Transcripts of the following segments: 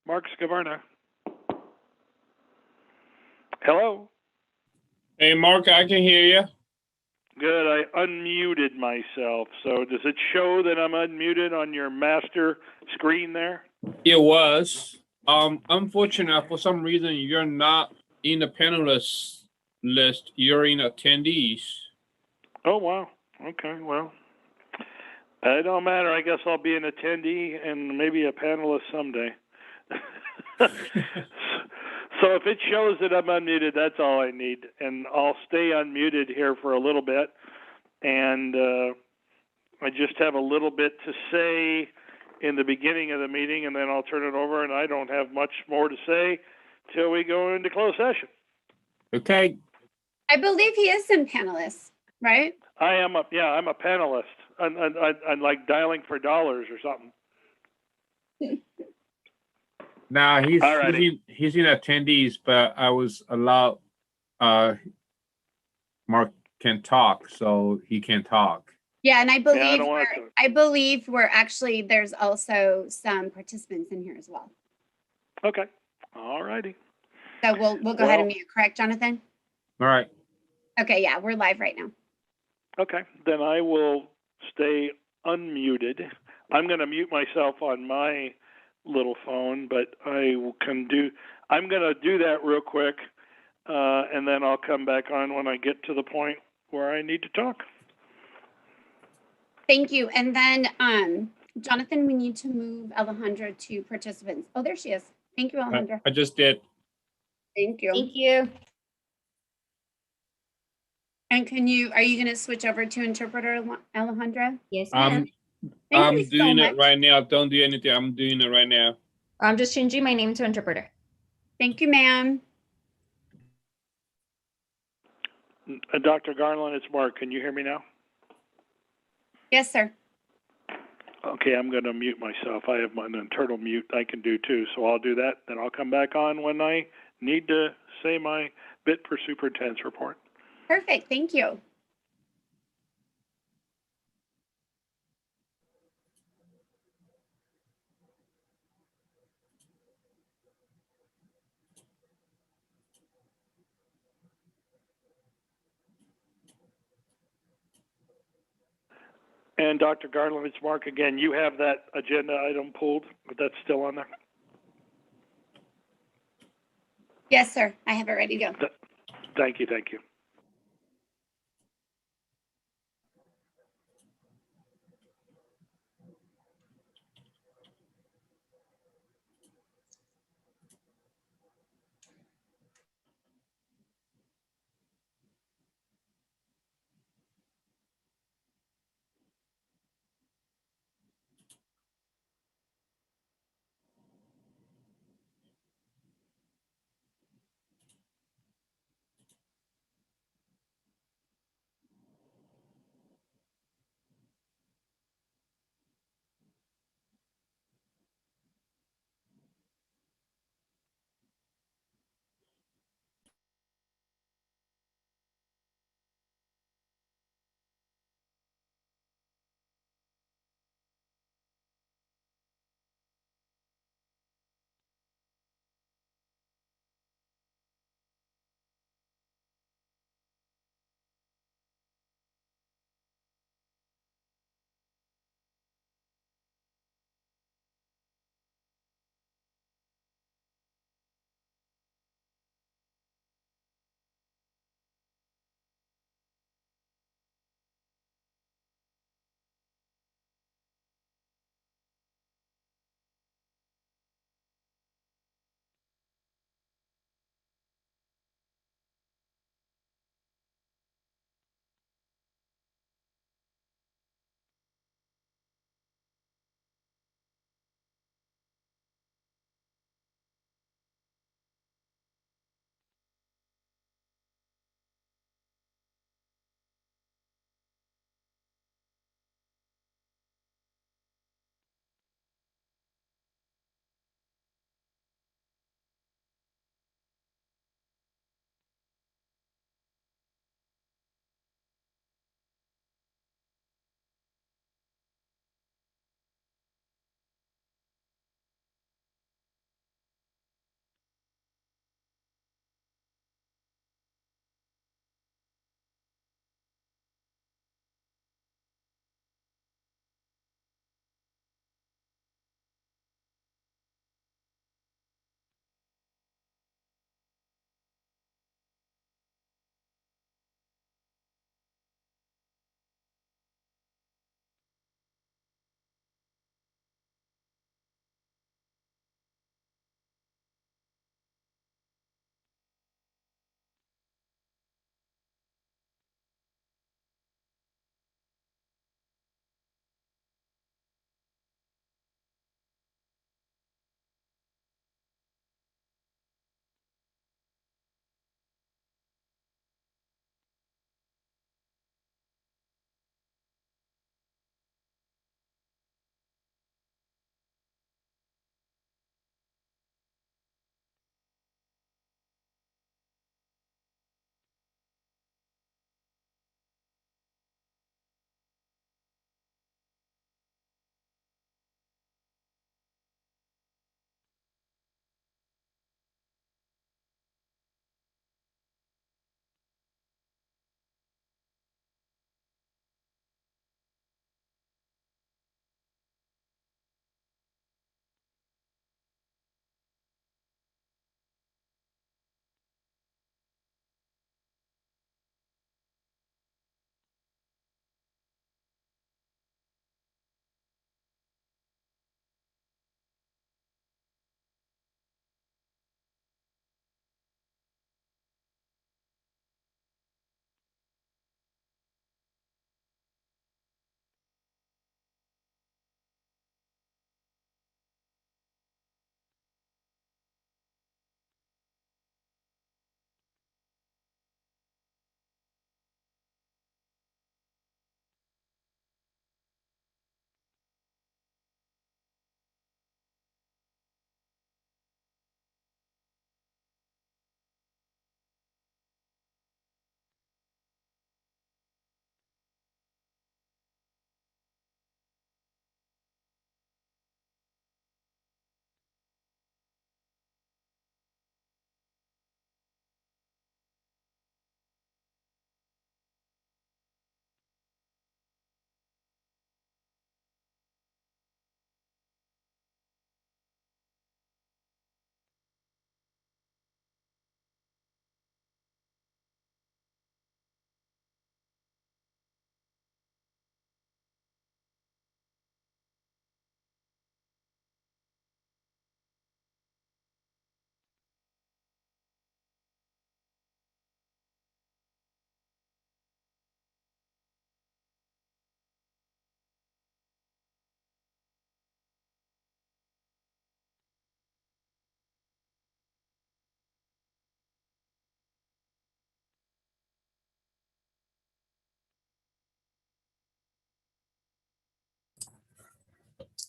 Mark Scavarna. Hello. Hey, Mark, I can hear you. Good. I unmuted myself. So does it show that I'm unmuted on your master screen there? It was. Unfortunately, for some reason, you're not in the panelist list. You're in attendees. Oh, wow. Okay, well, it don't matter. I guess I'll be an attendee and maybe a panelist someday. So if it shows that I'm unmuted, that's all I need. And I'll stay unmuted here for a little bit. And I just have a little bit to say in the beginning of the meeting, and then I'll turn it over, and I don't have much more to say till we go into closed session. Okay. I believe he is in panelists, right? I'm a panelist. I'm like dialing for dollars or something. Now he's in attendees, but I was allowed. Mark can talk, so he can talk. Yeah, and I believe we're actually, there's also some participants in here as well. Okay. All righty. So we'll go ahead and mute, correct, Jonathan? All right. Okay, yeah, we're live right now. Okay, then I will stay unmuted. I'm going to mute myself on my little phone, but I'm going to do that real quick, and then I'll come back on when I get to the point where I need to talk. Thank you. And then, Jonathan, we need to move Alejandra to participants. Oh, there she is. Thank you, Alejandra. I just did. Thank you. Thank you. And are you going to switch over to interpreter, Alejandra? Yes, ma'am. I'm doing it right now. Don't do anything. I'm doing it right now. I'm just changing my name to interpreter. Thank you, ma'am. Dr. Garland, it's Mark. Can you hear me now? Yes, sir. Okay, I'm going to mute myself. I have an internal mute I can do too, so I'll do that. Then I'll come back on when I need to say my bit for superintendent's report. Perfect. Thank you. And Dr. Garland, it's Mark again. You have that agenda item pulled, but that's still on there? Yes, sir. I have it ready to go. Thank you. Thank you.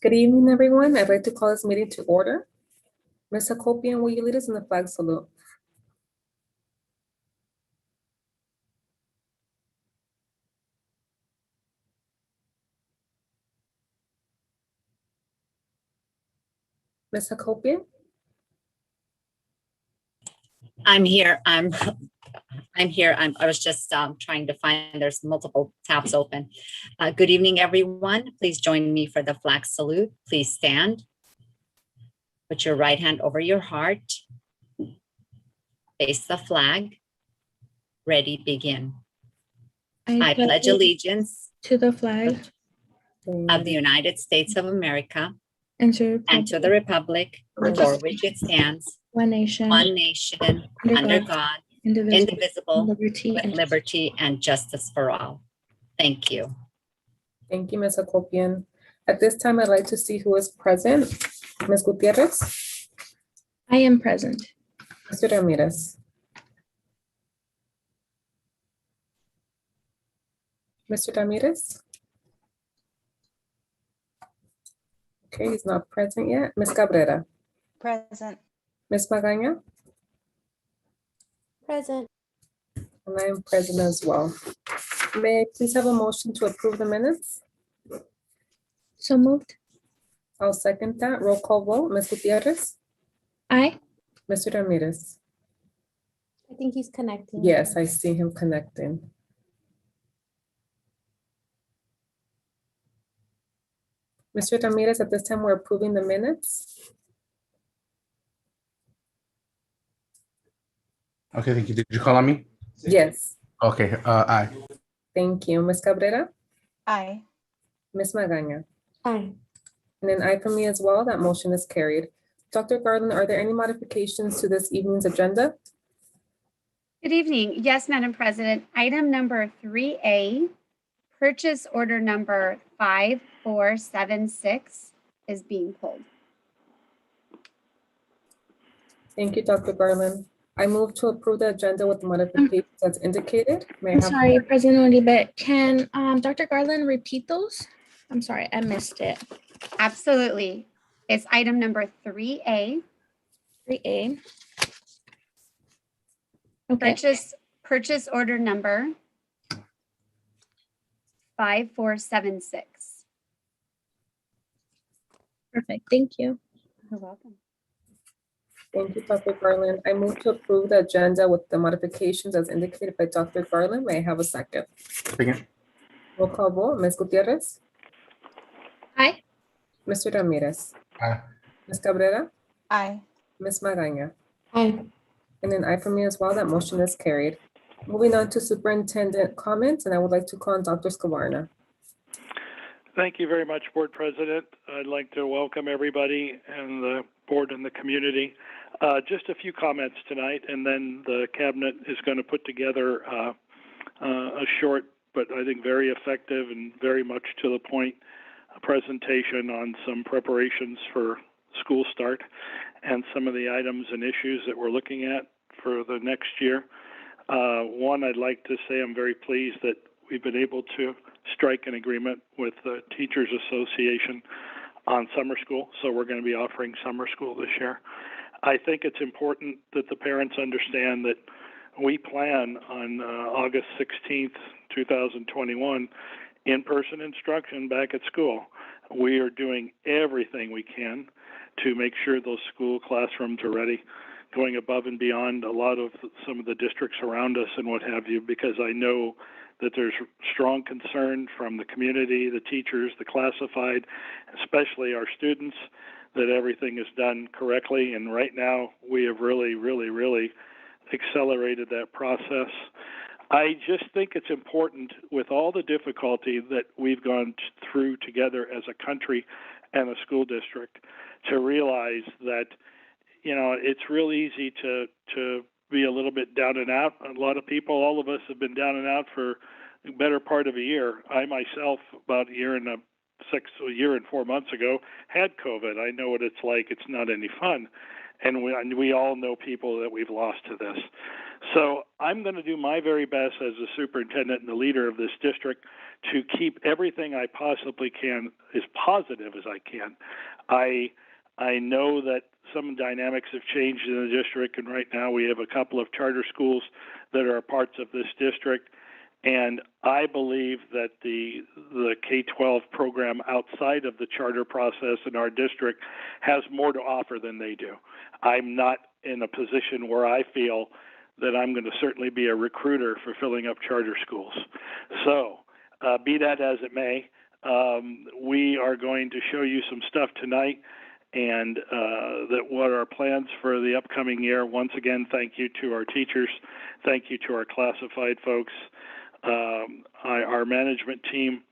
Good evening, everyone. I'd like to call this meeting to order. Ms. Hakopian, will you lead us in the flag salute? Ms. Hakopian? I'm here. I'm here. I was just trying to find, there's multiple tabs open. Good evening, everyone. Please join me for the flag salute. Please stand. Put your right hand over your heart. Face the flag. Ready, begin. I pledge allegiance to the flag of the United States of America and to and to the republic for which it stands, one nation, one nation, under God, indivisible, liberty with liberty and justice for all. Thank you. Thank you, Ms. Hakopian. At this time, I'd like to see who is present. Ms. Gutierrez? I am present. Mr. Ramirez? Mr. Ramirez? Okay, he's not present yet. Ms. Cabrera? Present. Ms. Magaña? Present. And I am present as well. May I please have a motion to approve the minutes? So moved. I'll second that. Roll call vote. Ms. Gutierrez? Aye. Mr. Ramirez? I think he's connecting. Yes, I see him connecting. Mr. Ramirez, at this time, we're approving the minutes. Okay, thank you. Did you call on me? Yes, Okay, aye. thank you. Ms. Cabrera? Aye. Ms. Magaña? Aye. And an aye from me as well. That motion is carried. Dr. Garland, are there any modifications to this evening's agenda? Good evening. Yes, Madam President. Item number 3A, purchase order number 5476 is being pulled. Thank you, Dr. Garland. I move to approve the agenda with the modifications as indicated. May I I'm have- sorry, President Olivet. Can Dr. Garland repeat those? I'm sorry, I missed it. Absolutely. It's item number 3A, 3A. Okay, purchase order number 5476. perfect. Thank you. You're welcome. Thank you, Dr. Garland. I move to approve the agenda with the modifications as indicated by Dr. Garland. May I have a second? Second. Roll call vote. Ms. Gutierrez? Aye. Mr. Ramirez? Aye. Ms. Cabrera? Aye. Ms. Magaña? Aye. And an aye from me as well. That motion is carried. Moving on to superintendent comments, and I would like to call on Dr. Scavarna. Thank you very much, Board President. I'd like to welcome everybody and the board and the community. Just a few comments tonight, and then the cabinet is going to put together a short, but I think very effective and very much to the point presentation on some preparations for school start and some of the items and issues that we're looking at for the next year. One, I'd like to say I'm very pleased that we've been able to strike an agreement with the Teachers Association on summer school. So we're going to be offering summer school this year. I think it's important that the parents understand that we plan on August 16th, 2021, in-person instruction back at school. We are doing everything we can to make sure those school classrooms are ready, going above and beyond some of the districts around us and what have you, because I know that there's strong concern from the community, the teachers, the classified, especially our students, that everything is done correctly. And right now, we have really, really, really accelerated that process. I just think it's important, with all the difficulty that we've gone through together as a country and a school district, to realize that, you know, it's real easy to be a little bit down and out. A lot of people, all of us, have been down and out for the better part of a year. I myself, about a year and 4 months ago, had COVID. I know what it's like. It's not any fun. And we all know people that we've lost to this. So I'm going to do my very best as the superintendent and the leader of this district to keep everything I possibly can as positive as I can. I know that some dynamics have changed in the district, and right now we have a couple of charter schools that are parts of this district. And I believe that the K-12 program outside of the charter process in our district has more to offer than they do. I'm not in a position where I feel that I'm going to certainly be a recruiter for filling up charter schools. So, be that as it may, we are going to show you some stuff tonight, and that what our plans for the upcoming year. Once again, thank you to our teachers, thank you to our classified folks, our management team.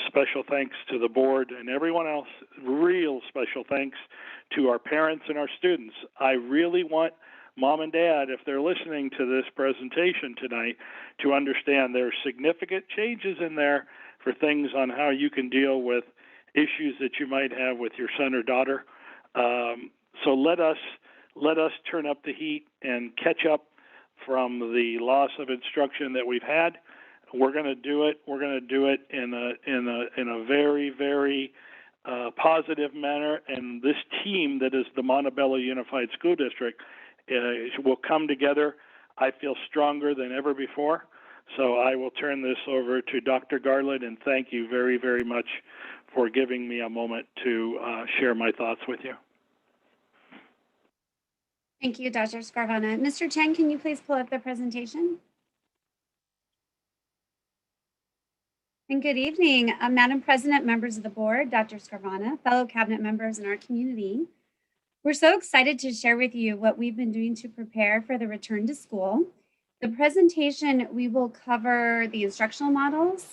Special thanks to the board and everyone else. Real special thanks to our parents and our students. I really want Mom and Dad, if they're listening to this presentation tonight, to understand there are significant changes in there for things on how you can deal with issues that you might have with your son or daughter. So let us turn up the heat and catch up from the loss of instruction that we've had. We're going to do it. We're going to do it in a very, very positive manner. And this team that is the Montebello Unified School District will come together. I feel stronger than ever before. So I will turn this over to Dr. Garland, and thank you very, very much for giving me a moment to share my thoughts with you. Thank you, Dr. Scarvana. Mr. Chen, can you please pull up the presentation? And good evening, Madam President, members of the board, Dr. Scarvana, fellow cabinet members in our community. We're so excited to share with you what we've been doing to prepare for the return to school. The presentation, we will cover the instructional models,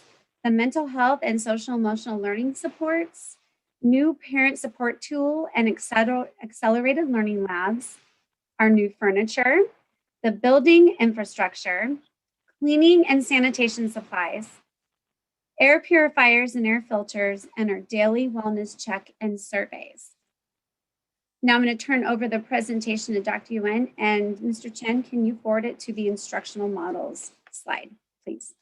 the mental health and social emotional learning supports, new parent support tool and accelerated learning labs, our new furniture, the building infrastructure, cleaning and sanitation supplies, air purifiers and air filters, and our daily wellness check and surveys. Now I'm going to turn over the presentation to Dr. Yuen, and Mr. Chen, can you forward it to the instructional models slide, please?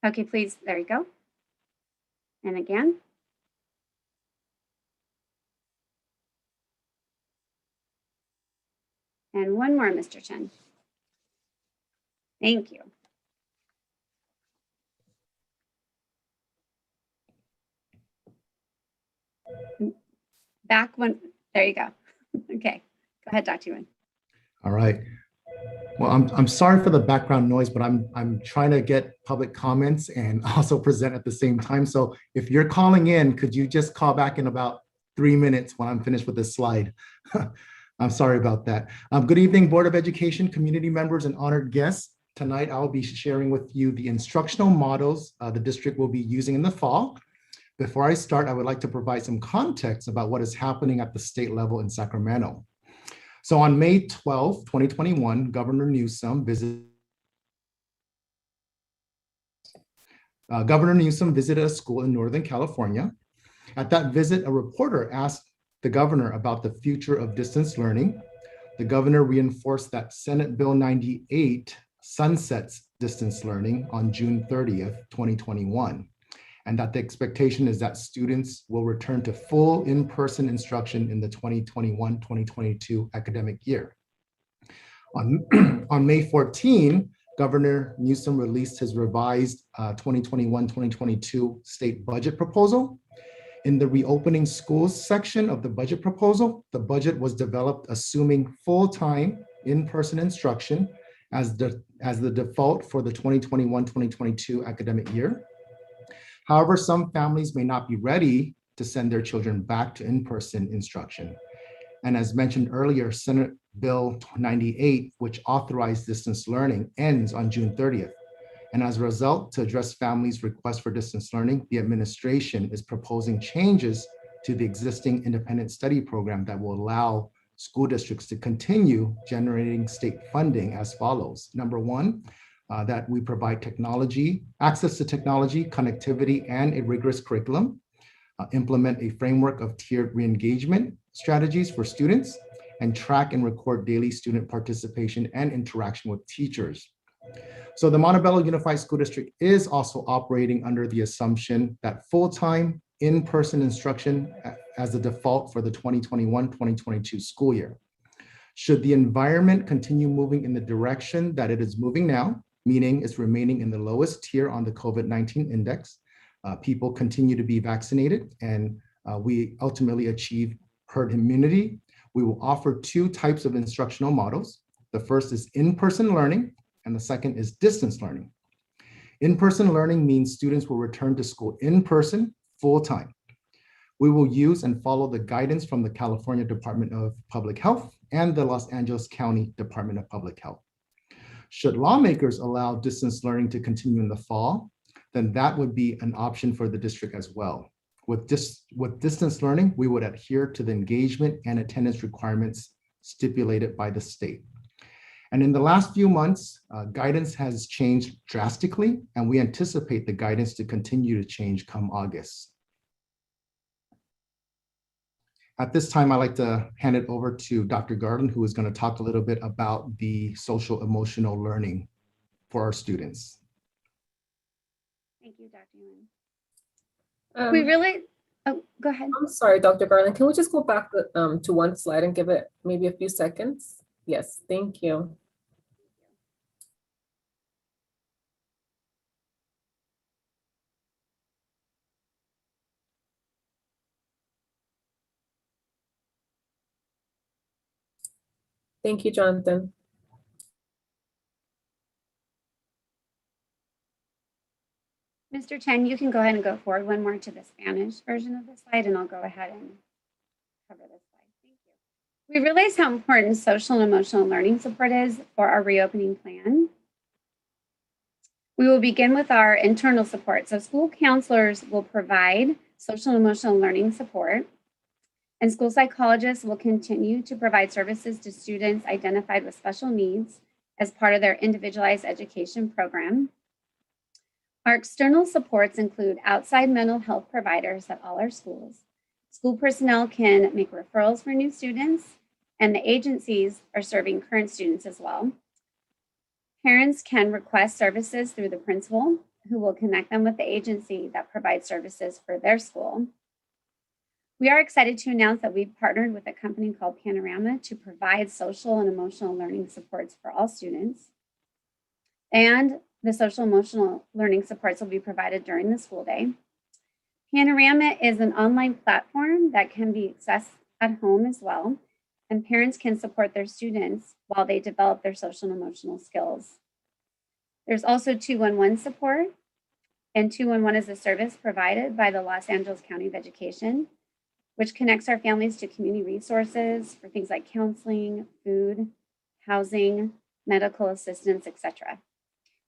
Okay, please, there you go. And again. And one more, Mr. Chen. Thank you. Back one, there you go. Okay, go ahead, Dr. Yuen. All right. Well, I'm sorry for the background noise, but I'm trying to get public comments and also present at the same time. So if you're calling in, could you just call back in about 3 minutes when I'm finished with this slide? I'm sorry about that. Good evening, Board of Education, community members, and honored guests. Tonight, I'll be sharing with you the instructional models the district will be using in the fall. Before I start, I would like to provide some context about what is happening at the state level in Sacramento. So on May 12, 2021, Governor Newsom visited a school in Northern California. At that visit, a reporter asked the governor about the future of distance learning. The governor reinforced that Senate Bill 98 sunsets distance learning on June 30th, 2021, and that the expectation is that students will return to full in-person instruction in the 2021-2022 academic year. On May 14, Governor Newsom released his revised 2021-2022 state budget proposal. In the reopening schools section of the budget proposal, the budget was developed assuming full-time in-person instruction as the default for the 2021-2022 academic year. However, some families may not be ready to send their children back to in-person instruction. And as mentioned earlier, Senate Bill 98, which authorized distance learning, ends on June 30th. And as a result, to address families' requests for distance learning, the administration is proposing changes to the existing independent study program that will allow school districts to continue generating state funding as follows. Number one, that we provide access to technology, connectivity, and a rigorous curriculum. implement a framework of tiered re-engagement strategies for students, and track and record daily student participation and interaction with teachers. So the Montebello Unified School District is also operating under the assumption that full-time in-person instruction as the default for the 2021-2022 school year. Should the environment continue moving in the direction that it is moving now, meaning it's remaining in the lowest tier on the COVID-19 index, people continue to be vaccinated, and we ultimately achieve herd immunity, we will offer two types of instructional models. The first is in-person learning, and the second is distance learning. In-person learning means students will return to school in person, full-time. We will use and follow the guidance from the California Department of Public Health and the Los Angeles County Department of Public Health. Should lawmakers allow distance learning to continue in the fall, then that would be an option for the district as well. With distance learning, we would adhere to the engagement and attendance requirements stipulated by the state. And in the last few months, guidance has changed drastically, and we anticipate the guidance to continue to change come August. At this time, I'd like to hand it over to Dr. Garland, who is going to talk a little bit about the social emotional learning for our students. Thank you, Dr. Yuan. Go ahead. I'm sorry, Dr. Garland. Can we just go back to one slide and give it maybe a few seconds? Yes, thank you. Thank you, Jonathan. Mr. Chen, you can go ahead and go forward one more to the Spanish version of the slide, and I'll go ahead and cover this slide. Thank you. We realize how important social and emotional learning support is for our reopening plan. We will begin with our internal support. So school counselors will provide social and emotional learning support, and school psychologists will continue to provide services to students identified with special needs as part of their individualized education program. Our external supports include outside mental health providers at all our schools. School personnel can make referrals for new students, and the agencies are serving current students as well. Parents can request services through the principal, who will connect them with the agency that provides services for their school. We are excited to announce that we've partnered with a company called Panorama to provide social and emotional learning supports for all students. And the social emotional learning supports will be provided during the school day. Panorama is an online platform that can be accessed at home as well, and parents can support their students while they develop their social and emotional skills. There's also 211 support, and 211 is a service provided by the Los Angeles County of Education, which connects our families to community resources for things like counseling, food, housing, medical assistance, etc.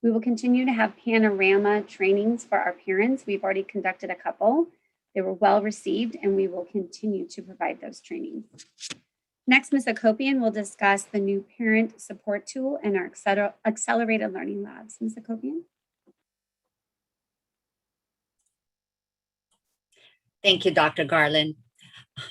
We will continue to have Panorama trainings for our parents. We've already conducted a couple. They were well received, and we will continue to provide those trainings. Next, Ms. Akopian will discuss the new parent support tool and our accelerated learning labs. Ms. Akopian. Thank you, Dr. Garland.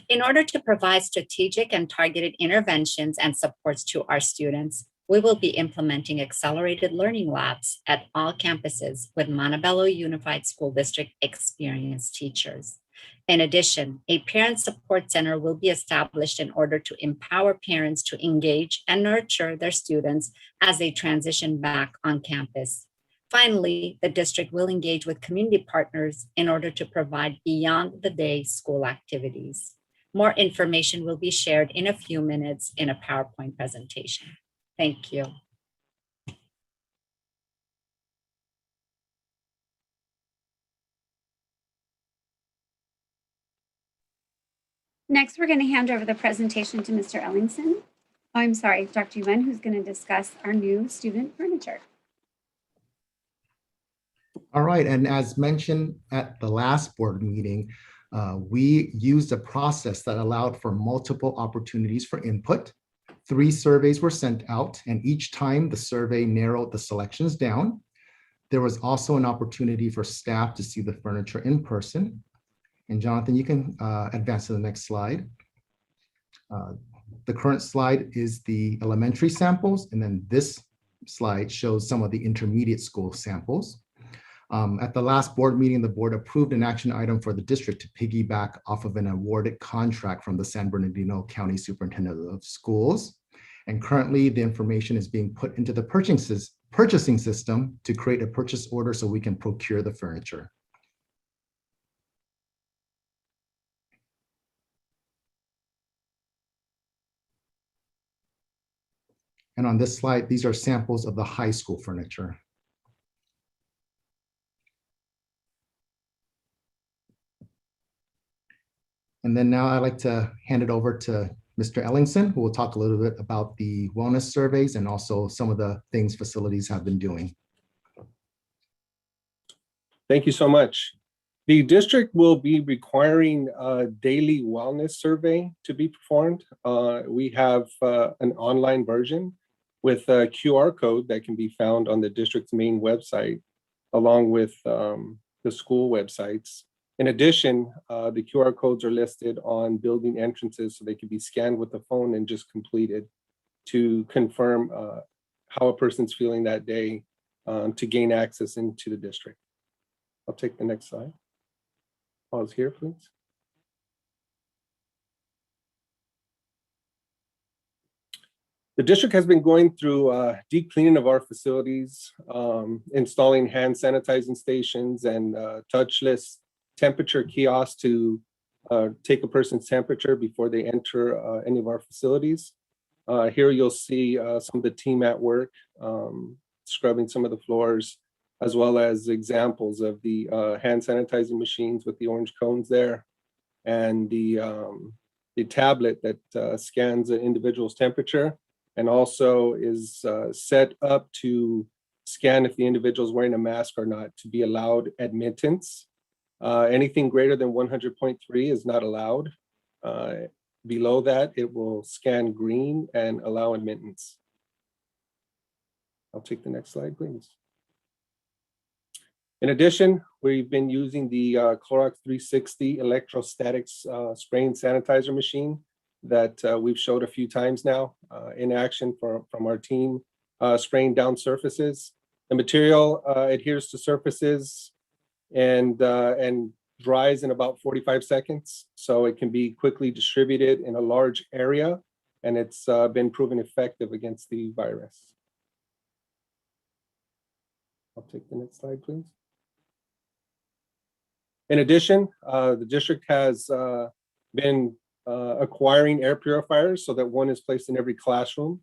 In order to provide strategic and targeted interventions and supports to our students, we will be implementing accelerated learning labs at all campuses with Montebello Unified School District experienced teachers. In addition, a parent support center will be established in order to empower parents to engage and nurture their students as they transition back on campus. Finally, the district will engage with community partners in order to provide beyond the day school activities. More information will be shared in a few minutes in a PowerPoint presentation. Thank you. Next, we're going to hand over the presentation to Mr. Ellingson. Oh, I'm sorry, Dr. Yuan, who's going to discuss our new student furniture. All right, and as mentioned at the last board meeting, we used a process that allowed for multiple opportunities for input. 3 surveys were sent out, and each time the survey narrowed the selections down. There was also an opportunity for staff to see the furniture in person. And Jonathan, you can advance to the next slide. The current slide is the elementary samples, and then this slide shows some of the intermediate school samples. At the last board meeting, the board approved an action item for the district to piggyback off of an awarded contract from the San Bernardino County Superintendent of Schools. And currently the information is being put into the purchasing system to create a purchase order so we can procure the furniture. And on this slide, these are samples of the high school furniture. And then now I'd like to hand it over to Mr. Ellingson, who will talk a little bit about the wellness surveys and also some of the things facilities have been doing. Thank you so much. The district will be requiring a daily wellness survey to be performed. We have an online version with a QR code that can be found on the district's main website, along with the school websites. In addition, the QR codes are listed on building entrances so they can be scanned with the phone and just completed to confirm how a person's feeling that day to gain access into the district. I'll take the next slide. Pause here, please. The district has been going through deep cleaning of our facilities, installing hand sanitizing stations and touchless temperature kiosks to take a person's temperature before they enter any of our facilities. Here you'll see some of the team at work, scrubbing some of the floors, as well as examples of the hand sanitizing machines with the orange cones there, and the tablet that scans an individual's temperature and also is set up to scan if the individual is wearing a mask or not to be allowed admittance. Anything greater than 100.3 is not allowed. Below that, it will scan green and allow admittance. I'll take the next slide, please. In addition, we've been using the Clorox 360 electrostatic spraying sanitizer machine that we've showed a few times now in action from our team, spraying down surfaces. The material adheres to surfaces and dries in about 45 seconds. So it can be quickly distributed in a large area, and it's been proven effective against the virus. I'll take the next slide, please. In addition, the district has been acquiring air purifiers so that one is placed in every classroom.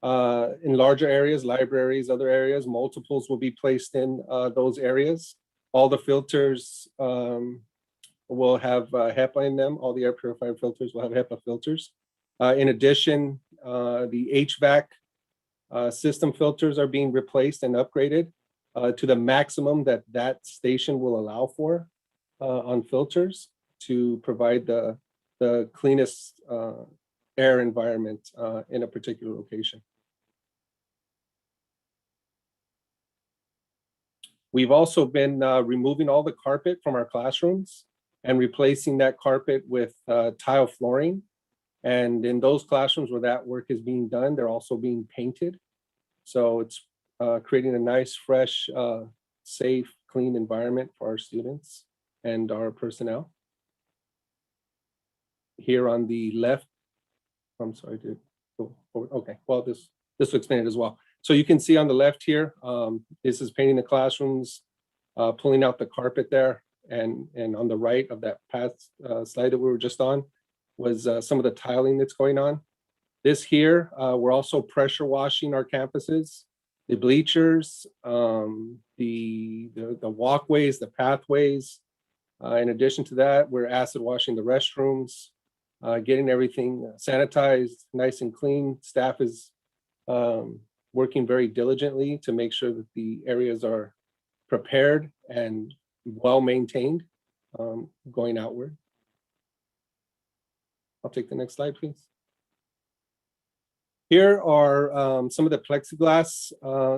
In larger areas, libraries, other areas, multiples will be placed in those areas. All the filters will have HEPA in them. All the air purifier filters will have HEPA filters. In addition, the HVAC system filters are being replaced and upgraded to the maximum that that station will allow for on filters to provide the cleanest air environment in a particular location. We've also been removing all the carpet from our classrooms and replacing that carpet with tile flooring. And in those classrooms where that work is being done, they're also being painted. So it's creating a nice, fresh, safe, clean environment for our students and our personnel. Here on the left, I'm sorry, to go forward. Okay, well, this will explain it as well. So you can see on the left here, this is painting the classrooms, pulling out the carpet there, and on the right of that past slide that we were just on was some of the tiling that's going on. This here, we're also pressure washing our campuses, the bleachers, the walkways, the pathways. In addition to that, we're acid washing the restrooms, getting everything sanitized, nice and clean. Staff is working very diligently to make sure that the areas are prepared and well maintained going outward. I'll take the next slide, please. Here are some of the plexiglass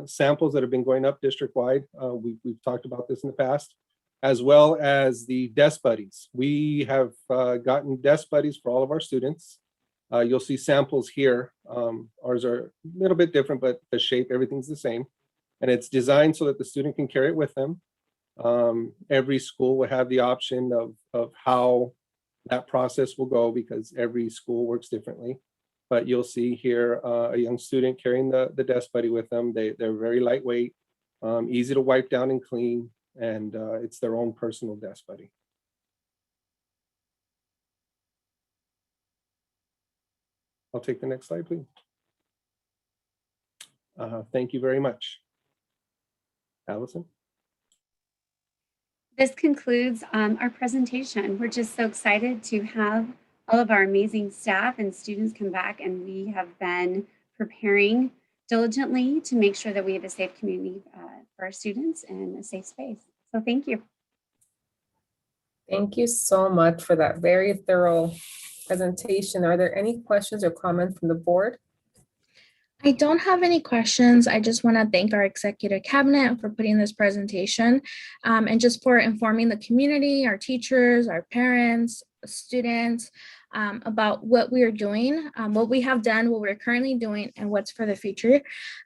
samples that have been going up district-wide. We've talked about this in the past. as well as the desk buddies. We have gotten desk buddies for all of our students. You'll see samples here. Ours are a little bit different, but the shape, everything's the same. And it's designed so that the student can carry it with them. Every school will have the option of how that process will go because every school works differently. But you'll see here a young student carrying the desk buddy with them. They're very lightweight, easy to wipe down and clean, and it's their own personal desk buddy. I'll take the next slide, please. Thank you very much. Allison? This concludes our presentation. We're just so excited to have all of our amazing staff and students come back, and we have been preparing diligently to make sure that we have a safe community for our students and a safe space. So thank you. Thank you so much for that very thorough presentation. Are there any questions or comments from the board? I don't have any questions. I just want to thank our executive cabinet for putting this presentation and just for informing the community, our teachers, our parents, students about what we are doing, what we have done, what we're currently doing, and what's for the future.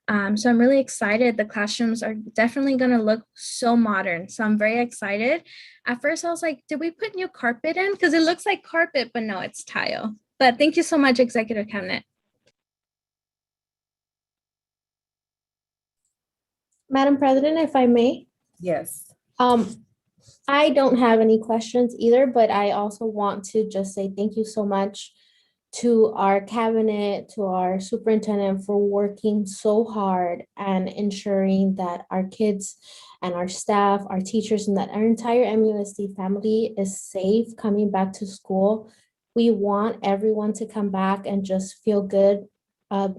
So I'm really excited. The classrooms are definitely going to look so modern. So I'm very excited. At first I was like, did we put new carpet in? Because it looks like carpet, but no, it's tile. But thank you so much, executive cabinet. Madam President, if I may, Yes. I don't have any questions either, but I also want to just say thank you so much to our cabinet, to our superintendent for working so hard and ensuring that our kids and our staff, our teachers, and that our entire MUSD family is safe coming back to school. We want everyone to come back and just feel good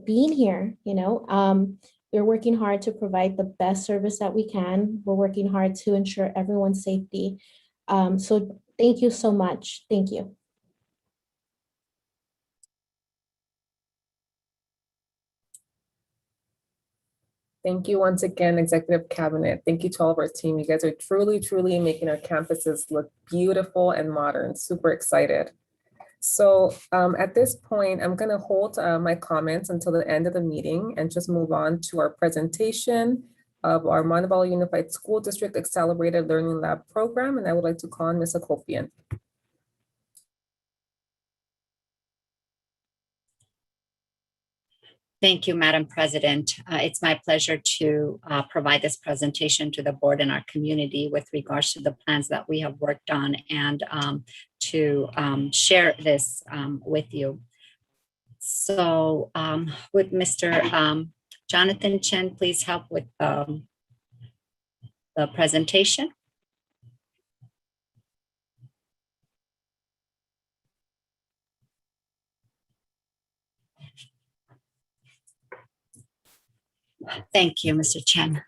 being here, you know. We're working hard to provide the best service that we can. We're working hard to ensure everyone's safety. So thank you so much. Thank you. Thank you once again, Executive Cabinet. Thank you to all of our team. You guys are truly, truly making our campuses look beautiful and modern. Super excited. So at this point, I'm going to hold my comments until the end of the meeting and just move on to our presentation of our Montebello Unified School District Accelerated Learning Lab program. And I would like to call on Ms. Akopian. Thank you, Madam President. It's my pleasure to provide this presentation to the board and our community with regards to the plans that we have worked on and to share this with you. So would Mr. Jonathan Chen please help with the presentation? Thank you, Mr. Chen.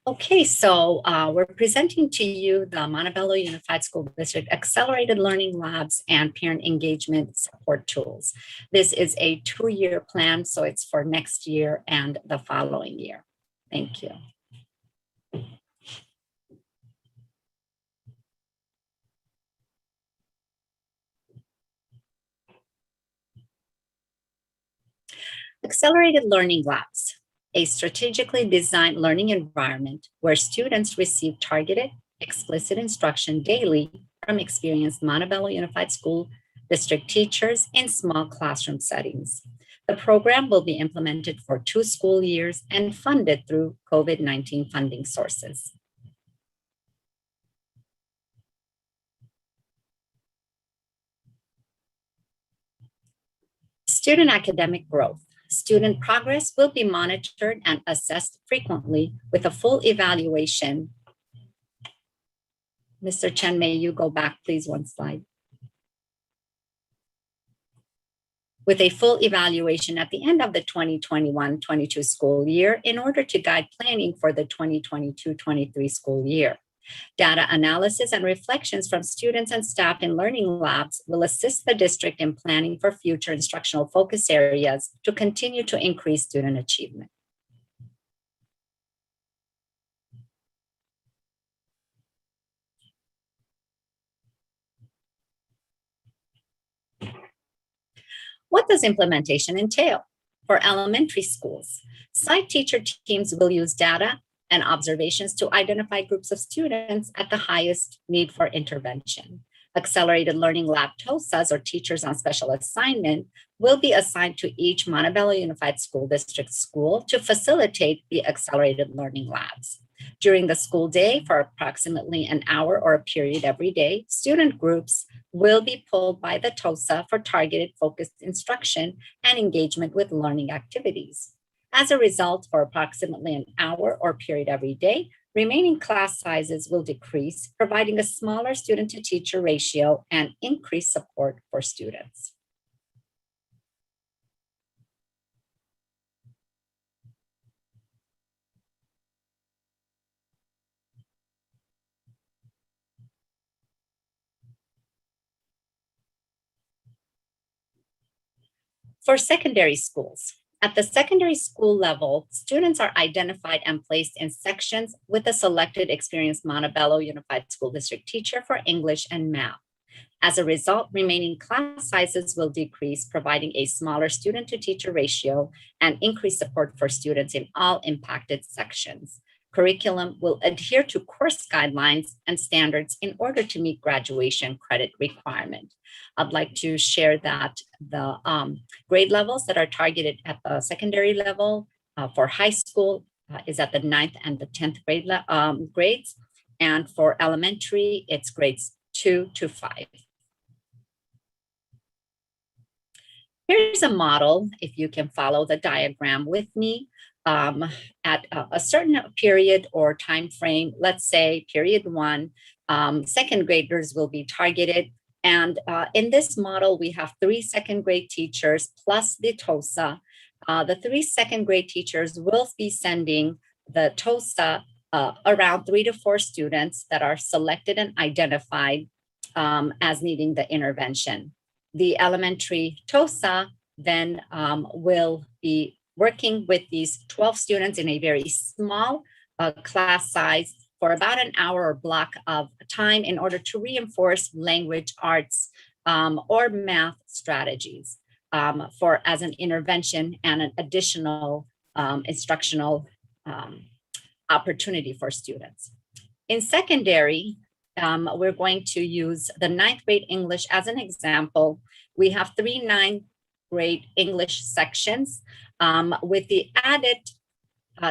Okay, so we're presenting to you the Montebello Unified School District Accelerated Learning Labs and Parent Engagement Support Tools. This is a 2-year plan, so it's for next year and the following year. Thank you. Accelerated Learning Labs, a strategically designed learning environment where students receive targeted, explicit instruction daily from experienced Montebello Unified School District teachers in small classroom settings. The program will be implemented for 2 school years and funded through COVID-19 funding sources. Student academic growth. Student progress will be monitored and assessed frequently with a full evaluation. Mr. Chen, may you go back, please, one slide. With a full evaluation at the end of the 2021-22 school year in order to guide planning for the 2022-23 school year. Data analysis and reflections from students and staff in learning labs will assist the district in planning for future instructional focus areas to continue to increase student achievement. What does implementation entail? For elementary schools, site teacher teams will use data and observations to identify groups of students at the highest need for intervention. Accelerated Learning Lab TOSAs, or teachers on special assignment, will be assigned to each Montebello Unified School District school to facilitate the accelerated learning labs. During the school day, for approximately an hour or a period every day, student groups will be pulled by the TOSA for targeted focused instruction and engagement with learning activities. As a result, for approximately an hour or period every day, remaining class sizes will decrease, providing a smaller student to teacher ratio and increased support for students. For secondary schools, at the secondary school level, students are identified and placed in sections with a selected experienced Montebello Unified School District teacher for English and math. As a result, remaining class sizes will decrease, providing a smaller student to teacher ratio and increased support for students in all impacted sections. Curriculum will adhere to course guidelines and standards in order to meet graduation credit requirement. I'd like to share that the grade levels that are targeted at the secondary level for high school is at the 9th and the 10th grades. And for elementary, it's grades 2 to 5. Here's a model, if you can follow the diagram with me. At a certain period or time frame, let's say period 1, second graders will be targeted. And in this model, we have 3 second grade teachers plus the TOSA. The 3 second grade teachers will be sending the TOSA around 3 to 4 students that are selected and identified as needing the intervention. The elementary TOSA then will be working with these 12 students in a very small class size for about an hour or block of time in order to reinforce language arts or math strategies as an intervention and an additional instructional opportunity for students. In secondary, we're going to use the 9th grade English as an example. We have 3 9th grade English sections. With the added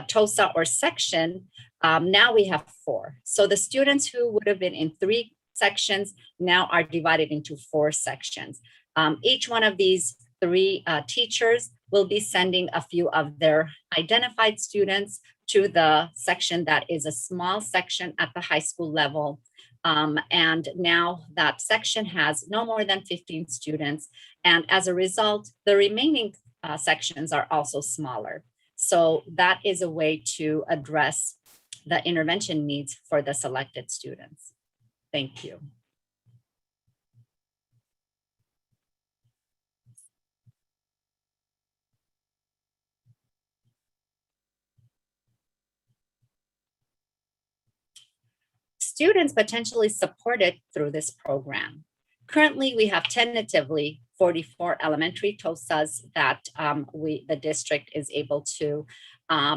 TOSA or section, now we have 4. So the students who would have been in 3 sections now are divided into 4 sections. Each one of these 3 teachers will be sending a few of their identified students to the section that is a small section at the high school level. And now that section has no more than 15 students. And as a result, the remaining sections are also smaller. So that is a way to address the intervention needs for the selected students. Thank you. Students potentially supported through this program. Currently, we have tentatively 44 elementary TOSAs that the district is able to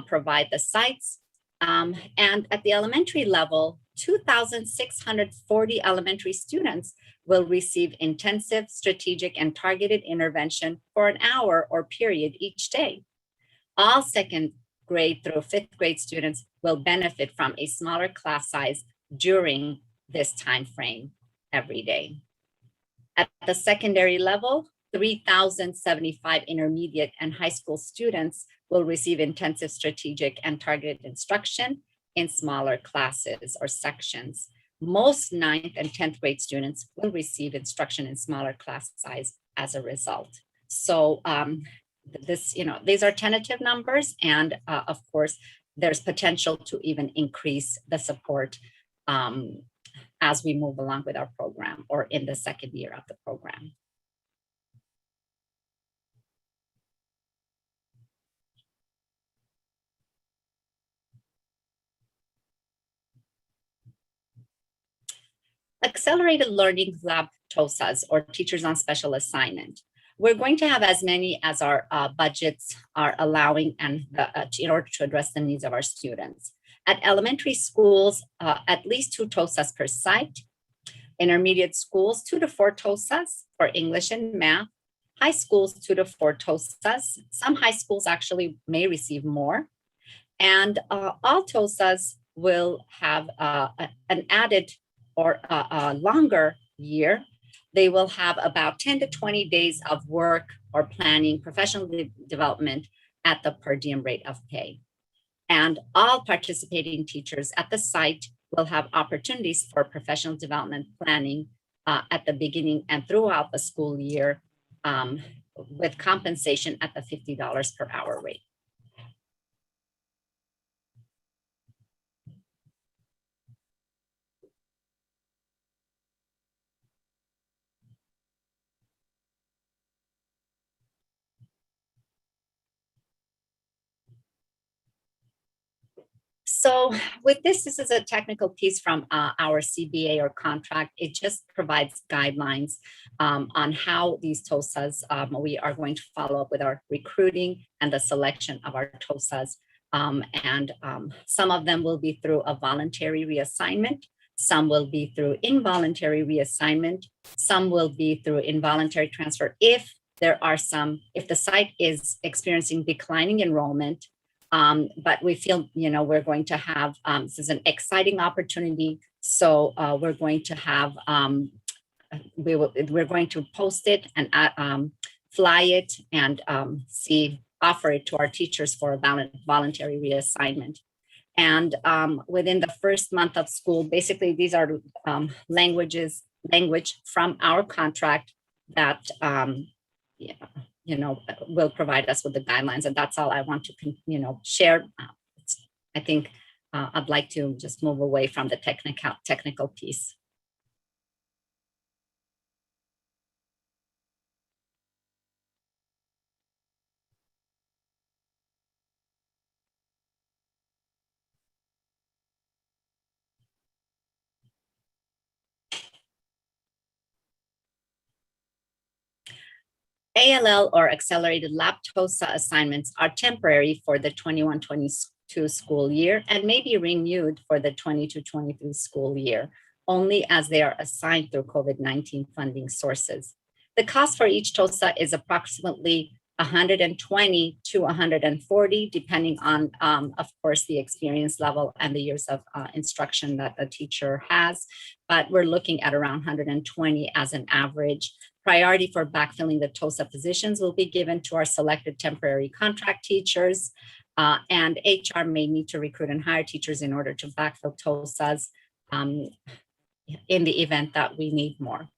provide the sites. And at the elementary level, 2,640 elementary students will receive intensive, strategic, and targeted intervention for an hour or period each day. All second grade through 5th grade students will benefit from a smaller class size during this time frame every day. At the secondary level, 3,075 intermediate and high school students will receive intensive, strategic, and targeted instruction in smaller classes or sections. Most 9th and 10th grade students will receive instruction in smaller class size as a result. So these are tentative numbers, and of course, there's potential to even increase the support as we move along with our program or in the second year of the program. Accelerated Learning Lab TOSAs, or Teachers on Special Assignment. We're going to have as many as our budgets are allowing and in order to address the needs of our students. At elementary schools, at least 2 TOSAs per site. Intermediate schools, 2 to 4 TOSAs for English and math. High schools, 2 to 4 TOSAs. Some high schools actually may receive more. And all TOSAs will have an added or a longer year. They will have about 10 to 20 days of work or planning, professional development at the per diem rate of pay. And all participating teachers at the site will have opportunities for professional development planning at the beginning and throughout the school year with compensation at the $50 per hour rate. So with this is a technical piece from our CBA or contract. It just provides guidelines on how these TOSAs, we are going to follow up with our recruiting and the selection of our TOSAs. Some of them will be through a voluntary reassignment. Some will be through involuntary reassignment. Some will be through involuntary transfer if the site is experiencing declining enrollment. But we feel, we're going to have, this is an exciting opportunity. So we're going to have, we're going to post it and fly it and offer it to our teachers for a voluntary reassignment. And within the first month of school, basically these are language from our contract that, will provide us with the guidelines. And that's all I want to, share. I think I'd like to just move away from the technical piece. ALL or accelerated lab TOSA assignments are temporary for the 21-22 school year and may be renewed for the 22-23 school year, only as they are assigned through COVID-19 funding sources. The cost for each TOSA is approximately $120 to $140, depending on, of course, the experience level and the years of instruction that the teacher has. But we're looking at around $120 as an average. Priority for backfilling the TOSA positions will be given to our selected temporary contract teachers, and HR may need to recruit and hire teachers in order to backfill TOSAs in the event that we need more.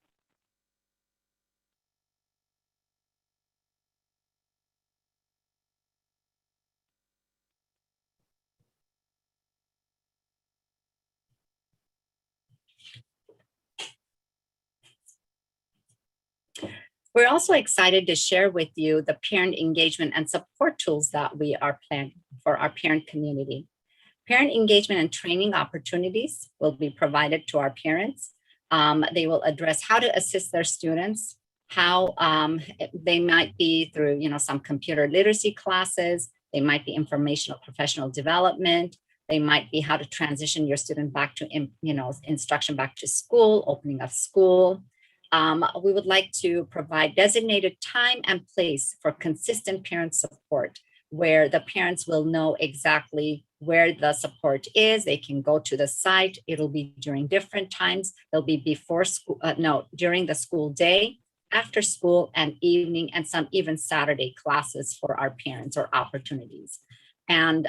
We're also excited to share with you the parent engagement and support tools that we are planning for our parent community. Parent engagement and training opportunities will be provided to our parents. They will address how to assist their students, how they might be through, some computer literacy classes. They might be informational professional development. They might be how to transition your student back to, instruction back to school, opening of school. We would like to provide designated time and place for consistent parent support, where the parents will know exactly where the support is. They can go to the site. It'll be during different times. They'll be before school, during the school day, after school and evening, and some even Saturday classes for our parents or opportunities. And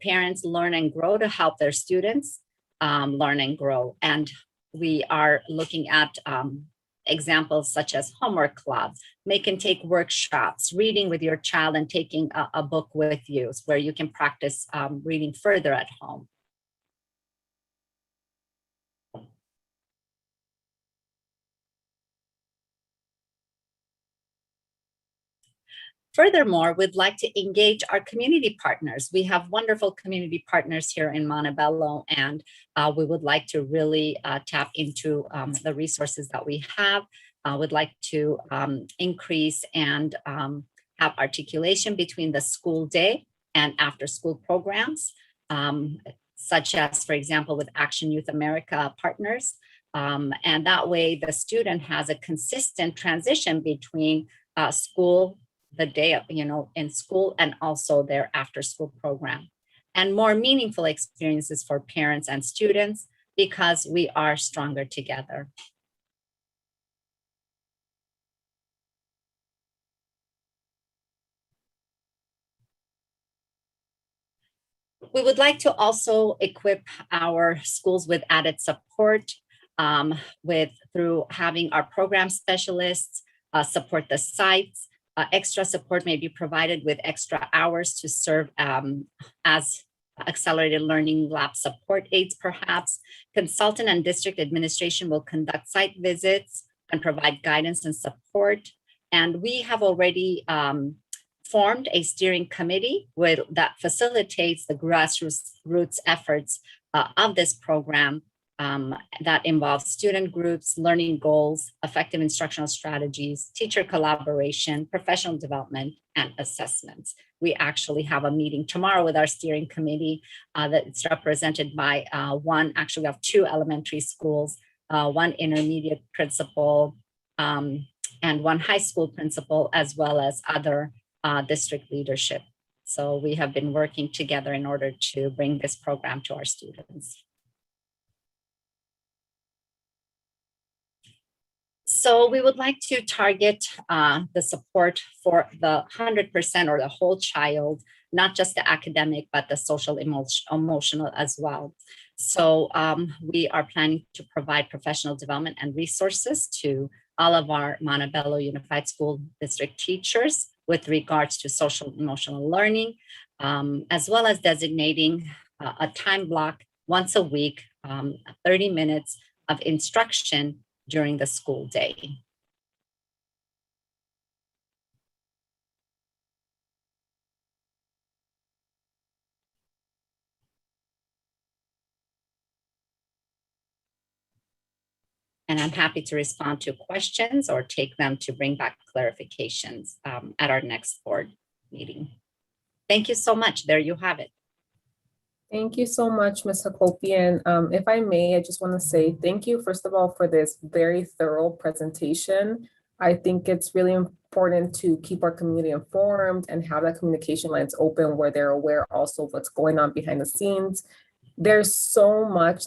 parents learn and grow to help their students learn and grow. And we are looking at examples such as homework clubs, make and take workshops, reading with your child and taking a book with you where you can practice reading further at home. Furthermore, we'd like to engage our community partners. We have wonderful community partners here in Montebello, and we would like to really tap into the resources that we have. Would like to increase and have articulation between the school day and after school programs, such as, for example, with Action Youth America partners. And that way the student has a consistent transition between school, the day of, in school, and also their after school program, and more meaningful experiences for parents and students, because we are stronger together. We would like to also equip our schools with added support through having our program specialists support the sites. Extra support may be provided with extra hours to serve as accelerated learning lab support aides, perhaps. Consultant and district administration will conduct site visits and provide guidance and support. And we have already formed a steering committee that facilitates the grassroots efforts of this program that involves student groups, learning goals, effective instructional strategies, teacher collaboration, professional development, and assessments. We actually have a meeting tomorrow with our steering committee that's represented by we have 2 elementary schools, 1 intermediate principal, and 1 high school principal, as well as other district leadership. So we have been working together in order to bring this program to our students. So we would like to target the support for the 100% or the whole child, not just the academic, but the social, emotional as well. So we are planning to provide professional development and resources to all of our Montebello Unified School District teachers with regards to social emotional learning, as well as designating a time block once a week, 30 minutes of instruction during the school day. And I'm happy to respond to questions or take them to bring back clarifications at our next board meeting. Thank you so much. There you have it. Thank you so much, Ms. Hakopian. If I may, I just want to say thank you, first of all, for this very thorough presentation. I think it's really important to keep our community informed and have that communication lines open where they're aware also of what's going on behind the scenes. There's so much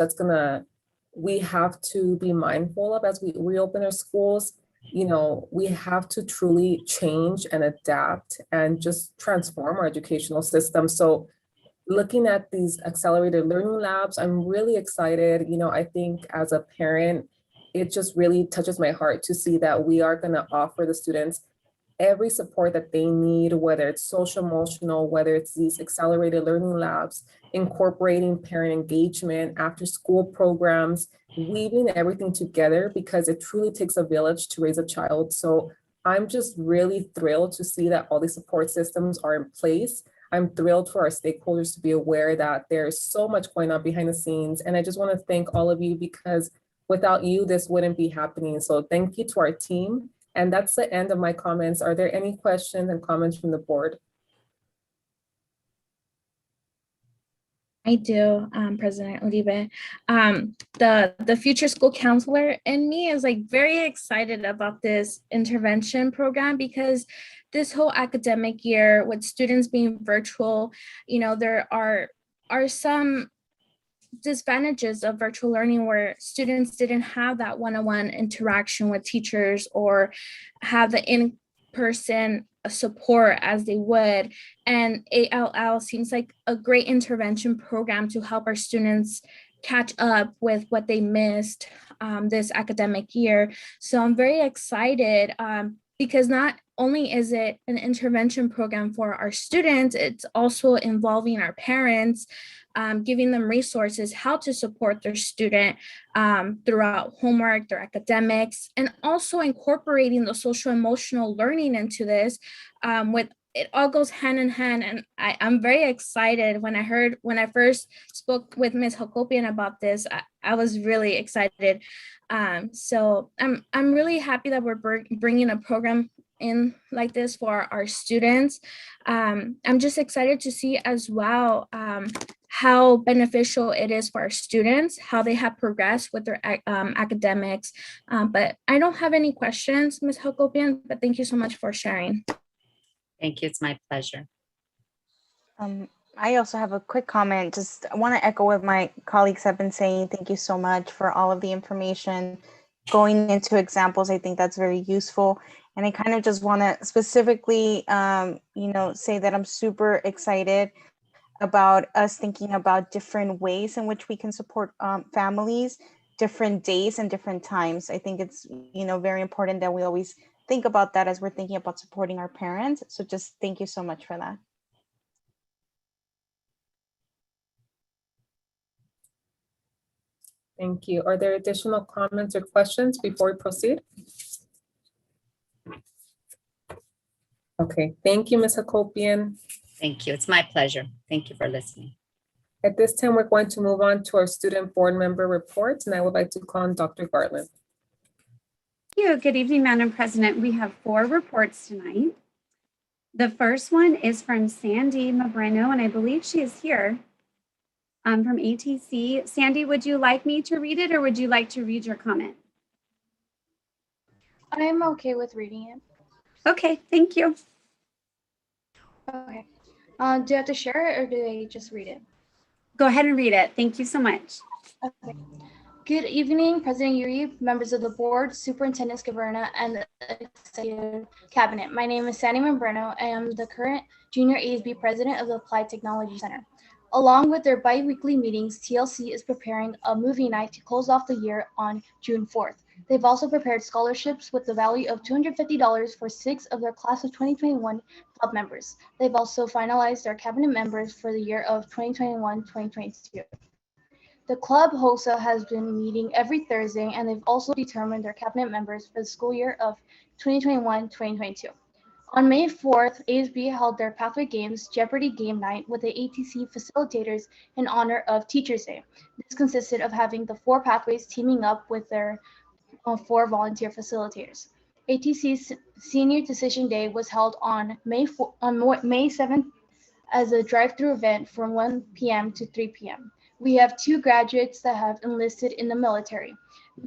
we have to be mindful of as we reopen our schools. We have to truly change and adapt and just transform our educational system. So looking at these accelerated learning labs, I'm really excited. I think as a parent, it just really touches my heart to see that we are going to offer the students every support that they need, whether it's social emotional, whether it's these accelerated learning labs, incorporating parent engagement, after school programs, weaving everything together, because it truly takes a village to raise a child. So I'm just really thrilled to see that all these support systems are in place. I'm thrilled for our stakeholders to be aware that there's so much going on behind the scenes. And I just want to thank all of you, because without you, this wouldn't be happening. So thank you to our team. And that's the end of my comments. Are there any questions and comments from the board? I do, President Uribe. The future school counselor in me is very excited about this intervention program, because this whole academic year with students being virtual, there are some disadvantages of virtual learning where students didn't have that one-on-one interaction with teachers or have the in-person support as they would. And ALL seems like a great intervention program to help our students catch up with what they missed this academic year. So I'm very excited because not only is it an intervention program for our students, it's also involving our parents, giving them resources how to support their student throughout homework, their academics, and also incorporating the social emotional learning into this with it all goes hand in hand. And I'm very excited when I first spoke with Ms. Hakopian about this. I was really excited. So I'm really happy that we're bringing a program in like this for our students. I'm just excited to see as well how beneficial it is for our students, how they have progressed with their academics. But I don't have any questions, Ms. Hakopian, but thank you so much for sharing. Thank you. It's my pleasure. I also have a quick comment. Just I want to echo what my colleagues have been saying. Thank you so much for all of the information. Going into examples, I think that's very useful. And I kind of just want to specifically, say that I'm super excited about us thinking about different ways in which we can support families, different days and different times. I think it's, very important that we always think about that as we're thinking about supporting our parents. So just thank you so much for that. Thank you. Are there additional comments or questions before we proceed? Okay, thank you, Ms. Hakopian. Thank you. It's my pleasure. Thank you for listening. At this time, we're going to move on to our student board member reports, and I would like to call on Dr. Garland. Thank you. Good evening, Madam President. We have 4 reports tonight. The first one is from Sandy Mabreno, and I believe she is here from ATC. Sandy, would you like me to read it or would you like to read your comment? I'm okay with reading it. Okay, thank you. Okay. Do I have to share it or do I just read it? Go ahead and read it. Thank you so much. Okay. Good evening, President Yuri, members of the board, Superintendent Scaverna, and the Executive Cabinet. My name is Sandy Membreno. I am the current Junior ASB President of the Applied Technology Center. Along with their bi-weekly meetings, TLC is preparing a movie night to close off the year on June 4th. They've also prepared scholarships with the value of $250 for 6 of their class of 2021 club members. They've also finalized their cabinet members for the year of 2021-2022. The club HOSA has been meeting every Thursday, and they've also determined their cabinet members for the school year of 2021-2022. On May 4th, ASB held their Pathway Games Jeopardy game night with the ATC facilitators in honor of Teachers Day. This consisted of having the 4 pathways teaming up with their 4 volunteer facilitators. ATC's Senior Decision Day was held on May 7th as a drive-through event from 1 p.m. to 3 p.m. We have 2 graduates that have enlisted in the military.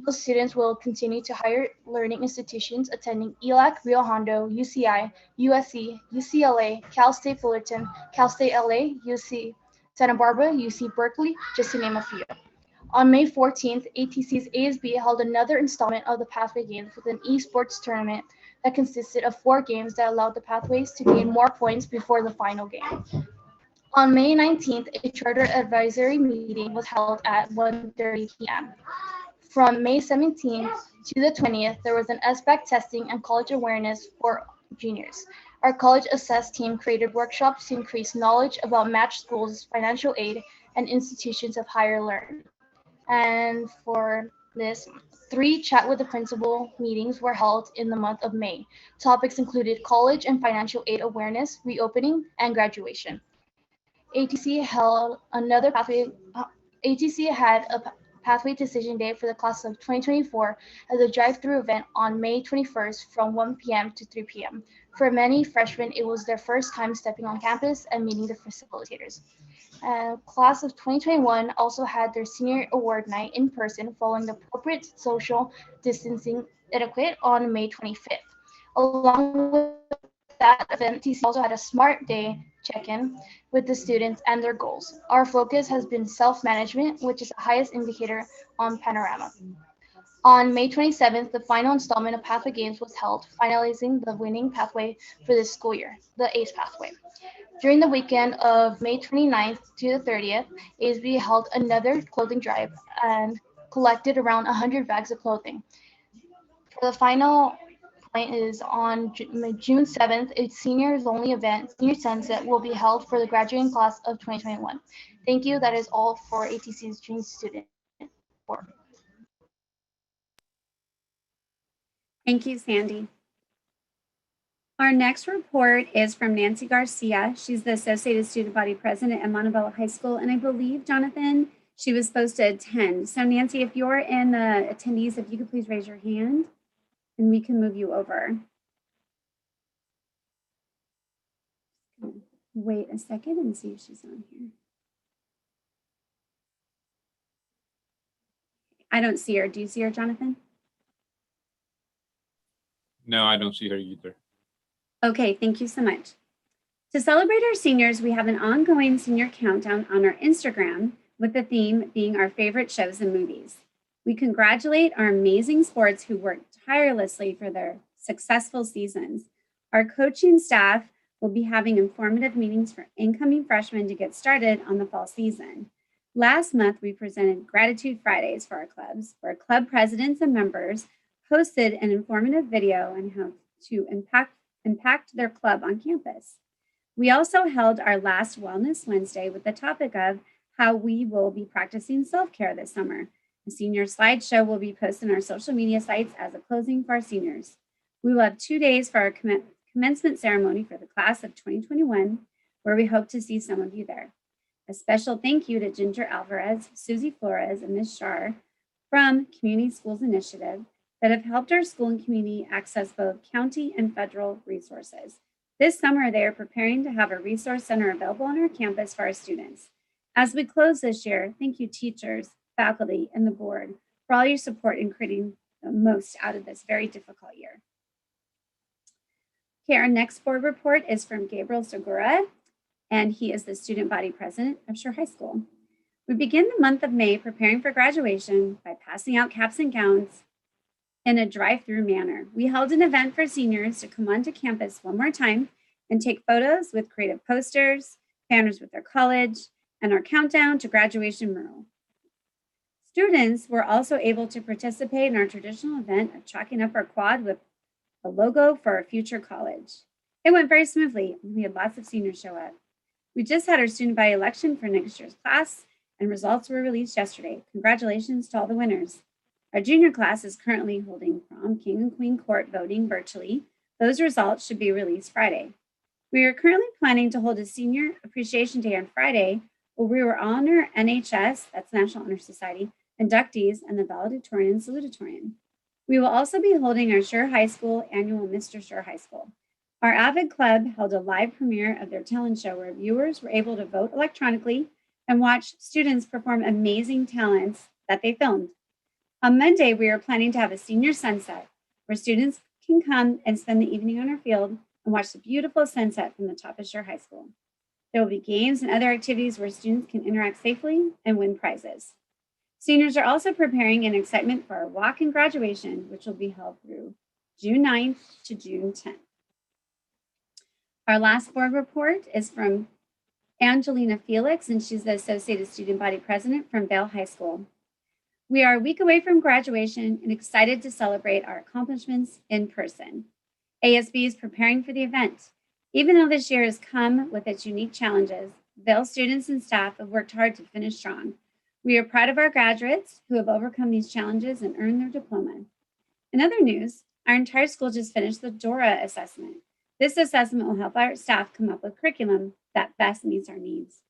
Those students will continue to higher learning institutions attending ELAC, Rio Hondo, UCI, USC, UCLA, Cal State Fullerton, Cal State LA, UC Santa Barbara, UC Berkeley, just to name a few. On May 14th, ATC's ASB held another installment of the Pathway Games with an esports tournament that consisted of 4 games that allowed the pathways to gain more points before the final game. On May 19th, a charter advisory meeting was held at 1:30 p.m. From May 17th to the 20th, there was an SBAC testing and college awareness for juniors. Our college assess team created workshops to increase knowledge about matched schools, financial aid, and institutions of higher learning. And for this, 3 chat with the principal meetings were held in the month of May. Topics included college and financial aid awareness, reopening, and graduation. ATC had a Pathway Decision Day for the class of 2024 as a drive-through event on May 21st from 1 p.m. to 3 p.m. For many freshmen, it was their first time stepping on campus and meeting the facilitators. Class of 2021 also had their senior award night in person following the appropriate social distancing etiquette on May 25th. Along with that event, TC also had a Smart Day check-in with the students and their goals. Our focus has been self-management, which is the highest indicator on Panorama. On May 27th, the final installment of Pathway Games was held, finalizing the winning pathway for this school year, the ACE pathway. During the weekend of May 29th to the 30th, ASB held another clothing drive and collected around 100 bags of clothing. For the final is on June 7th. It's seniors only event. Senior Sunset will be held for the graduating class of 2021. Thank you. That is all for ATC's Junior Student Board. Thank you, Sandy. Our next report is from Nancy Garcia. She's the Associated Student Body President at Montebello High School. And I believe, Jonathan, she was supposed to attend. So Nancy, if you're in the attendees, if you could please raise your hand and we can move you over. Wait a second and see if she's on here. I don't see her. Do you see her, Jonathan? No, I don't see her either. Okay, thank you so much. To celebrate our seniors, we have an ongoing senior countdown on our Instagram with the theme being our favorite shows and movies. We congratulate our amazing sports who worked tirelessly for their successful seasons. Our coaching staff will be having informative meetings for incoming freshmen to get started on the fall season. Last month, we presented Gratitude Fridays for our clubs, where club presidents and members posted an informative video on how to impact their club on campus. We also held our last Wellness Wednesday with the topic of how we will be practicing self-care this summer. The senior slideshow will be posted on our social media sites as a closing for our seniors. We will have 2 days for our commencement ceremony for the class of 2021, where we hope to see some of you there. A special thank you to Ginger Alvarez, Susie Flores, and Ms. Shar from Community Schools Initiative that have helped our school and community access both county and federal resources. This summer, they are preparing to have a resource center available on our campus for our students. As we close this year, thank you teachers, faculty, and the board for all your support in creating the most out of this very difficult year. Okay, our next board report is from Gabriel Segura, and he is the student body president of Shore High School. We begin the month of May preparing for graduation by passing out caps and gowns in a drive-through manner. We held an event for seniors to come onto campus one more time and take photos with creative posters, banners with their college, and our countdown to graduation mural. Students were also able to participate in our traditional event of chalking up our quad with a logo for our future college. It went very smoothly, and we had lots of seniors show up. We just had our student body election for next year's class, and results were released yesterday. Congratulations to all the winners. Our junior class is currently holding prom, king and queen court voting virtually. Those results should be released Friday. We are currently planning to hold a senior appreciation day on Friday, where we will honor NHS, that's National Honor Society, inductees and the valedictorian and salutatorian. We will also be holding our Shore High School annual Mr. Shore High School. Our Avid Club held a live premiere of their talent show where viewers were able to vote electronically and watch students perform amazing talents that they filmed. On Monday, we are planning to have a senior sunset where students can come and spend the evening on our field and watch the beautiful sunset from the top of Shore High School. There will be games and other activities where students can interact safely and win prizes. Seniors are also preparing an excitement for our walk and graduation, which will be held through June 9th to June 10th. Our last board report is from Angelina Felix, and she's the Associated Student Body President from Vail High School. We are a week away from graduation and excited to celebrate our accomplishments in person. ASB is preparing for the event. Even though this year has come with its unique challenges, Vail students and staff have worked hard to finish strong. We are proud of our graduates who have overcome these challenges and earned their diploma. In other news, our entire school just finished the DORA assessment. This assessment will help our staff come up with curriculum that best meets our needs.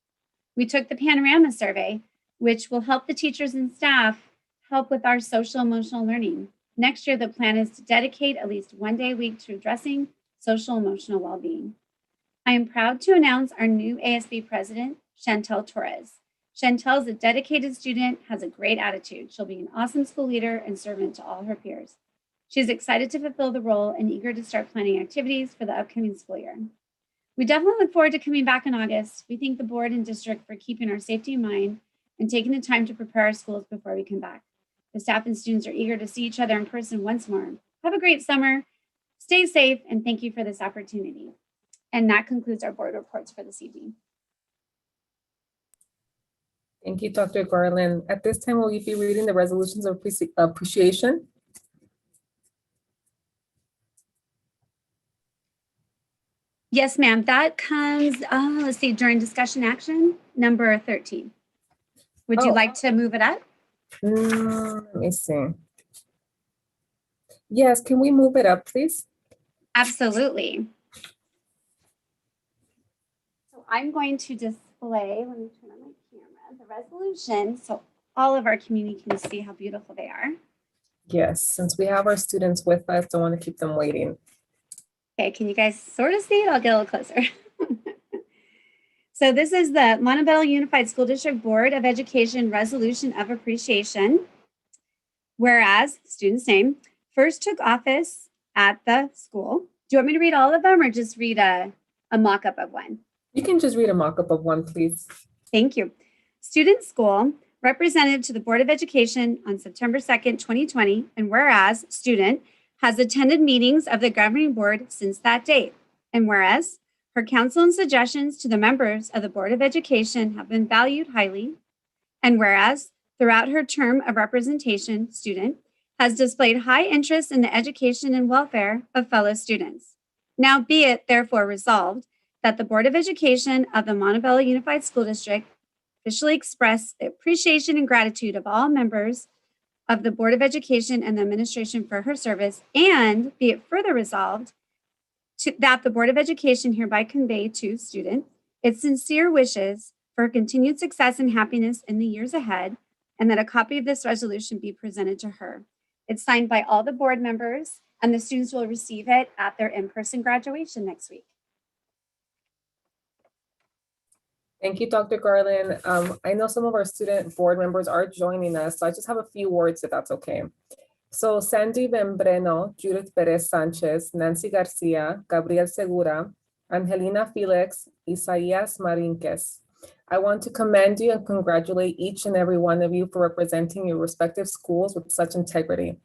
We took the Panorama survey, which will help the teachers and staff help with our social emotional learning. Next year, the plan is to dedicate at least one day a week to addressing social emotional well-being. I am proud to announce our new ASB president, Chantel Torres. Chantel is a dedicated student, has a great attitude. She'll be an awesome school leader and servant to all her peers. She's excited to fulfill the role and eager to start planning activities for the upcoming school year. We definitely look forward to coming back in August. We thank the board and district for keeping our safety in mind and taking the time to prepare our schools before we come back. The staff and students are eager to see each other in person once more. Have a great summer, stay safe, and thank you for this opportunity. And that concludes our board reports for this evening. Thank you, Dr. Garland. At this time, will you be reading the resolutions of appreciation? Yes, ma'am. That comes, let's see, during discussion action, number 13. Would you Oh. like to move it up? Let me see. Yes, can we move it up, please? Absolutely. So I'm going to display, let me turn on my camera, the resolution so all of our community can see how beautiful they are. Yes, since we have our students with us, don't want to keep them waiting. Okay, can you guys sort of see it? I'll get a little closer. So this is the Montebello Unified School District Board of Education Resolution of Appreciation. Whereas, student's name, first took office at the school. Do you want me to read all of them or just read a mock-up of one? You can just read a mock-up of one, please. Thank you. Student school represented to the Board of Education on September 2nd, 2020, and whereas student has attended meetings of the governing board since that date, and whereas her counsel and suggestions to the members of the Board of Education have been valued highly, and whereas throughout her term of representation, student has displayed high interest in the education and welfare of fellow students. Now be it therefore resolved that the Board of Education of the Montebello Unified School District officially express the appreciation and gratitude of all members of the Board of Education and the administration for her service, and be it further resolved that the Board of Education hereby convey to student its sincere wishes for continued success and happiness in the years ahead, and that a copy of this resolution be presented to her. It's signed by all the board members, and the students will receive it at their in-person graduation next week. Thank you, Dr. Garland. I know some of our student board members are joining us, so I just have a few words if that's okay. So Sandy Membreno, Judith Perez Sanchez, Nancy Garcia, Gabriel Segura, Angelina Felix, Isaías Marinquez. I want to commend you and congratulate each and every one of you for representing your respective schools with such integrity.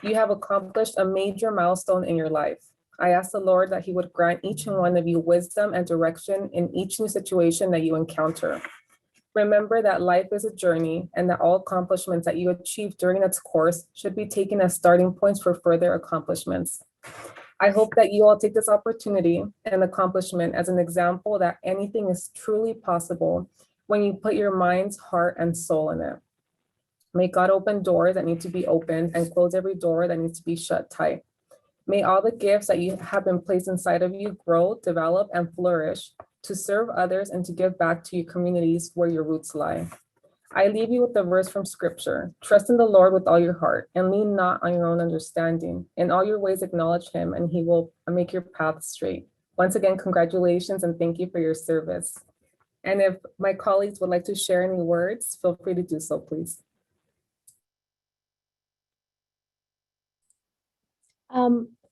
You have accomplished a major milestone in your life. I ask the Lord that He would grant each and one of you wisdom and direction in each new situation that you encounter. Remember that life is a journey and that all accomplishments that you achieve during its course should be taken as starting points for further accomplishments. I hope that you all take this opportunity and accomplishment as an example that anything is truly possible when you put your mind's heart and soul in it. May God open doors that need to be opened and close every door that needs to be shut tight. May all the gifts that you have been placed inside of you grow, develop, and flourish to serve others and to give back to your communities where your roots lie. I leave you with the verse from scripture. Trust in the Lord with all your heart and lean not on your own understanding. In all your ways acknowledge Him and He will make your path straight. Once again, congratulations and thank you for your service. And if my colleagues would like to share any words, feel free to do so, please.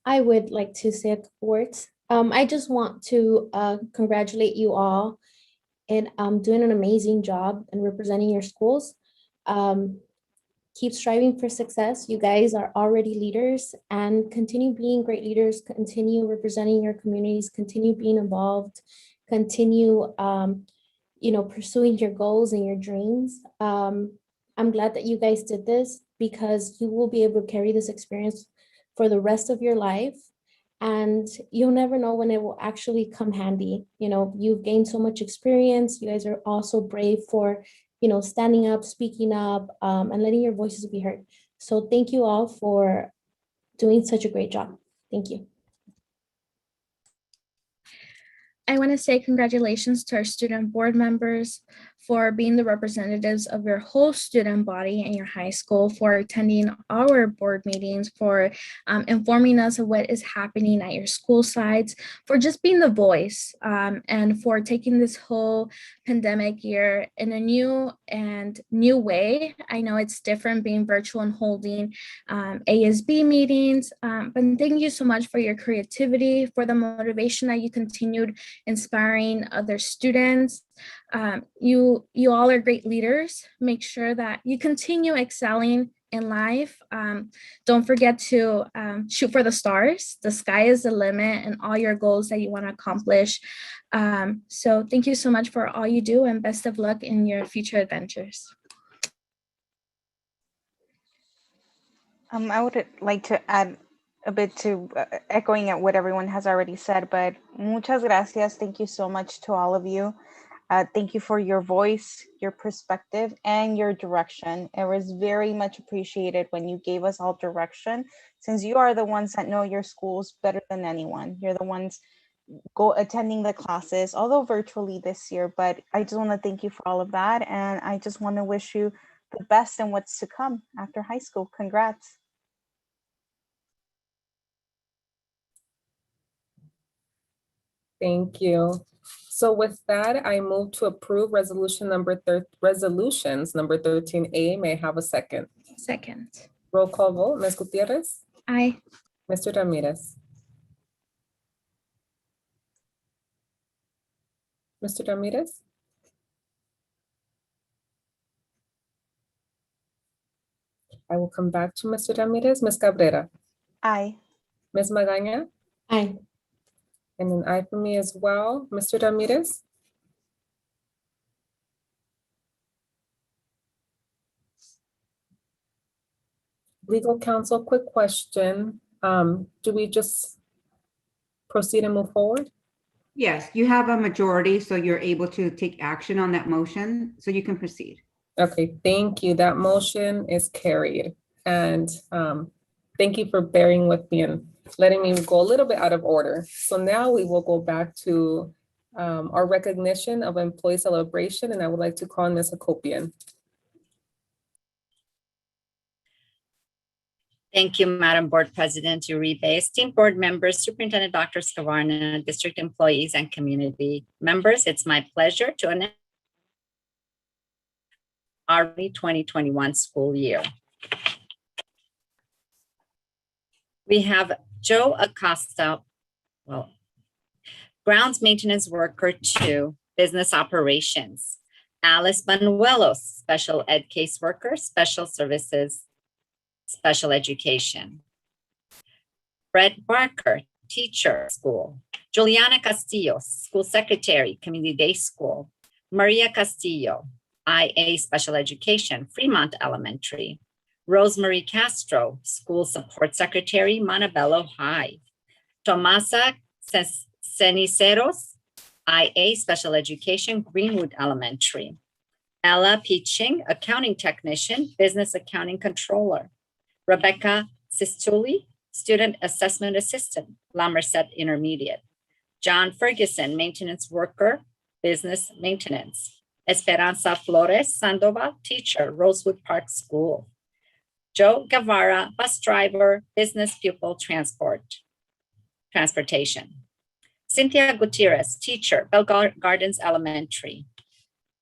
I would like to say a couple words. I just want to congratulate you all in doing an amazing job and representing your schools. Keep striving for success. You guys are already leaders, and continue being great leaders, continue representing your communities, continue being involved, continue pursuing your goals and your dreams. I'm glad that you guys did this because you will be able to carry this experience for the rest of your life. And you'll never know when it will actually come handy. You know, you've gained so much experience. You guys are also brave for, standing up, speaking up, and letting your voices be heard. So thank you all for doing such a great job. Thank you. I want to say congratulations to our student board members for being the representatives of your whole student body in your high school, for attending our board meetings, for informing us of what is happening at your school sites, for just being the voice, and for taking this whole pandemic year in a new way. I know it's different being virtual and holding ASB meetings, but thank you so much for your creativity, for the motivation that you continued inspiring other students. You all are great leaders. Make sure that you continue excelling in life. Don't forget to shoot for the stars. The sky is the limit, and all your goals that you want to accomplish. So thank you so much for all you do, and best of luck in your future adventures. I would like to add a bit to echoing at what everyone has already said, but muchas gracias. Thank you so much to all of you. Thank you for your voice, your perspective, and your direction. It was very much appreciated when you gave us all direction, since you are the ones that know your schools better than anyone. You're the ones attending the classes, although virtually this year, but I just want to thank you for all of that. And I just want to wish you the best in what's to come after high school. Congrats. Thank you. So with that, I move to approve resolutions number 13A. May I have a second? Second. Roll call vote. Ms. Gutierrez? Aye. Mr. Ramirez? Mr. Ramirez? I will come back to Mr. Ramirez. Ms. Cabrera? Aye. Ms. Magaña? Aye. And an aye for me as well. Mr. Ramirez? Legal counsel, quick question. Do we just proceed and move forward? Yes, you have a majority, so you're able to take action on that motion, so you can proceed. Okay, thank you. That motion is carried. And thank you for bearing with me and letting me go a little bit out of order. So now we will go back to our recognition of employee celebration, and I would like to call on Ms. Hakopian. Thank you, Madam Board President Uribe. Esteemed board members, Superintendent Dr. Scavarna, district employees, and community members, it's my pleasure to announce our 2021 school year. We have Joe Acosta, grounds maintenance worker 2, business operations. Alice Manuelos, special ed case worker, special services, special education. Brett Barker, teacher, school. Juliana Castillo, school secretary, community day school. Maria Castillo, IA special education, Fremont Elementary. Rosemary Castro, school support secretary, Montebello High. Tomasa Ceniceros, IA special education, Greenwood Elementary. Ella Piching, accounting technician, business accounting controller. Rebecca Sistuli, student assessment assistant, La Merced Intermediate. John Ferguson, maintenance worker, business maintenance. Esperanza Flores Sandoval, teacher, Rosewood Park School. Joe Guevara, bus driver, business pupil transportation. Cynthia Gutierrez, teacher, Bell Gardens Elementary.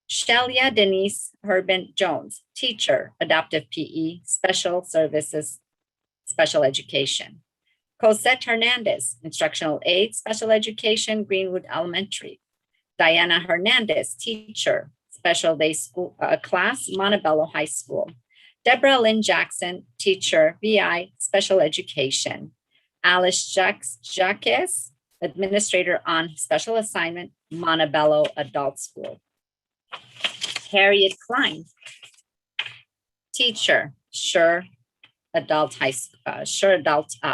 Shelia Denise Herban Jones, teacher, adaptive PE, special services, special education. Cosette Hernandez, instructional aid, special education, Greenwood Elementary. Diana Hernandez, teacher, special day school class, Montebello High School. Deborah Lynn Jackson, teacher, VI, special education. Alice Jacques, administrator on special assignment, Montebello Adult School. Harriet Klein, teacher, Sure Adult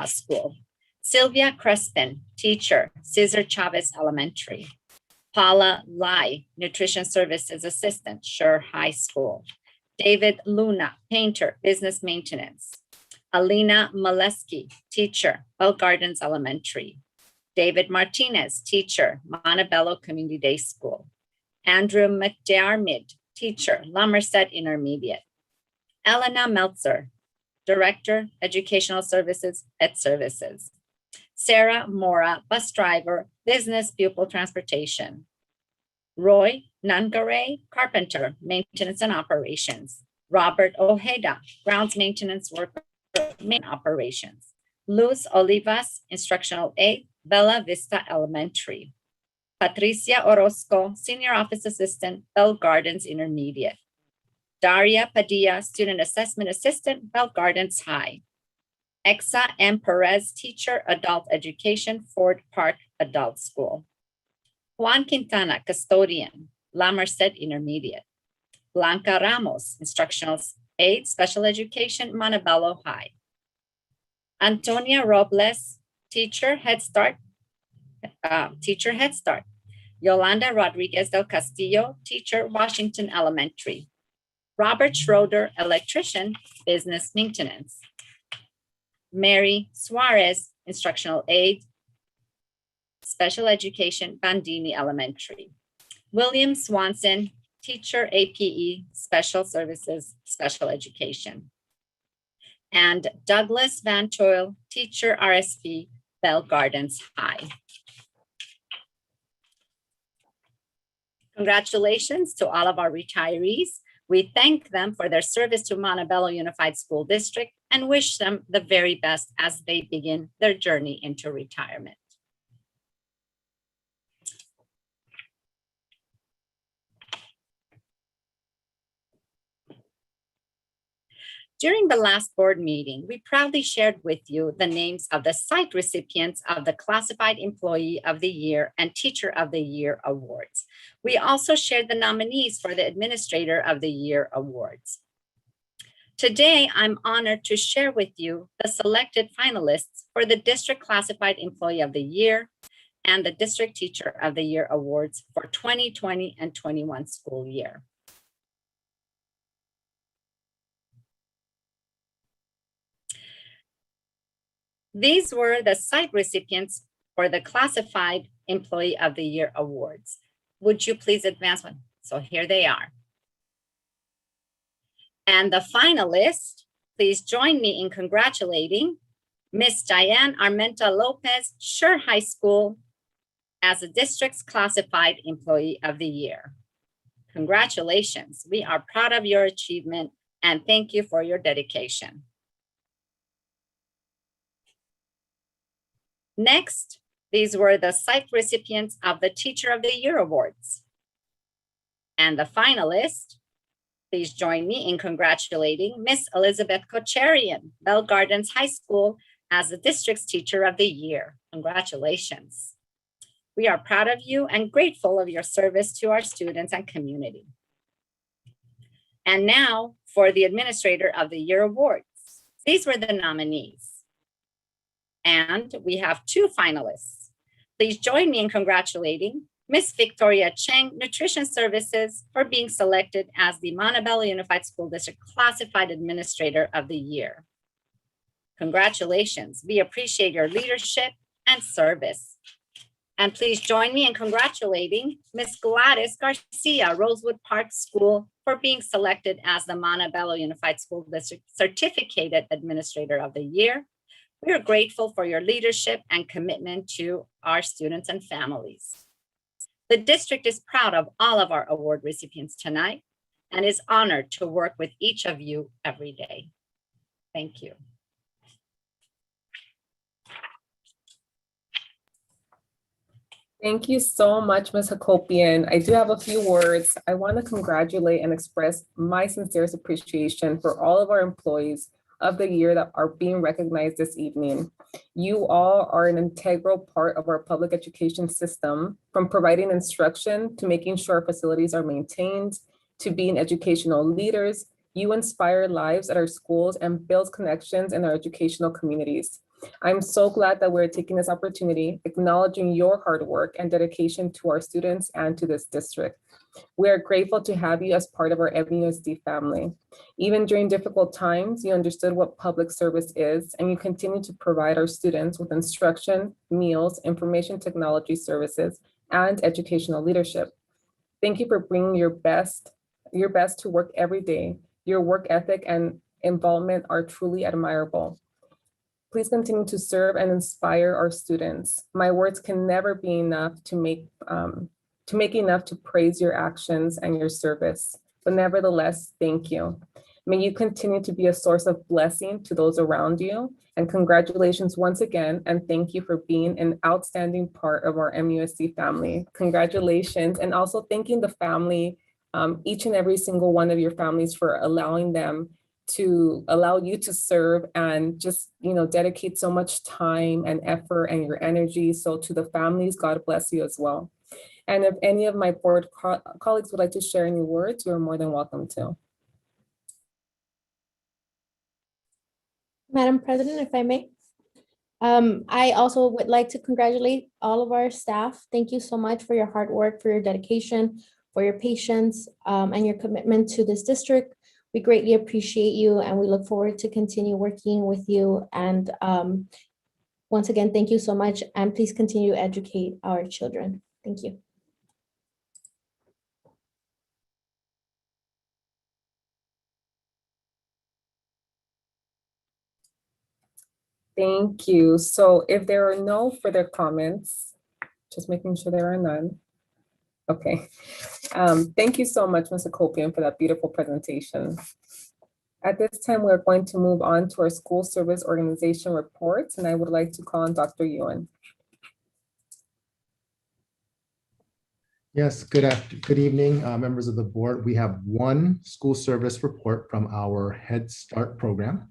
School. Sylvia Crespin, teacher, Cesar Chavez Elementary. Paula Lai, nutrition services assistant, Sure High School. David Luna, painter, business maintenance. Alina Molesky, teacher, Bell Gardens Elementary. David Martinez, teacher, Montebello Community Day School. Andrew McDermott, teacher, La Merced Intermediate. Elena Meltzer, director, educational services, ed services. Sarah Mora, bus driver, business pupil transportation. Roy Nangare, carpenter, maintenance and operations. Robert Ojeda, grounds maintenance worker, main operations. Luz Olivas, instructional aid, Bella Vista Elementary. Patricia Orozco, senior office assistant, Bell Gardens Intermediate. Daria Padilla, student assessment assistant, Bell Gardens High. Exa M. Perez, teacher, adult education, Ford Park Adult School. Juan Quintana, custodian, La Merced Intermediate. Blanca Ramos, instructional aid, special education, Montebello High. Antonia Robles, teacher Head Start. Teacher Head Start. Yolanda Rodriguez del Castillo, teacher Washington Elementary. Robert Schroeder, electrician, business maintenance. Mary Suarez, instructional aide, special education, Bandini Elementary. William Swanson, teacher APE, special services, special education. And Douglas Van Toil, teacher RSP, Bell Gardens High. Congratulations to all of our retirees. We thank them for their service to Montebello Unified School District and wish them the very best as they begin their journey into retirement. During the last board meeting, we proudly shared with you the names of the site recipients of the Classified Employee of the Year and Teacher of the Year awards. We also shared the nominees for the Administrator of the Year awards. Today, I'm honored to share with you the selected finalists for the District Classified Employee of the Year and the District Teacher of the Year awards for 2020 and 21 school year. These were the site recipients for the Classified Employee of the Year awards. Would you please advance one? So here they are. And the finalists, please join me in congratulating Miss Diane Armenta Lopez, Sure High School, as the district's Classified Employee of the Year. Congratulations. We are proud of your achievement and thank you for your dedication. Next, these were the site recipients of the Teacher of the Year awards. And the finalists, please join me in congratulating Miss Elizabeth Kocharian, Bell Gardens High School, as the district's Teacher of the Year. Congratulations. We are proud of you and grateful of your service to our students and community. And now for the Administrator of the Year awards. These were the nominees. And we have two finalists. Please join me in congratulating Miss Victoria Cheng, Nutrition Services, for being selected as the Montebello Unified School District Classified Administrator of the Year. Congratulations. We appreciate your leadership and service. And please join me in congratulating Miss Gladys Garcia, Rosewood Park School, for being selected as the Montebello Unified School District Certificated Administrator of the Year. We are grateful for your leadership and commitment to our students and families. The district is proud of all of our award recipients tonight and is honored to work with each of you every day. Thank you. Thank you so much, Ms. Hakopian. I do have a few words. I want to congratulate and express my sincerest appreciation for all of our employees of the year that are being recognized this evening. You all are an integral part of our public education system, from providing instruction to making sure our facilities are maintained, to being educational leaders. You inspire lives at our schools and build connections in our educational communities. I'm so glad that we're taking this opportunity, acknowledging your hard work and dedication to our students and to this district. We are grateful to have you as part of our MUSD family. Even during difficult times, you understood what public service is, and you continue to provide our students with instruction, meals, information technology services, and educational leadership. Thank you for bringing your best to work every day. Your work ethic and involvement are truly admirable. Please continue to serve and inspire our students. My words can never be enough to make enough to praise your actions and your service. But nevertheless, thank you. May you continue to be a source of blessing to those around you. And congratulations once again, and thank you for being an outstanding part of our MUSD family. Congratulations, and also thanking the family, each and every single one of your families, for allowing you to serve and just, dedicate so much time and effort and your energy. So to the families, God bless you as well. And if any of my board colleagues would like to share any words, you're more than welcome to. Madam President, if I may. I also would like to congratulate all of our staff. Thank you so much for your hard work, for your dedication, for your patience, and your commitment to this district. We greatly appreciate you and we look forward to continue working with you. And once again, thank you so much, and please continue to educate our children. Thank you. Thank you. So if there are no further comments, just making sure there are none. Okay. Thank you so much, Mr. Copian, for that beautiful presentation. At this time, we're going to move on to our school service organization reports, and I would like to call on Dr. Ewan. Yes, good evening, members of the board. We have one school service report from our Head Start program.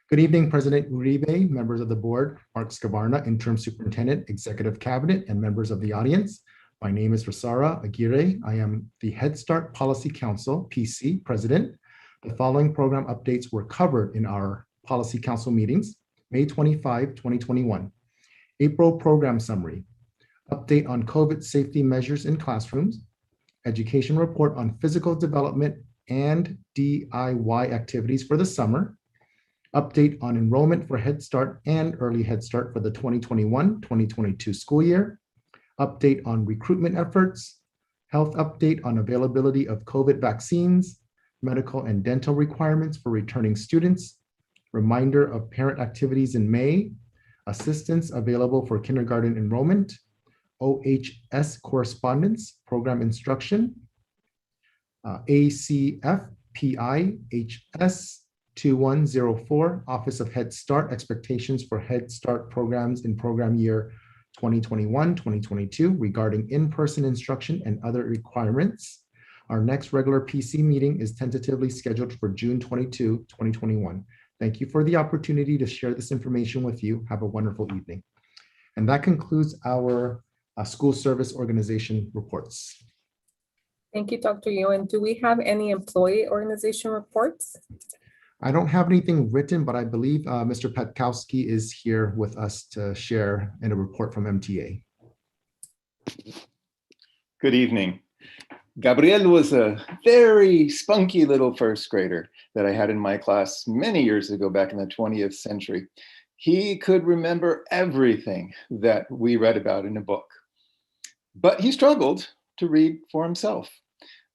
Good evening, President Uribe, members of the board, Mark Scavarna, Interim Superintendent, Executive Cabinet, and members of the audience. My name is Rosara Aguirre. I am the Head Start Policy Council, PC, President. The following program updates were covered in our Policy Council meetings, May 25, 2021. April program summary, update on COVID safety measures in classrooms, education report on physical development and DIY activities for the summer, update on enrollment for Head Start and Early Head Start for the 2021-2022 school year, update on recruitment efforts, health update on availability of COVID vaccines, medical and dental requirements for returning students, reminder of parent activities in May, assistance available for kindergarten enrollment, OHS correspondence, program instruction, ACF PIHS 2104, Office of Head Start, expectations for Head Start programs in program year 2021-2022 regarding in-person instruction and other requirements. Our next regular PC meeting is tentatively scheduled for June 22, 2021. Thank you for the opportunity to share this information with you. Have a wonderful evening. And that concludes our school service organization reports. Thank you, Dr. Ewan. Do we have any employee organization reports? I don't have anything written, but I believe Mr. Petkowski is here with us to share in a report from MTA. Good evening. Gabriel was a very spunky little first grader that I had in my class many years ago, back in the 20th century. He could remember everything that we read about in a book, but he struggled to read for himself.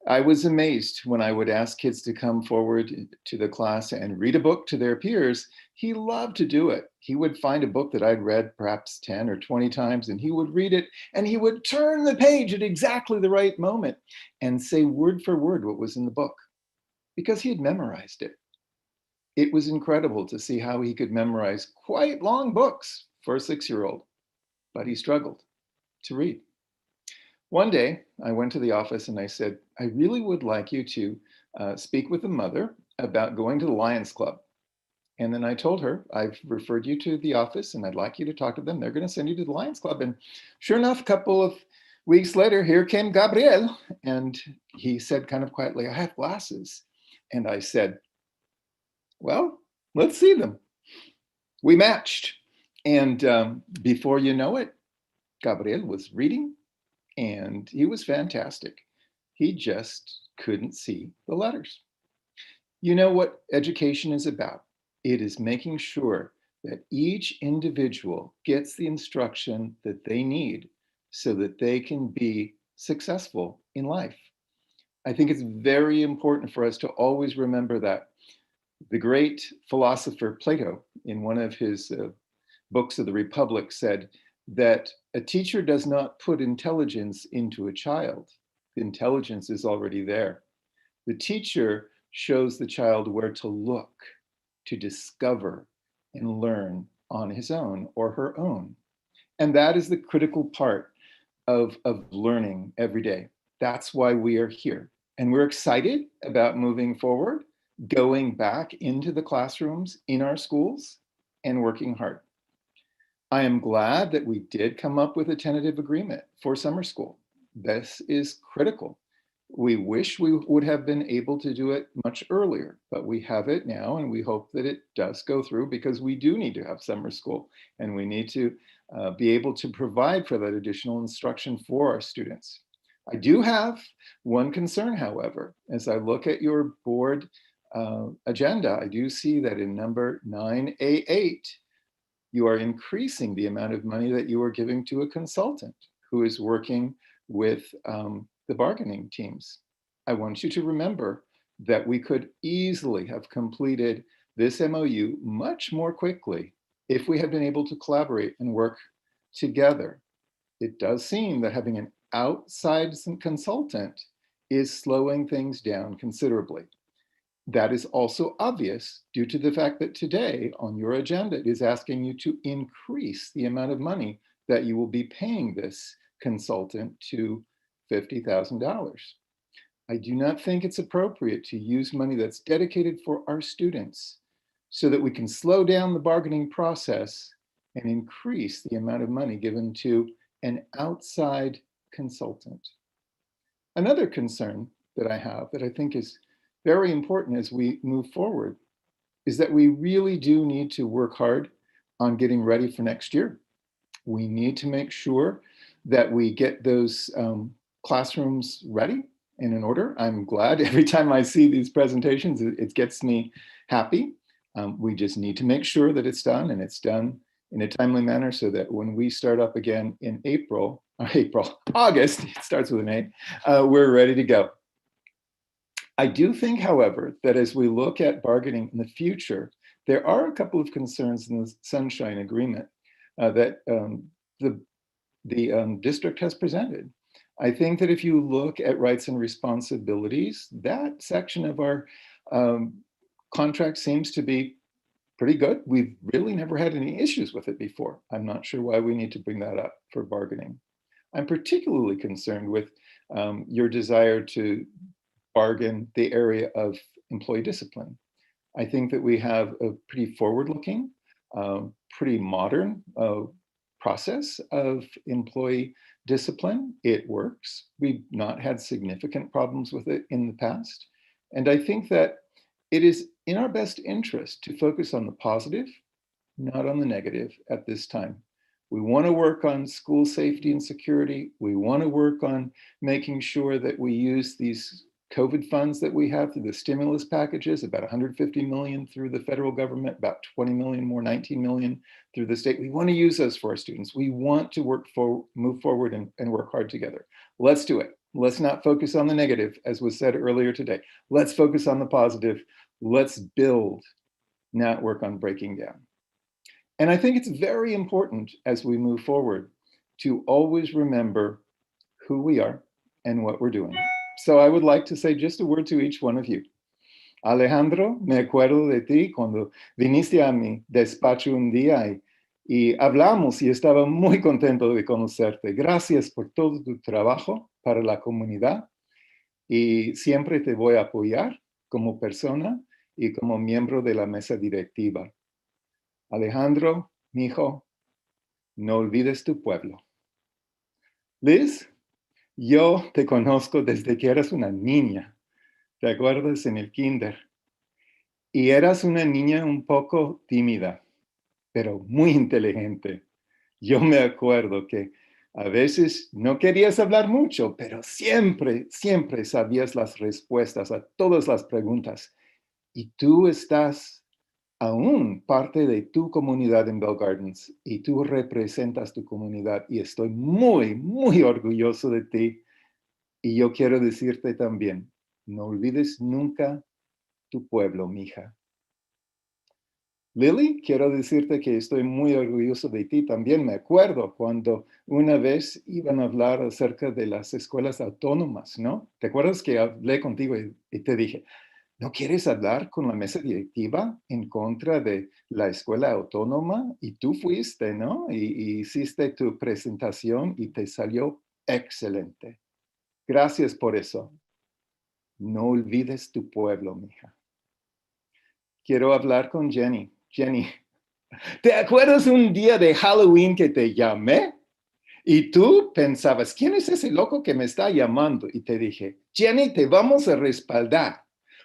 I was amazed when I would ask kids to come forward to the class and read a book to their peers. He loved to do it. He would find a book that I'd read perhaps 10 or 20 times, and he would read it, and he would turn the page at exactly the right moment and say word for word what was in the book, because he had memorized it. It was incredible to see how he could memorize quite long books for a 6-year-old, but he struggled to read. One day, I went to the office and I said, I really would like you to speak with the mother about going to the Lions Club. And then I told her, I've referred you to the office and I'd like you to talk to them. They're going to send you to the Lions Club. And sure enough, a couple of weeks later, here came Gabriel. And he said kind of quietly, I have glasses. And I said, well, let's see them. We matched. And before you know it, Gabriel was reading. And he was fantastic. He just couldn't see the letters. You know what education is about? It is making sure that each individual gets the instruction that they need so that they can be successful in life. I think it's very important for us to always remember that. The great philosopher Plato, in one of his books of the Republic, said that a teacher does not put intelligence into a child. The intelligence is already there. The teacher shows the child where to look, to discover and learn on his own or her own. And that is the critical part of learning every day. That's why we are here. And we're excited about moving forward, going back into the classrooms in our schools and working hard. I am glad that we did come up with a tentative agreement for summer school. This is critical. We wish we would have been able to do it much earlier, but we have it now, and we hope that it does go through, because we do need to have summer school, and we need to be able to provide for that additional instruction for our students. I do have one concern, however. As I look at your board agenda, I do see that in number 9A8, you are increasing the amount of money that you are giving to a consultant who is working with the bargaining teams. I want you to remember that we could easily have completed this MOU much more quickly if we had been able to collaborate and work together. It does seem that having an outside consultant is slowing things down considerably. That is also obvious due to the fact that today on your agenda, it is asking you to increase the amount of money that you will be paying this consultant to $50,000. I do not think it's appropriate to use money that's dedicated for our students so that we can slow down the bargaining process and increase the amount of money given to an outside consultant. Another concern that I have that I think is very important as we move forward is that we really do need to work hard on getting ready for next year. We need to make sure that we get those classrooms ready and in order. I'm glad every time I see these presentations, it gets me happy. We just need to make sure that it's done, and it's done in a timely manner, so that when we start up again in August, it starts with an A, we're ready to go. I do think, however, that as we look at bargaining in the future, there are a couple of concerns in the Sunshine Agreement that the district has presented. I think that if you look at rights and responsibilities, that section of our contract seems to be pretty good. We've really never had any issues with it before. I'm not sure why we need to bring that up for bargaining. I'm particularly concerned with your desire to bargain the area of employee discipline. I think that we have a pretty forward-looking, pretty modern process of employee discipline. It works. We've not had significant problems with it in the past. And I think that it is in our best interest to focus on the positive, not on the negative at this time. We want to work on school safety and security. We want to work on making sure that we use these COVID funds that we have through the stimulus packages, about 150 million through the federal government, about 20 million more, 19 million through the state. We want to use those for our students. We want to move forward and work hard together. Let's do it. Let's not focus on the negative, as was said earlier today. Let's focus on the positive. Let's build, not work on breaking down. And I think it's very important as we move forward to always remember who we are and what we're doing. So I would like to say just a word to each one of you. Alejandro, me acuerdo de ti cuando viniste a mi despacho un día y hablamos y estaba muy contento de conocerte. Gracias por todo tu trabajo para la comunidad y siempre te voy a apoyar como persona y como miembro de la mesa directiva. Alejandro, mi hijo, no olvides tu pueblo. Liz, yo te conozco desde que eras una niña, ¿te acuerdas? En el kinder. Y eras una niña un poco tímida, pero muy inteligente. Yo me acuerdo que a veces no querías hablar mucho, pero siempre, siempre sabías las respuestas a todas las preguntas. Y tú estás aún parte de tu comunidad en Bell Gardens y tú representas tu comunidad y estoy muy, muy orgulloso de ti. Y yo quiero decirte también, no olvides nunca tu pueblo, mija. Lily, quiero decirte que estoy muy orgulloso de ti también. Me acuerdo cuando una vez iban a hablar acerca de las escuelas autónomas, ¿no? ¿Te acuerdas que hablé contigo y te dije, ¿no quieres hablar con la mesa directiva en contra de la escuela autónoma? Y tú fuiste, ¿no? Y hiciste tu presentación y te salió excelente. Gracias por eso. No olvides tu pueblo, mija. Quiero hablar con Jenny. Jenny, ¿te acuerdas un día de Halloween que te llamé? Y tú pensabas, ¿quién es ese loco que me está llamando? Y te dije, Jenny, te vamos a respaldar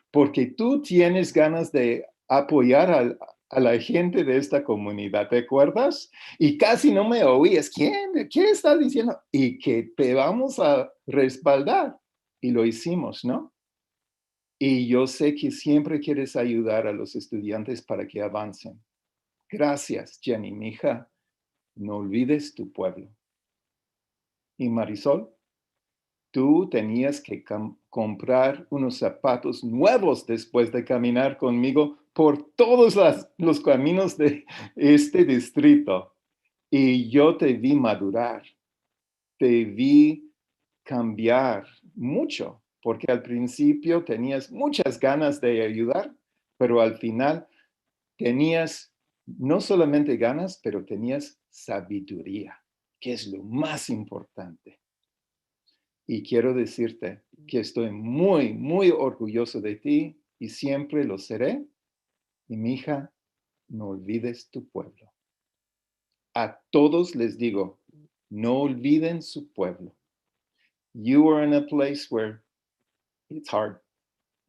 porque tú tienes ganas de apoyar a la gente de esta comunidad, ¿te acuerdas? Y casi no me oías. ¿Quién? ¿Qué estás diciendo? Y que te vamos a respaldar. Y lo hicimos, ¿no? Y yo sé que siempre quieres ayudar a los estudiantes para que avancen. Gracias, Jenny, mi hija. No olvides tu pueblo. Y Marisol, tú tenías que comprar unos zapatos nuevos después de caminar conmigo por todos los caminos de este distrito. Y yo te vi madurar, te vi cambiar mucho, porque al principio tenías muchas ganas de ayudar, pero al final tenías no solamente ganas, pero tenías sabiduría, que es lo más importante. Y quiero decirte que estoy muy, muy orgulloso de ti y siempre lo seré. Y mi hija, no olvides tu pueblo. A todos les digo, no olviden su pueblo. You are in a place where it's hard.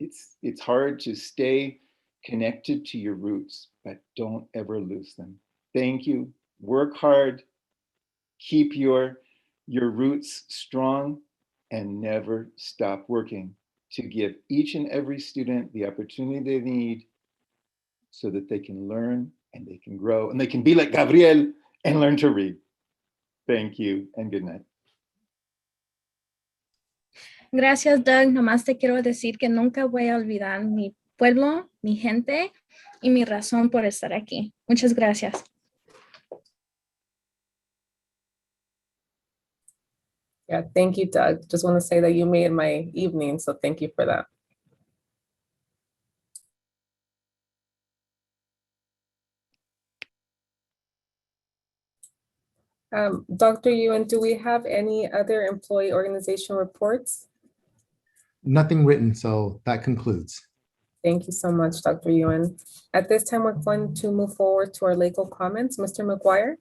It's hard to stay connected to your roots, but don't ever lose them. Thank you. Work hard. Keep your roots strong and never stop working to give each and every student the opportunity they need so that they can learn and they can grow and they can be like Gabriel and learn to read. Thank you and good night. Gracias, Doug. Nomás te quiero decir que nunca voy a olvidar mi pueblo, mi gente y mi razón por estar aquí. Muchas gracias. Yeah, thank you, Doug. Just want to say that you made my evening, so thank you for that. Dr. Ewan, do we have any other employee organization reports? Nothing written, so that concludes. Thank you so much, Dr. Ewan. At this time, we're going to move forward to our legal comments. Mr. McGuire.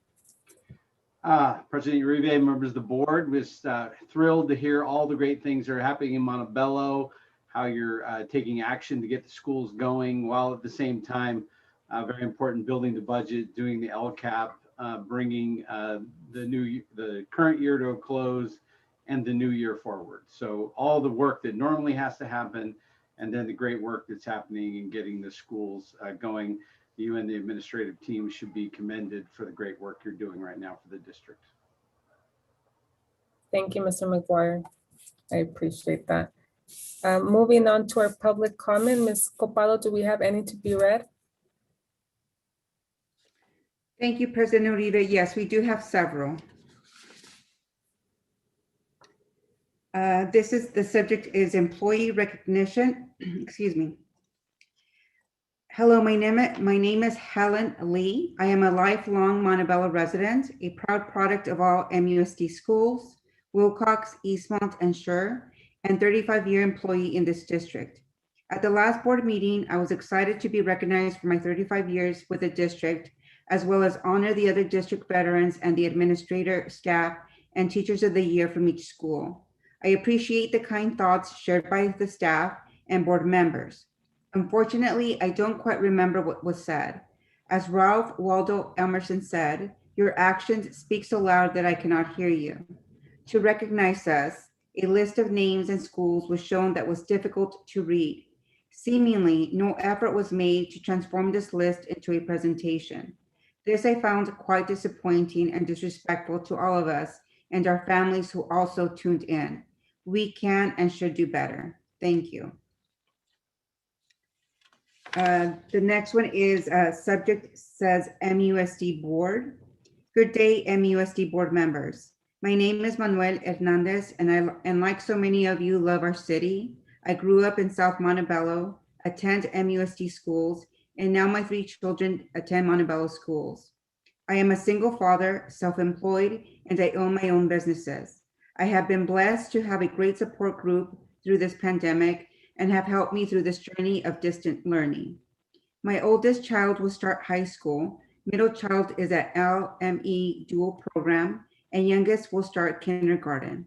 President Uribe, members of the board, was thrilled to hear all the great things that are happening in Montebello, how you're taking action to get the schools going, while at the same time, very important, building the budget, doing the LCAP, bringing the current year to a close and the new year forward. So all the work that normally has to happen, and then the great work that's happening in getting the schools going. You and the administrative team should be commended for the great work you're doing right now for the district. Thank you, Mr. McGuire. I appreciate that. Moving on to our public comment, Ms. Copado, do we have any to be read? Thank you, President Uribe. Yes, we do have several. The subject is employee recognition. Excuse me. Hello, my name is Helen Lee. I am a lifelong Montebello resident, a proud product of all MUSD schools, Wilcox, Eastmont, and Shure, and 35-year employee in this district. At the last board meeting, I was excited to be recognized for my 35 years with the district, as well as honor the other district veterans and the administrator, staff, and teachers of the year from each school. I appreciate the kind thoughts shared by the staff and board members. Unfortunately, I don't quite remember what was said. As Ralph Waldo Emerson said, your actions speak so loud that I cannot hear you. To recognize us, a list of names and schools was shown that was difficult to read. Seemingly, no effort was made to transform this list into a presentation. This I found quite disappointing and disrespectful to all of us and our families who also tuned in. We can and should do better. Thank you. The next one is subject says MUSD board. Good day, MUSD board members. My name is Manuel Hernandez, and like so many of you, love our city. I grew up in South Montebello, attend MUSD schools, and now my 3 children attend Montebello schools. I am a single father, self-employed, and I own my own businesses. I have been blessed to have a great support group through this pandemic and have helped me through this journey of distant learning. My oldest child will start high school. Middle child is at LME dual program, and youngest will start kindergarten.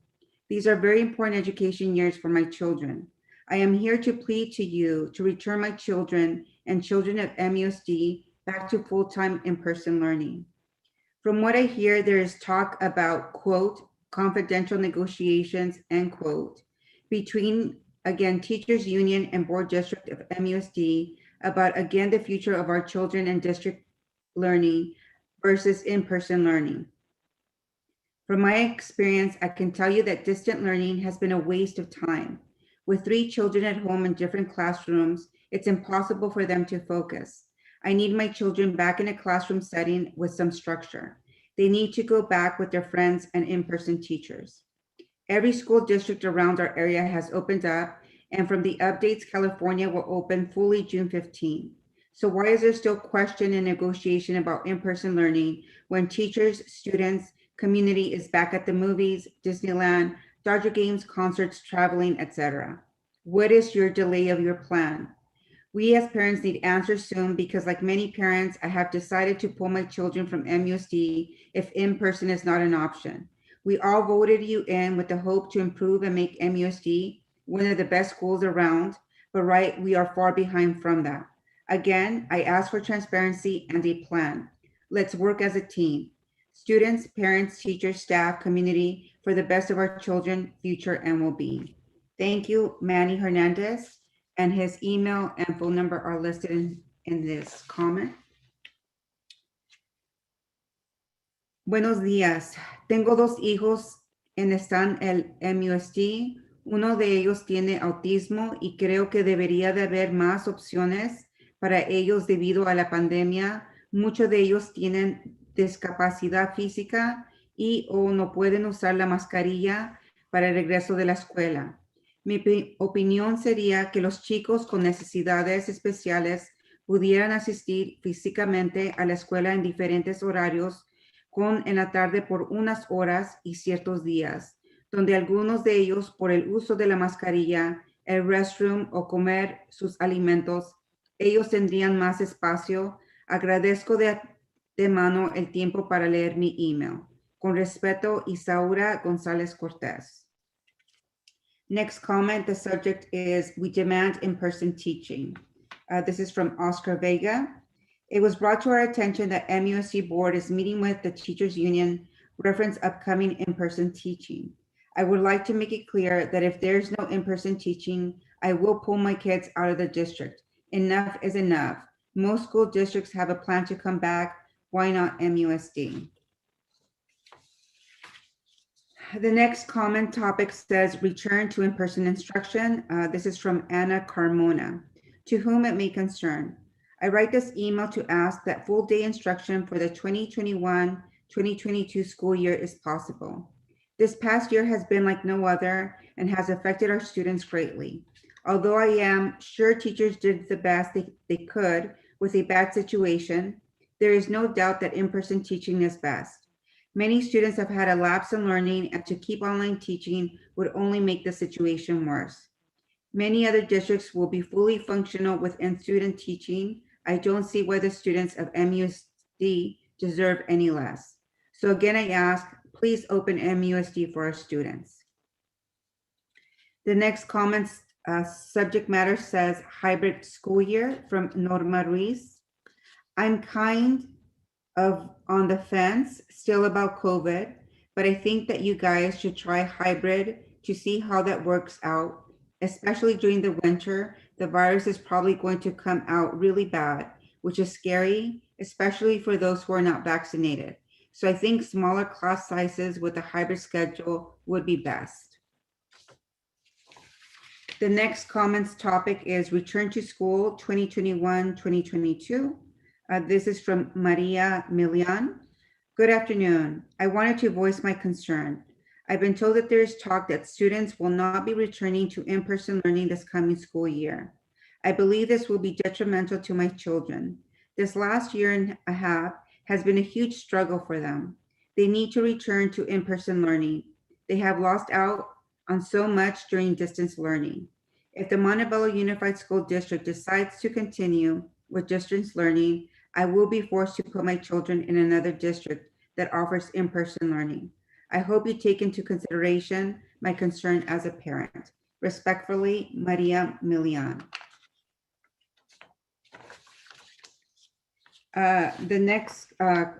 These are very important education years for my children. I am here to plead to you to return my children and children of MUSD back to full-time in-person learning. From what I hear, there is talk about, quote, confidential negotiations, end quote, between, again, teachers union and board district of MUSD about, again, the future of our children and district learning versus in-person learning. From my experience, I can tell you that distant learning has been a waste of time. With 3 children at home in different classrooms, it's impossible for them to focus. I need my children back in a classroom setting with some structure. They need to go back with their friends and in-person teachers. Every school district around our area has opened up, and from the updates, California will open fully June 15. So why is there still question and negotiation about in-person learning when teachers, students, community is back at the movies, Disneyland, Dodger games, concerts, traveling, etc.? What is your delay of your plan? We as parents need answers soon because, like many parents, I have decided to pull my children from MUSD if in-person is not an option. We all voted you in with the hope to improve and make MUSD one of the best schools around, but right, we are far behind from that. Again, I ask for transparency and a plan. Let's work as a team. Students, parents, teachers, staff, community, for the best of our children, future, and well-being. Thank you, Manny Hernandez, and his email and phone number are listed in this comment. Buenos días. Tengo 2 hijos están en el MUSD. Uno de ellos tiene autismo y creo que debería de haber más opciones para ellos debido a la pandemia. Muchos de ellos tienen discapacidad física y o no pueden usar la mascarilla para el regreso de la escuela. Mi opinión sería que los chicos con necesidades especiales pudieran asistir físicamente a la escuela en diferentes horarios en la tarde por unas horas y ciertos días, donde algunos de ellos por el uso de la mascarilla, el restroom o comer sus alimentos, ellos tendrían más espacio. Agradezco de mano el tiempo para leer mi email. Con respeto, Isaura González Cortez. Next comment, the subject is, we demand in-person teaching. This is from Oscar Vega. It was brought to our attention that MUSC board is meeting with the teachers union reference upcoming in-person teaching. I would like to make it clear that if there's no in-person teaching, I will pull my kids out of the district. Enough is enough. Most school districts have a plan to come back. Why not MUSD? The next comment topic says return to in-person instruction. This is from Anna Carmona. To whom it may concern. I write this email to ask that full day instruction for the 2021-2022 school year is possible. This past year has been like no other and has affected our students greatly. Although I am sure teachers did the best they could with a bad situation, there is no doubt that in-person teaching is best. Many students have had a lapse in learning, and to keep online teaching would only make the situation worse. Many other districts will be fully functional with in-student teaching. I don't see why the students of MUSD deserve any less. So again, I ask, please open MUSD for our students. The next comments subject matter says hybrid school year from Norma Ruiz. I'm kind of on the fence still about COVID, but I think that you guys should try hybrid to see how that works out. Especially during the winter, the virus is probably going to come out really bad, which is scary, especially for those who are not vaccinated. So I think smaller class sizes with a hybrid schedule would be best. The next comments topic is return to school 2021-2022. This is from Maria Milian. Good afternoon. I wanted to voice my concern. I've been told that there is talk that students will not be returning to in-person learning this coming school year. I believe this will be detrimental to my children. This last year and a half has been a huge struggle for them. They need to return to in-person learning. They have lost out on so much during distance learning. If the Montebello Unified School District decides to continue with distance learning, I will be forced to put my children in another district that offers in-person learning. I hope you take into consideration my concern as a parent. Respectfully, Maria Milian. The next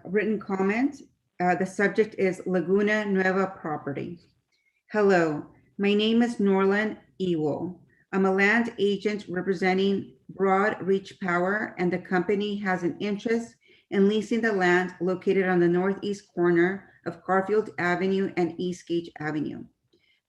written comment, the subject is Laguna Nueva property. Hello, my name is Norland Ewell. I'm a land agent representing Broad Reach Power, and the company has an interest in leasing the land located on the northeast corner of Garfield Avenue and East Gage Avenue.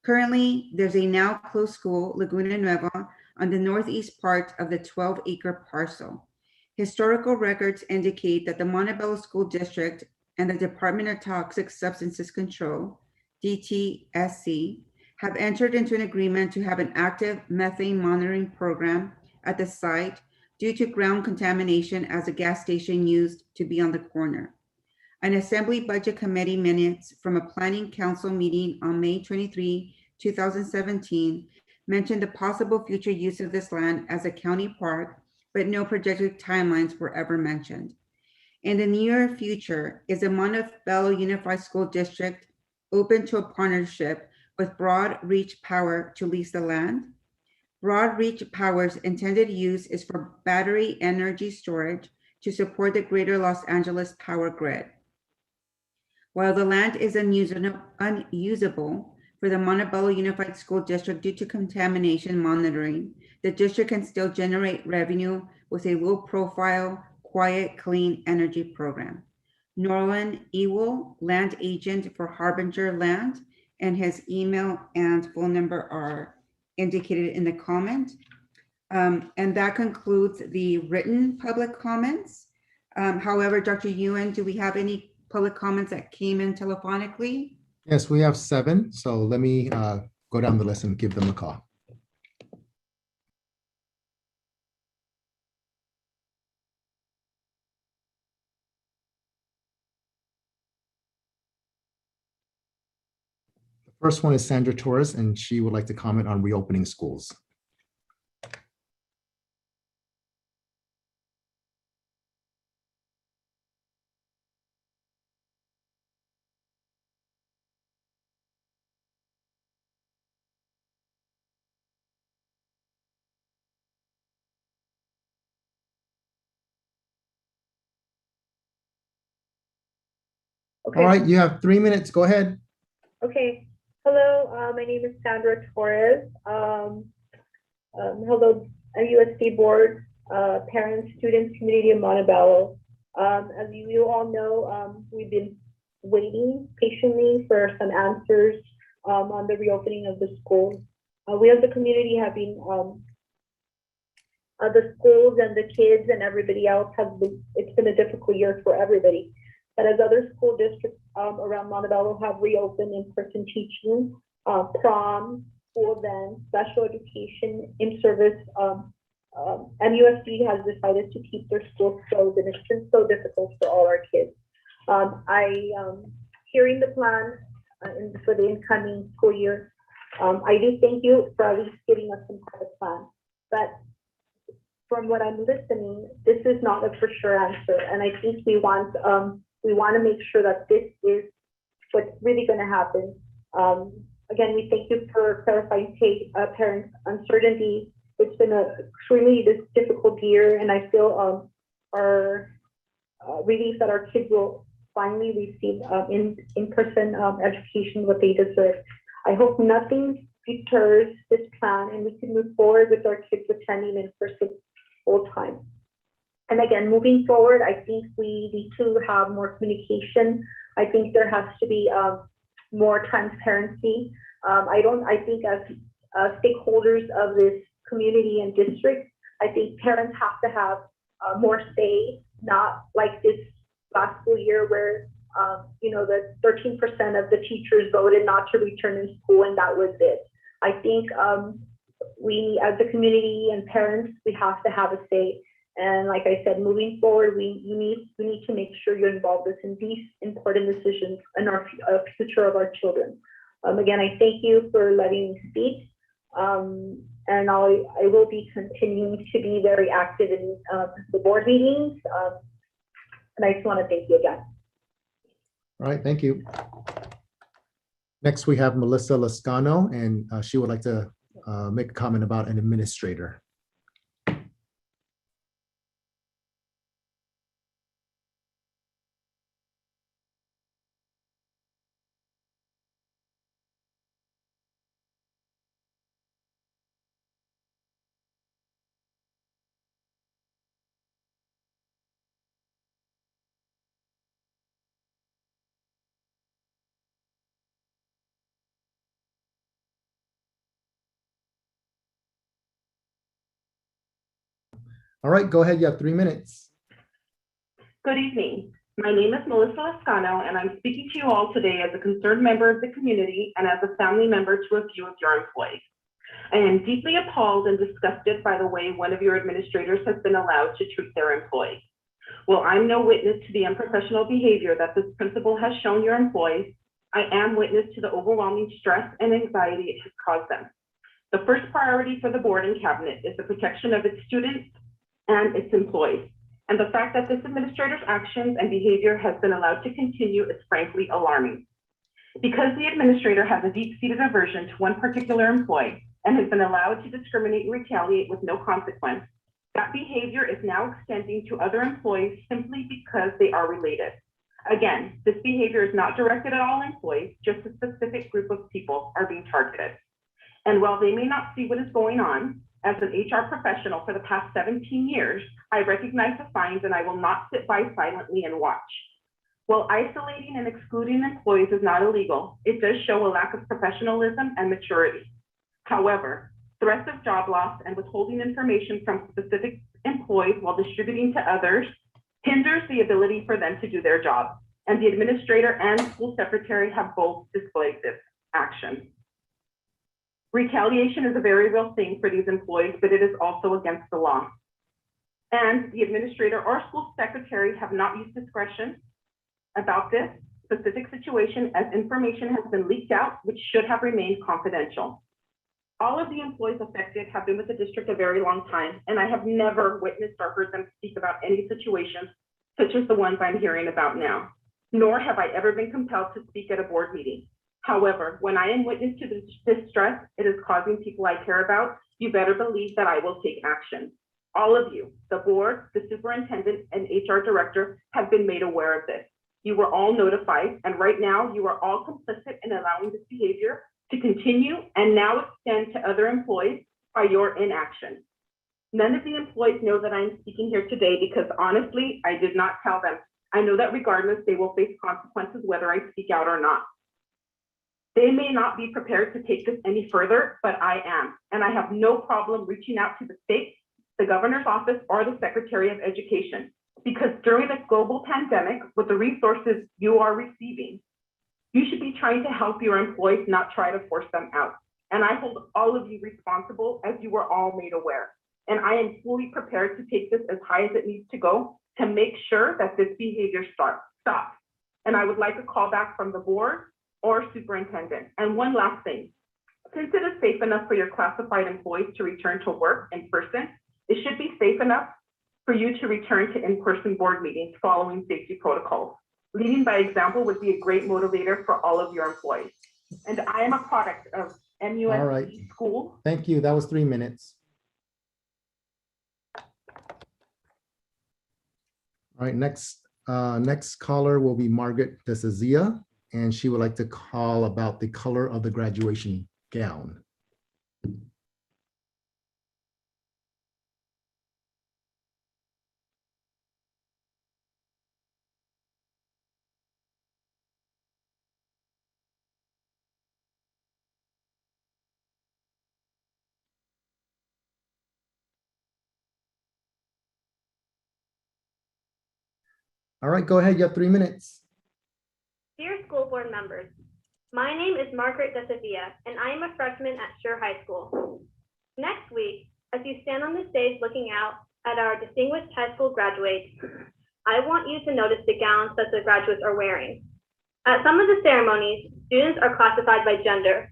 Currently, there's a now closed school, Laguna Nueva, on the northeast part of the 12-acre parcel. Historical records indicate that the Montebello School District and the Department of Toxic Substances Control, DTSC, have entered into an agreement to have an active methane monitoring program at the site due to ground contamination as a gas station used to be on the corner. An Assembly Budget Committee minutes from a Planning Council meeting on May 23, 2017 mentioned the possible future use of this land as a county park, but no projected timelines were ever mentioned. In the near future, is the Montebello Unified School District open to a partnership with Broad Reach Power to lease the land? Broad Reach Power's intended use is for battery energy storage to support the greater Los Angeles power grid. While the land is unusable for the Montebello Unified School District due to contamination monitoring, the district can still generate revenue with a low-profile, quiet, clean energy program. Norland Ewell, land agent for Harbinger Land, and his email and phone number are indicated in the comment. And that concludes the written public comments. However, Dr. Ewan, do we have any public comments that came in telephonically? Yes, we have 7. So let me go down the list and give them a call. The first one is Sandra Torres, and she would like to comment on reopening schools. Okay. All right, you have 3 minutes. Go ahead. Okay. Hello, my name is Sandra Torres. Hello, USD board, parents, students, community of Montebello. As you all know, we've been waiting patiently for some answers on the reopening of the schools. We as a community have been, the schools and the kids and everybody else it's been a difficult year for everybody. But as other school districts around Montebello have reopened in-person teaching, prom, school events, special education, in-service, MUSD has decided to keep their schools closed, and it's been so difficult for all our kids. Hearing the plan for the incoming school year, I do thank you for at least giving us some kind of plan. But from what I'm listening, this is not a for sure answer, and I think we want to make sure that this is what's really going to happen. Again, we thank you for clarifying parents' uncertainty. It's been a extremely difficult year, and I feel our relief that our kids will finally receive in-person education what they deserve. I hope nothing deters this plan, and we can move forward with our kids attending in person full time. And again, moving forward, I think we need to have more communication. I think there has to be more transparency. I think as stakeholders of this community and district, I think parents have to have more say, not like this last school year where the 13% of the teachers voted not to return in school, and that was it. I think we as a community and parents, we have to have a say. And like I said, moving forward, we need to make sure you involve us in these important decisions and our future of our children. Again, I thank you for letting me speak. And I will be continuing to be very active in the board meetings. And I just want to thank you again. All right, thank you. Next, we have Melissa Lascano, and she would like to make a comment about an administrator. All right, go ahead. You have 3 minutes. Good evening. My name is Melissa Lascano, and I'm speaking to you all today as a concerned member of the community and as a family member to a few of your employees. I am deeply appalled and disgusted by the way one of your administrators has been allowed to treat their employees. While I'm no witness to the unprofessional behavior that this principal has shown your employees, I am witness to the overwhelming stress and anxiety it has caused them. The first priority for the board and cabinet is the protection of its students and its employees. And the fact that this administrator's actions and behavior has been allowed to continue is frankly alarming. Because the administrator has a deep-seated aversion to one particular employee and has been allowed to discriminate and retaliate with no consequence, that behavior is now extending to other employees simply because they are related. Again, this behavior is not directed at all employees, just a specific group of people are being targeted. And while they may not see what is going on, as an HR professional for the past 17 years, I recognize the signs and I will not sit by silently and watch. While isolating and excluding employees is not illegal, it does show a lack of professionalism and maturity. However, threats of job loss and withholding information from specific employees while distributing to others hinders the ability for them to do their job. And the administrator and school secretary have both displayed this action. Retaliation is a very real thing for these employees, but it is also against the law. And the administrator or school secretary have not used discretion about this specific situation, as information has been leaked out, which should have remained confidential. All of the employees affected have been with the district a very long time, and I have never witnessed or heard them speak about any situations such as the ones I'm hearing about now, nor have I ever been compelled to speak at a board meeting. However, when I am witness to this distress it is causing people I care about, you better believe that I will take action. All of you, the board, the superintendent, and HR director have been made aware of this. You were all notified, and right now you are all complicit in allowing this behavior to continue and now extend to other employees by your inaction. None of the employees know that I'm speaking here today because honestly, I did not tell them. I know that regardless, they will face consequences whether I speak out or not. They may not be prepared to take this any further, but I am. And I have no problem reaching out to the state, the governor's office, or the Secretary of Education. Because during this global pandemic, with the resources you are receiving, you should be trying to help your employees, not try to force them out. And I hold all of you responsible, as you were all made aware. And I am fully prepared to take this as high as it needs to go to make sure that this behavior stops. And I would like a call back from the board or superintendent. And one last thing, since it is safe enough for your classified employees to return to work in person, it should be safe enough for you to return to in-person board meetings following safety protocols. Leading by example would be a great motivator for all of your employees. And I am a product of MUSC All right. school. Thank you. That was 3 minutes. All right, next caller will be Margaret Desazia, and she would like to call about the color of the graduation gown. All right, go ahead. You have 3 minutes. Dear school board members, my name is Margaret Desavia, and I am a freshman at Sure High School. Next week, as you stand on the stage looking out at our distinguished high school graduates, I want you to notice the gowns that the graduates are wearing. At some of the ceremonies, students are classified by gender.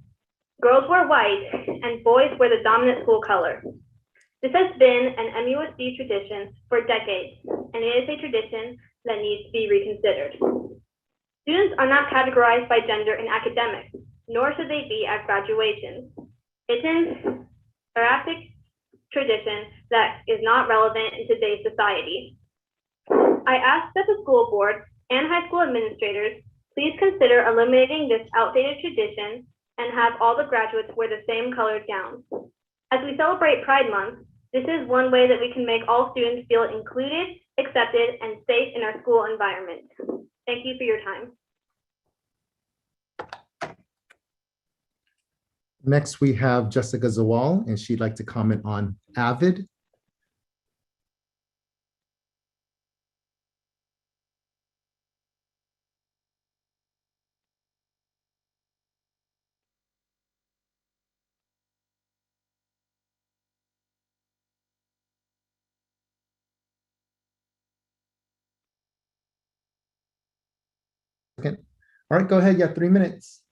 Girls wear white, and boys wear the dominant school color. This has been an MUSD tradition for decades, and it is a tradition that needs to be reconsidered. Students are not categorized by gender in academics, nor should they be at graduations. It's an erratic tradition that is not relevant in today's society. I ask that the school board and high school administrators please consider eliminating this outdated tradition and have all the graduates wear the same colored gowns. As we celebrate Pride Month, this is one way that we can make all students feel included, accepted, and safe in our school environment. Thank you for your time. Next, we have Jessica Zawal, and she'd like to comment on AVID. All right, go ahead. You have 3 minutes.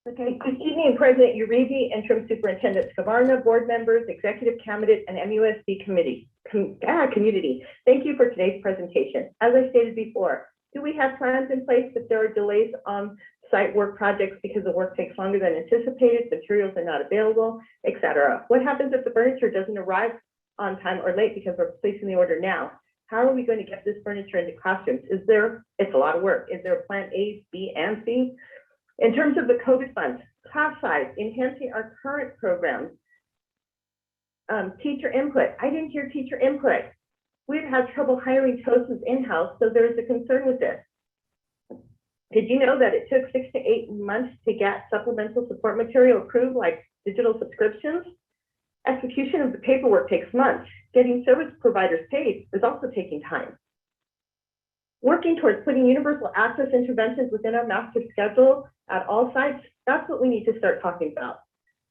Okay, good evening, President Uribe, Interim Superintendent Skavarna, board members, executive cabinet, and MUSD community. Thank you for today's presentation. As I stated before, do we have plans in place if there are delays on site work projects because the work takes longer than anticipated, materials are not available, etc.? What happens if the furniture doesn't arrive on time or late because we're placing the order now? How are we going to get this furniture into classrooms? It's a lot of work. Is there a plan A, B, and C? In terms of the COVID funds, class size, enhancing our current programs, teacher input. I didn't hear teacher input. We've had trouble hiring TOSAs in-house, so there's a concern with this. Did you know that it took 6 to 8 months to get supplemental support material approved, like digital subscriptions? Execution of the paperwork takes months. Getting service providers paid is also taking time. Working towards putting universal access interventions within our master schedule at all sites, that's what we need to start talking about.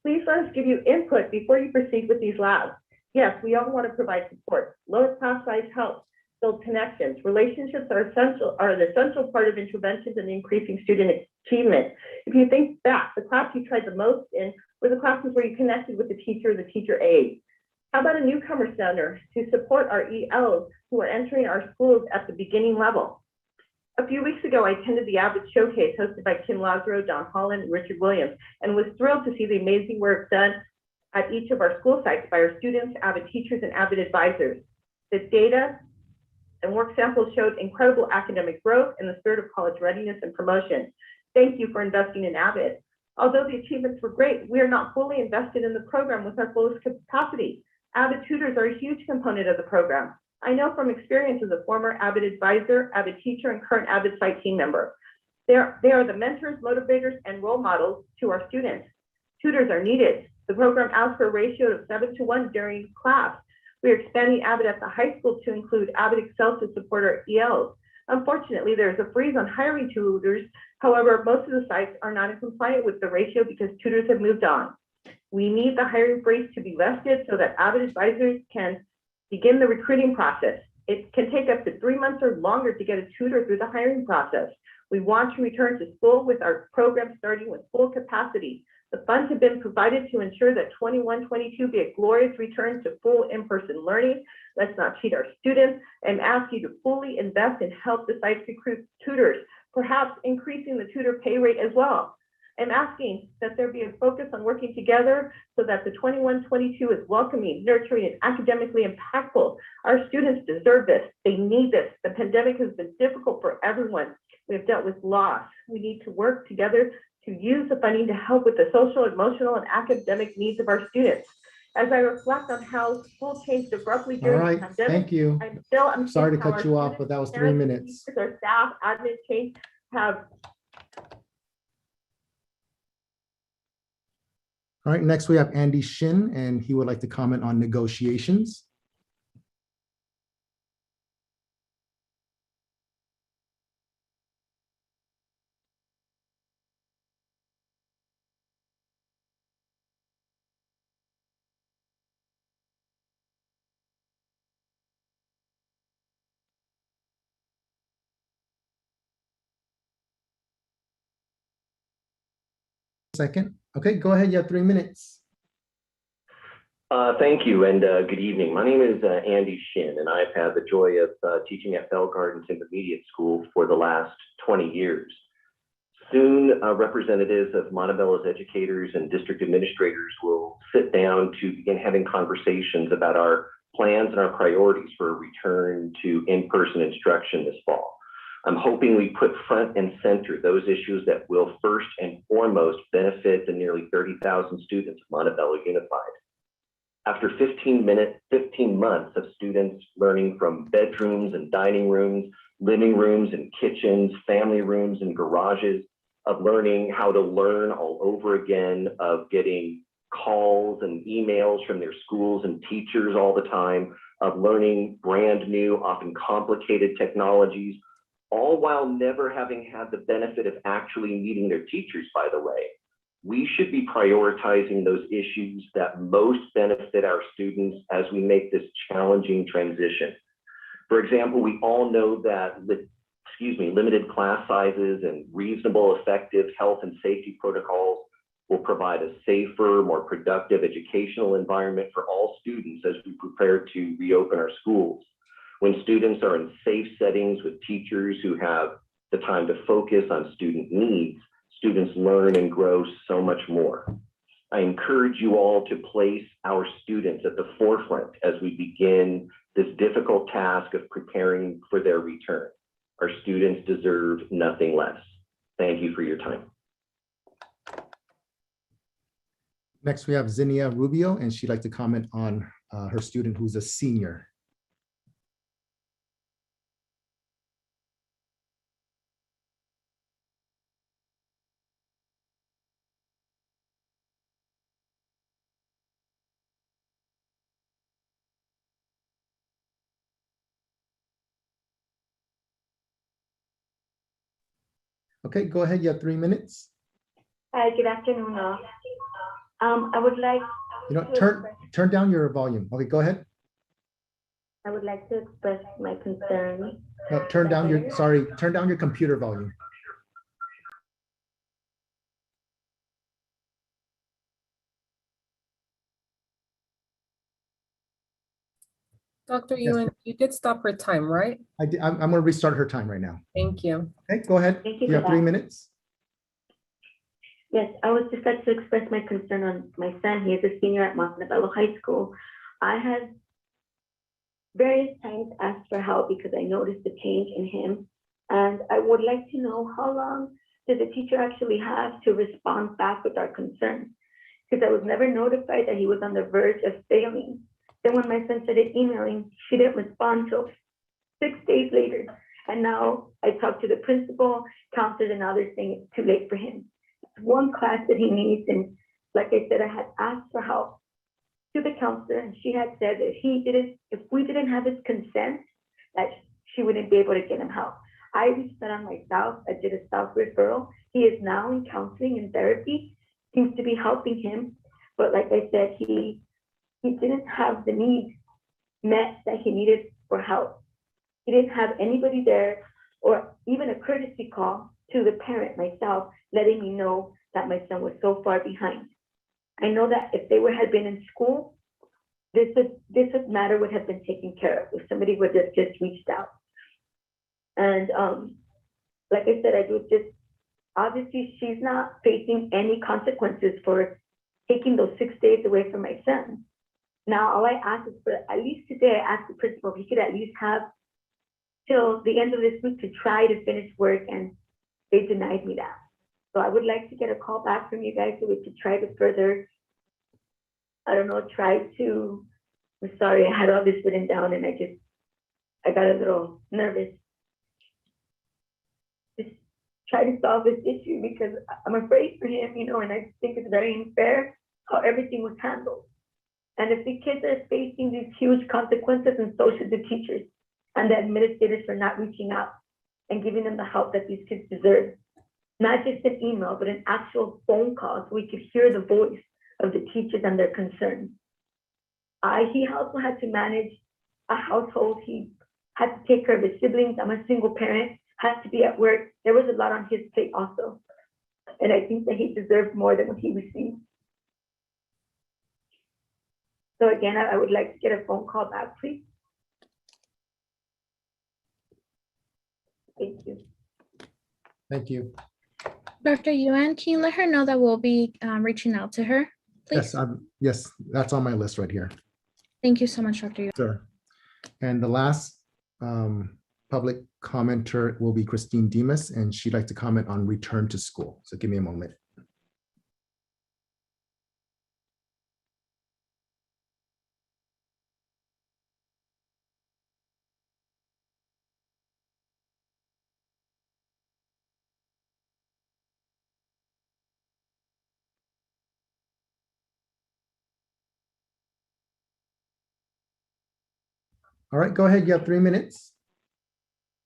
Please let us give you input before you proceed with these labs. Yes, we all want to provide support. Lower class size helps build connections. Relationships are an essential part of interventions and increasing student achievement. If you think back, the class you tried the most in were the classes where you connected with the teacher or the teacher aide. How about a newcomer center to support our ELs who are entering our schools at the beginning level? A few weeks ago, I attended the AVID Showcase hosted by Kim Lazaro, Don Holland, and Richard Williams, and was thrilled to see the amazing work done at each of our school sites by our students, AVID teachers, and AVID advisors. The data and work samples showed incredible academic growth in the spirit of college readiness and promotion. Thank you for investing in AVID. Although the achievements were great, we are not fully invested in the program with our fullest capacity. AVID tutors are a huge component of the program. I know from experience as a former AVID advisor, AVID teacher, and current AVID site team member. They are the mentors, motivators, and role models to our students. Tutors are needed. The program asks for a ratio of 7-to-1 during class. We are expanding AVID at the high school to include AVID Excel to support our ELs. Unfortunately, there is a freeze on hiring tutors. However, most of the sites are not in compliance with the ratio because tutors have moved on. We need the hiring freeze to be lifted so that AVID advisors can begin the recruiting process. It can take up to 3 months or longer to get a tutor through the hiring process. We want to return to school with our program starting with full capacity. The funds have been provided to ensure that 21-22 be a glorious return to full in-person learning. Let's not cheat our students and ask you to fully invest and help the sites recruit tutors, perhaps increasing the tutor pay rate as well. I'm asking that there be a focus on working together so that the 21-22 is welcoming, nurturing, and academically impactful. Our students deserve this. They need this. The pandemic has been difficult for everyone. We have dealt with loss. We need to work together to use the funding to help with the social, emotional, and academic needs of our students. As I reflect on how school changed abruptly during the pandemic, Thank you. I'm Sorry to how cut our you off, students, but that was 3 parents, minutes. teachers, our staff, admin team have. All right, next we have Andy Shin, and he would like to comment on negotiations. Second. Okay, go ahead. You have 3 minutes. Thank you, and good evening. My name is Andy Shin, and I've had the joy of teaching at Bell Gardens Intermediate School for the last 20 years. Soon, representatives of Montebella's educators and district administrators will sit down to begin having conversations about our plans and our priorities for a return to in-person instruction this fall. I'm hoping we put front and center those issues that will first and foremost benefit the nearly 30,000 students of Montebello Unified. After 15 months of students learning from bedrooms and dining rooms, living rooms and kitchens, family rooms and garages, of learning how to learn all over again, of getting calls and emails from their schools and teachers all the time, of learning brand new, often complicated technologies, all while never having had the benefit of actually meeting their teachers, by the way. We should be prioritizing those issues that most benefit our students as we make this challenging transition. For example, we all know that limited class sizes and reasonable, effective health and safety protocols will provide a safer, more productive educational environment for all students as we prepare to reopen our schools. When students are in safe settings with teachers who have the time to focus on student needs, students learn and grow so much more. I encourage you all to place our students at the forefront as we begin this difficult task of preparing for their return. Our students deserve nothing less. Thank you for your time. Next, we have Zinnia Rubio, and she'd like to comment on her student who's a senior. Okay, go ahead. You have 3 minutes. Hi, good afternoon. I would like Turn down your volume. Okay, go ahead. I would like to express my concern. No, turn down your computer volume. Dr. Ewan, you did stop her time, right? I'm going to restart her time right now. Thank you. Okay, go ahead. Thank you You for have 3 that. minutes. Yes, I would just like to express my concern on my son. He is a senior at Montebello High School. I have various times asked for help because I noticed a change in him. And I would like to know, how long does the teacher actually have to respond back with our concerns? Because I was never notified that he was on the verge of failing. Then when my son started emailing, she didn't respond until 6 days later. And now I talked to the principal, counselors, and now they're saying it's too late for him. It's one class that he needs. And like I said, I had asked for help to the counselor, and she had said that if we didn't have his consent, that she wouldn't be able to get him help. I reached out on myself. I did a self-referral. He is now in counseling and therapy, seems to be helping him. But like I said, he didn't have the needs met that he needed for help. He didn't have anybody there, or even a courtesy call to the parent, myself, letting me know that my son was so far behind. I know that if they had been in school, this matter would have been taken care of if somebody would have just reached out. And like I said, obviously she's not facing any consequences for taking those 6 days away from my son. Now, all I ask is for, at least today, I asked the principal if he could at least have till the end of this week to try to finish work, and they denied me that. So I would like to get a call back from you guys so we could try to further, I'm sorry, I had all this written down and I got a little nervous. Just try to solve this issue because I'm afraid for him, and I think it's very unfair how everything was handled. And if the kids are facing these huge consequences, and so should the teachers and the administrators for not reaching out and giving them the help that these kids deserve. Not just an email, but an actual phone call so we could hear the voice of the teachers and their concerns. He also had to manage a household. He had to take care of his siblings. I'm a single parent, had to be at work. There was a lot on his plate also. And I think that he deserved more than what he received. So again, I would like to get a phone call back, please. Thank you. Thank you. Dr. Yuan, can you let her know that we'll be reaching out to her, please? Yes, that's on my list right here, Thank you so much, Dr. Yuan. sir. And the last public commenter will be Christine Demas, and she'd like to comment on return to school. So give me a moment. All right, go ahead. You have 3 minutes.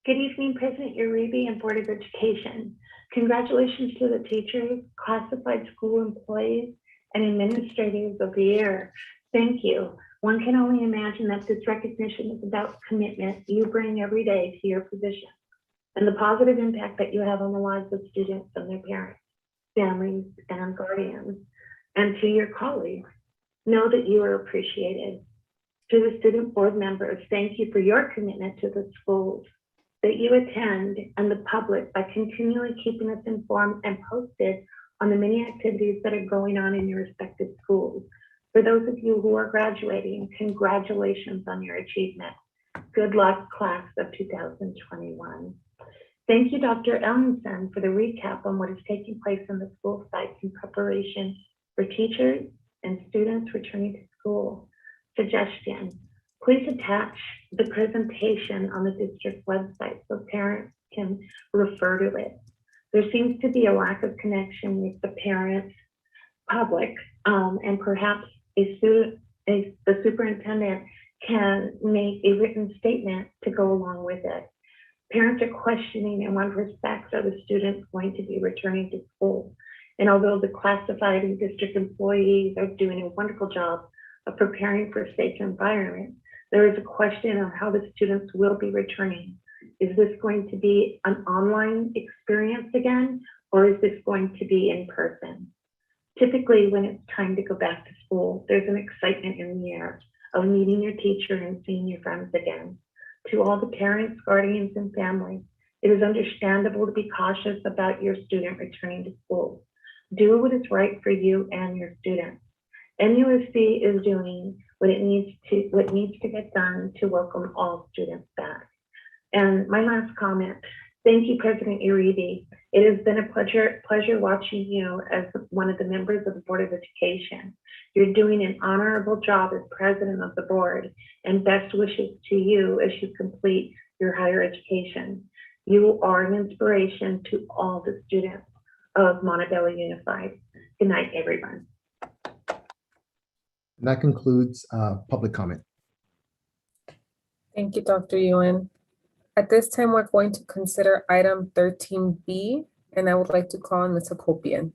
Good evening, President Uribe and Board of Education. Congratulations to the teachers, classified school employees, and administrators of the year. Thank you. One can only imagine that this recognition is about commitment you bring every day to your position and the positive impact that you have on the lives of students and their parents, families, and guardians. And to your colleagues, know that you are appreciated. To the student board members, thank you for your commitment to the schools that you attend and the public by continually keeping us informed and posted on the many activities that are going on in your respective schools. For those of you who are graduating, congratulations on your achievement. Good luck, class of 2021. Thank you, Dr. Ellenson, for the recap on what is taking place in the school sites in preparation for teachers and students returning to school. Suggestion, please attach the presentation on the district website so parents can refer to it. There seems to be a lack of connection with the parents, public, and perhaps the superintendent can make a written statement to go along with it. Parents are questioning in what respects are the students going to be returning to school. And although the classified and district employees are doing a wonderful job of preparing for a safe environment, there is a question on how the students will be returning. Is this going to be an online experience again, or is this going to be in person? Typically, when it's time to go back to school, there's an excitement in the air of meeting your teacher and seeing your friends again. To all the parents, guardians, and families, it is understandable to be cautious about your student returning to school. Do what is right for you and your students. MUSC is doing what needs to get done to welcome all students back. And my last comment, thank you, President Uribe. It has been a pleasure watching you as one of the members of the Board of Education. You're doing an honorable job as president of the board, and best wishes to you as you complete your higher education. You are an inspiration to all the students of Montebello Unified. Good night, everyone. And that concludes public comment. Thank you, Dr. Yuan. At this time, we're going to consider item 13B, and I would like to call on Ms. Hakopian.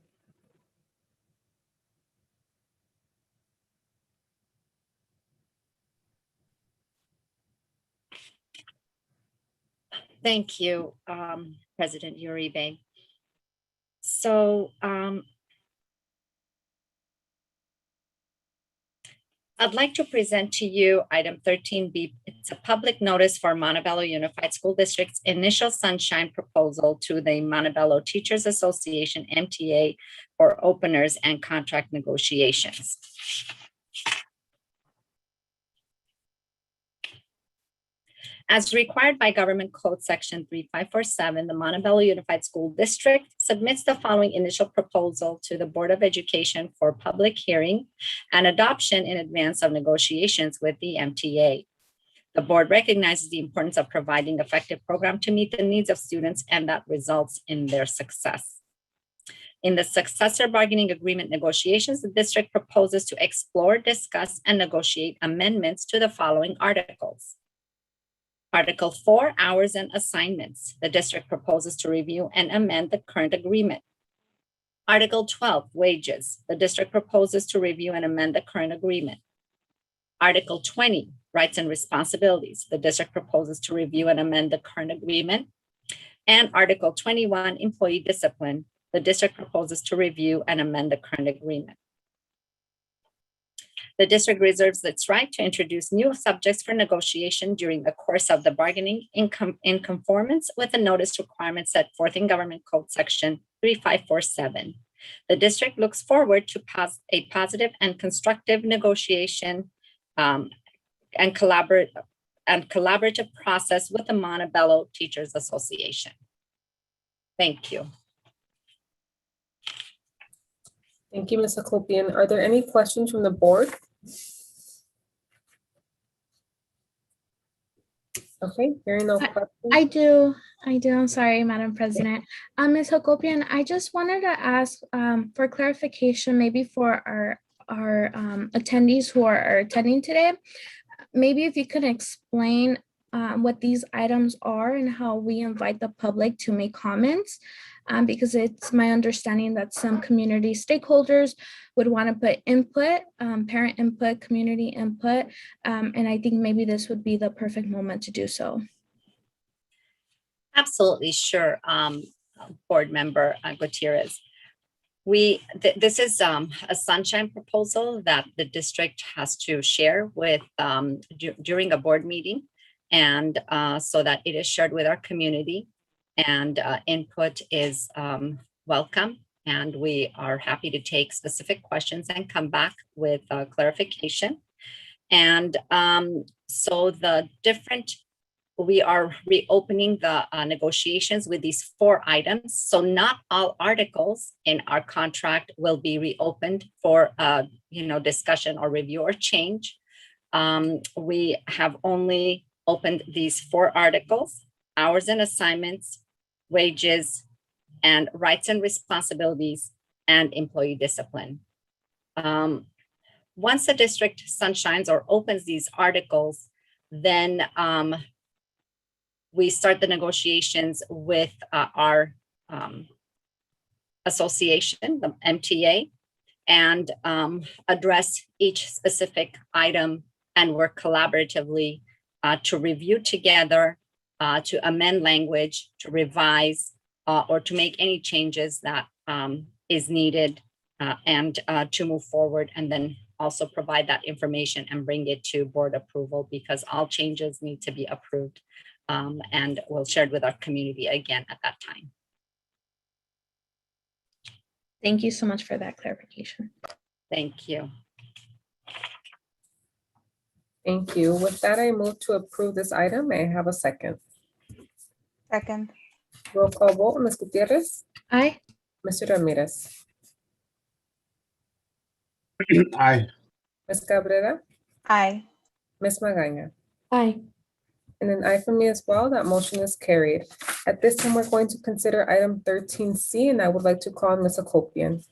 Thank you, President Uribe. So I'd like to present to you item 13B. It's a public notice for Montebello Unified School District's initial sunshine proposal to the Montebello Teachers Association, MTA, for openers and contract negotiations. As required by Government Code Section 3547, the Montebello Unified School District submits the following initial proposal to the Board of Education for public hearing and adoption in advance of negotiations with the MTA. The board recognizes the importance of providing effective program to meet the needs of students, and that results in their success. In the successor bargaining agreement negotiations, the district proposes to explore, discuss, and negotiate amendments to the following articles. Article 4, hours and assignments. The district proposes to review and amend the current agreement. Article 12, wages. The district proposes to review and amend the current agreement. Article 20, rights and responsibilities. The district proposes to review and amend the current agreement. And Article 21, employee discipline. The district proposes to review and amend the current agreement. The district reserves its right to introduce new subjects for negotiation during the course of the bargaining in conformance with the notice requirements set forth in Government Code Section 3547. The district looks forward to a positive and constructive negotiation and collaborative process with the Montebello Teachers Association. Thank you. Thank you, Ms. Hakopian. Are there any questions from the board? Okay, hearing no questions. I do. I'm sorry, Madam President. Ms. Hakopian, I just wanted to ask for clarification, maybe for our attendees who are attending today. Maybe if you could explain what these items are and how we invite the public to make comments, because it's my understanding that some community stakeholders would want to put input, parent input, community input, and I think maybe this would be the perfect moment to do so. Absolutely, sure, Board Member Gutierrez. This is a sunshine proposal that the district has to share with during a board meeting, and so that it is shared with our community, and input is welcome, and we are happy to take specific questions and come back with clarification. And so we are reopening the negotiations with these 4 items. So not all articles in our contract will be reopened for discussion or review or change. We have only opened these 4 articles: hours and assignments, wages, and rights and responsibilities, and employee discipline. Once the district sunshines or opens these articles, then we start the negotiations with our association, the MTA, and address each specific item and work collaboratively to review together, to amend language, to revise, or to make any changes that is needed, and to move forward, and then also provide that information and bring it to board approval, because all changes need to be approved, and we'll share it with our community again at that time. Thank you so much for that clarification. Thank you. Thank you. With that, I move to approve this item. May I have a second? Second. Roll call vote, Ms. Gutierrez? Aye. Mr. Ramirez? Aye. Ms. Cabrera? Aye. Ms. Magaña? Aye. And an aye from me as well. That motion is carried. At this time, we're going to consider item 13C, and I would like to call on Ms. Hakopian.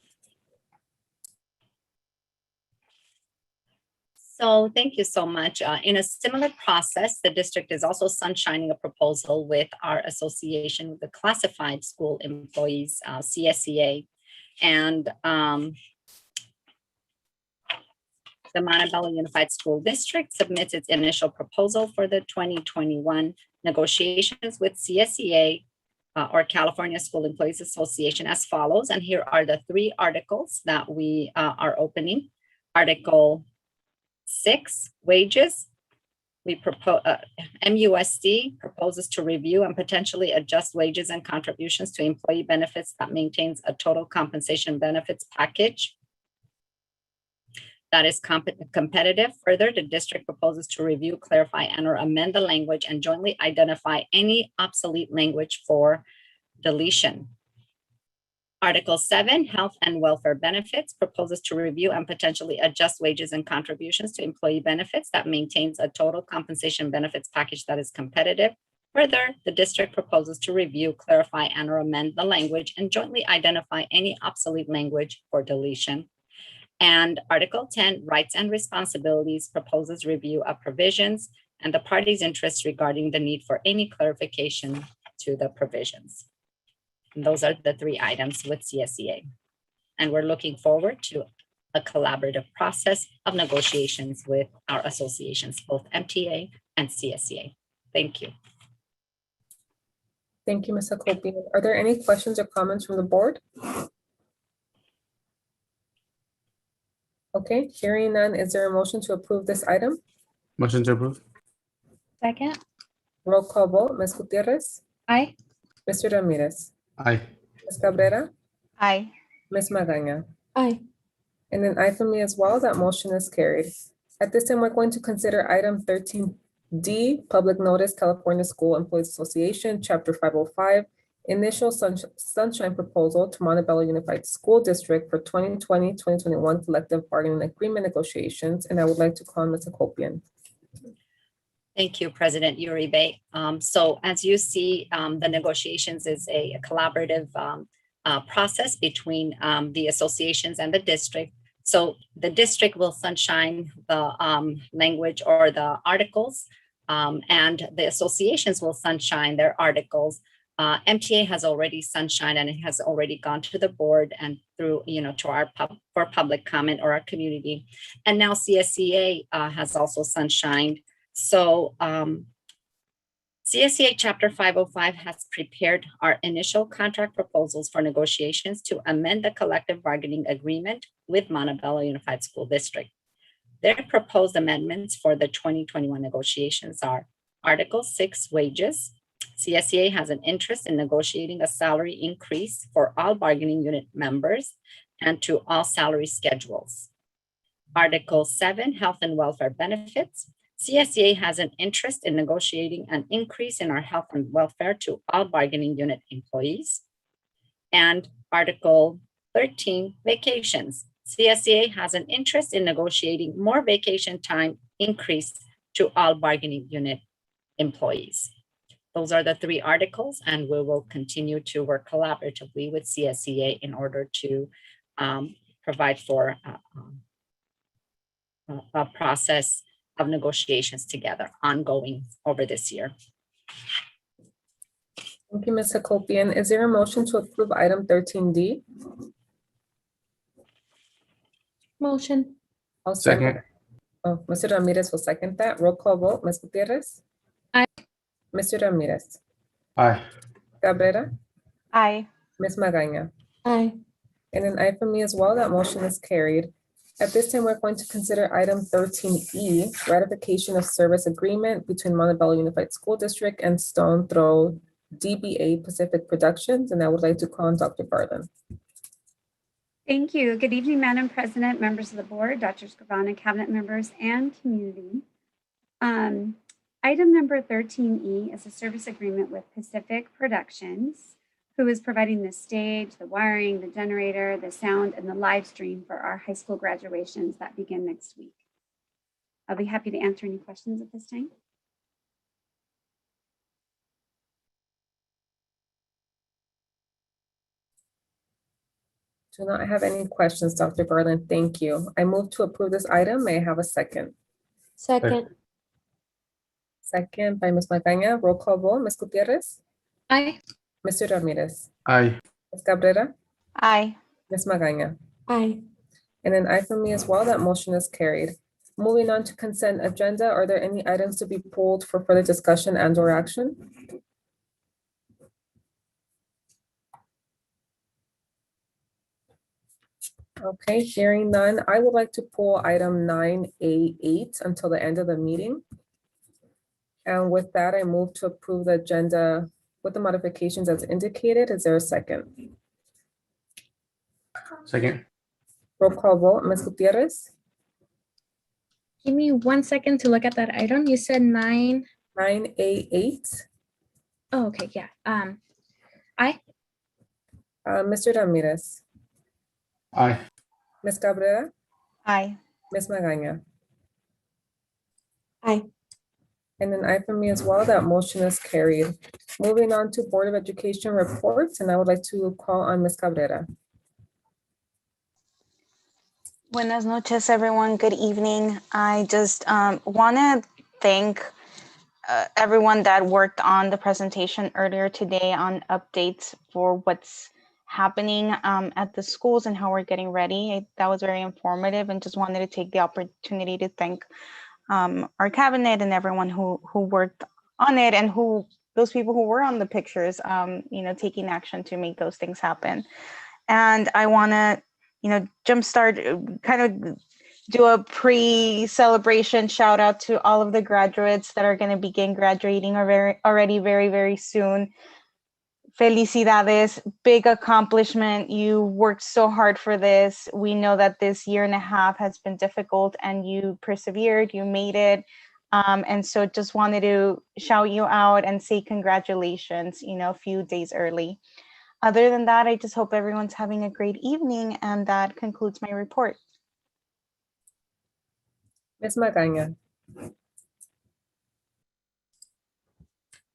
So thank you so much. In a similar process, the district is also sunshining a proposal with our association with the classified school employees, CSEA, and the Montebello Unified School District submits its initial proposal for the 2021 negotiations with CSEA, or California School Employees Association, as follows. And here are the 3 articles that we are opening. Article 6, wages. We propose, MUSD proposes to review and potentially adjust wages and contributions to employee benefits that maintains a total compensation benefits package that is competitive. Further, the district proposes to review, clarify, and or amend the language and jointly identify any obsolete language for deletion. Article 7, health and welfare benefits, proposes to review and potentially adjust wages and contributions to employee benefits that maintains a total compensation benefits package that is competitive. Further, the district proposes to review, clarify, and or amend the language and jointly identify any obsolete language for deletion. And Article 10, rights and responsibilities, proposes review of provisions and the parties' interests regarding the need for any clarification to the provisions. And those are the 3 items with CSEA. And we're looking forward to a collaborative process of negotiations with our associations, both MTA and CSEA. Thank you. Thank you, Ms. Hakopian. Are there any questions or comments from the board? Okay, hearing none, is there a motion to approve this item? Motion to approve. Second. Roll call vote, Ms. Gutierrez, Aye. Mr. Ramirez, Aye. Ms. Cabrera, Aye. Ms. Magaña. Aye. And an aye for me as well. That motion is carried. At this time, we're going to consider item 13D, Public Notice, California School Employees Association, Chapter 505, Initial Sunshine Proposal to Montebello Unified School District for 2020-2021 Collective Bargaining Agreement Negotiations. And I would like to call on Ms. Akopian. Thank you, President Uribe. So as you see, the negotiations is a collaborative process between the associations and the district. So the district will sunshine the language or the articles, and the associations will sunshine their articles. MTA has already sunshined, and it has already gone to the board and through, to our for public comment or our community. And now CSEA has also sunshined. So CSEA Chapter 505 has prepared our initial contract proposals for negotiations to amend the collective bargaining agreement with Montebello Unified School District. Their proposed amendments for the 2021 negotiations are Article 6, wages. CSEA has an interest in negotiating a salary increase for all bargaining unit members and to all salary schedules. Article 7, health and welfare benefits. CSEA has an interest in negotiating an increase in our health and welfare to all bargaining unit employees. And Article 13, vacations. CSEA has an interest in negotiating more vacation time increase to all bargaining unit employees. Those are the three articles, and we will continue to work collaboratively with CSEA in order to provide for a process of negotiations together ongoing over this year. Thank you, Ms. Akopian. Is there a motion to approve item 13D? Motion. I'll Second. Oh, Mr. Ramirez will second that. Roll call vote, Ms. Gutierrez. Aye. Mr. Ramirez, Aye. Cabrera, Aye. Ms. Magaña. Aye. And an aye for me as well. That motion is carried. At this time, we're going to consider item 13E, ratification of service agreement between Montebello Unified School District and Stone Throw DBA Pacific Productions. And I would like to call on Dr. Garland. Thank you. Good evening, Madam President, members of the board, Dr. Scrivana, cabinet members, and community. Item number 13E is a service agreement with Pacific Productions, who is providing the stage, the wiring, the generator, the sound, and the live stream for our high school graduations that begin next week. I'll be happy to answer any questions at this time. Do not have any questions, Dr. Garland. Thank you. I move to approve this item. May I have a second? Second. Second by Ms. Magaña. Roll call vote, Ms. Gutierrez, Aye. Mr. Ramirez, Aye. Ms. Cabrera, Aye. Ms. Magaña. Aye. And an aye for me as well. That motion is carried. Moving on to consent agenda. Are there any items to be pulled for further discussion and or action? Okay, hearing none, I would like to pull item 9A8 until the end of the meeting. And with that, I move to approve the agenda with the modifications as indicated. Is there a second? Second. Roll call vote, Ms. Gutierrez, Give me 1 second to look at that item. You said 9. 9A8. Oh, okay, yeah. Aye. Mr. Ramirez, Aye. Ms. Cabrera, Aye. Ms. Magaña. Aye. And an aye for me as well. That motion is carried. Moving on to Board of Education reports, and I would like to call on Ms. Cabrera. Buenas noches, everyone. Good evening. I just want to thank everyone that worked on the presentation earlier today on updates for what's happening at the schools and how we're getting ready. That was very informative, and just wanted to take the opportunity to thank our cabinet and everyone who worked on it, and those people who were on the pictures, taking action to make those things happen. And I want to, jumpstart, kind of do a pre-celebration shout out to all of the graduates that are going to begin graduating already very, very soon. Felicidades, big accomplishment. You worked so hard for this. We know that this year and a half has been difficult and you persevered, you made it. And so just wanted to shout you out and say congratulations, a few days early. Other than that, I just hope everyone's having a great evening, and that concludes my report. Ms. Magaña.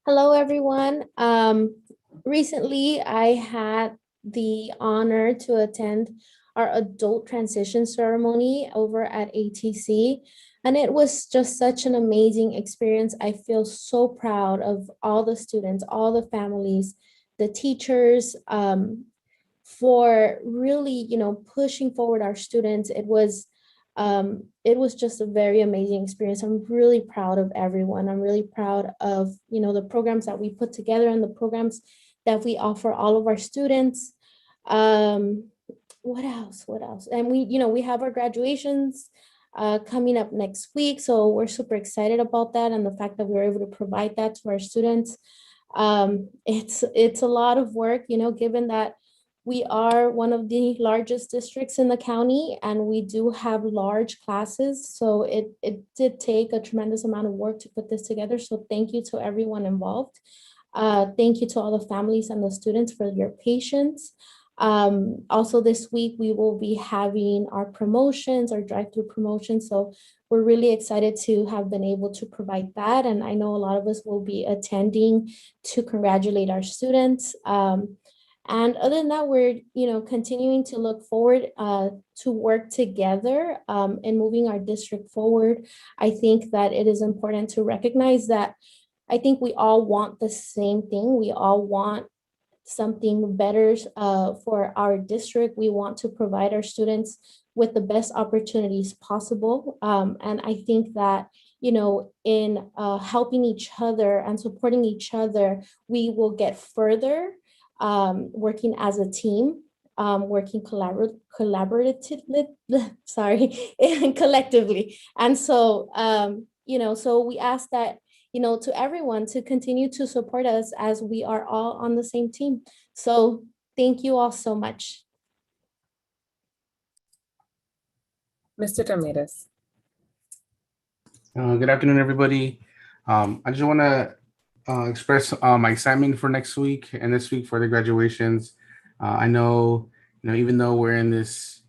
Hello, everyone. Recently, I had the honor to attend our adult transition ceremony over at ATC, and it was just such an amazing experience. I feel so proud of all the students, all the families, the teachers, for really, pushing forward our students. It was just a very amazing experience. I'm really proud of everyone. I'm really proud of, the programs that we put together and the programs that we offer all of our students. What else? And we have our graduations coming up next week. So we're super excited about that and the fact that we're able to provide that to our students. It's a lot of work, given that we are one of the largest districts in the county and we do have large classes. So it did take a tremendous amount of work to put this together. So thank you to everyone involved. Thank you to all the families and the students for your patience. Also this week, we will be having our promotions, our drive-through promotions. So we're really excited to have been able to provide that. And I know a lot of us will be attending to congratulate our students. And other than that, we're continuing to look forward to work together in moving our district forward. I think that it is important to recognize that I think we all want the same thing. We all want something better for our district. We want to provide our students with the best opportunities possible. And I think that, in helping each other and supporting each other, we will get further working as a team, working collaboratively, and collectively. And so, so we ask that, to everyone to continue to support us as we are all on the same team. So thank you all so much. Mr. Ramirez. Good afternoon, everybody. I just want to express my excitement for next week and this week for the graduations. I know, even though we're in this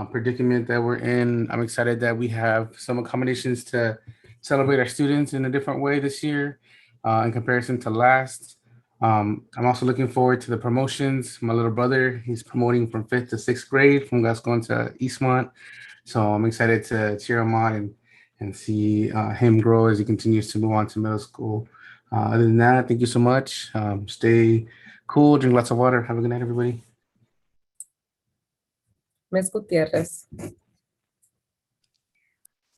predicament that we're in, I'm excited that we have some accommodations to celebrate our students in a different way this year in comparison to last. I'm also looking forward to the promotions. My little brother, he's promoting from 5th to 6th grade from Gascon to Eastmont. So I'm excited to cheer him on and see him grow as he continues to move on to middle school. Other than that, thank you so much. Stay cool, drink lots of water. Have a good night, everybody. Ms. Gutierrez.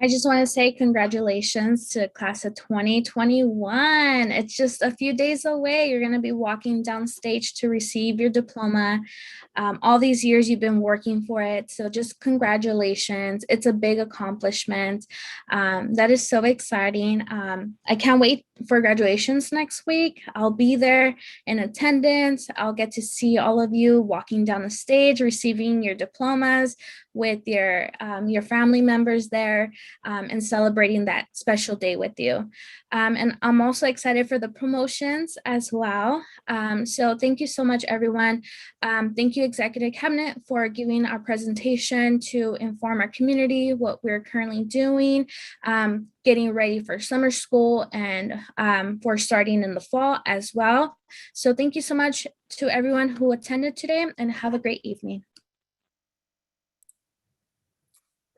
I just want to say congratulations to class of 2021. It's just a few days away. You're going to be walking down stage to receive your diploma. All these years you've been working for it. So just congratulations. It's a big accomplishment. That is so exciting. I can't wait for graduations next week. I'll be there in attendance. I'll get to see all of you walking down the stage, receiving your diplomas with your family members there, and celebrating that special day with you. And I'm also excited for the promotions as well. So thank you so much, everyone. Thank you, Executive Cabinet, for giving our presentation to inform our community what we're currently doing, getting ready for summer school and for starting in the fall as well. So thank you so much to everyone who attended today, and have a great evening.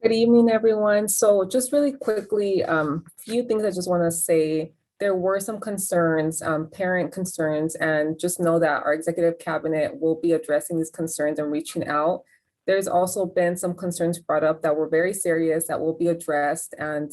Good evening, everyone. So just really quickly, few things I just want to say. There were some concerns, parent concerns, and just know that our executive cabinet will be addressing these concerns and reaching out. There's also been some concerns brought up that were very serious that will be addressed, and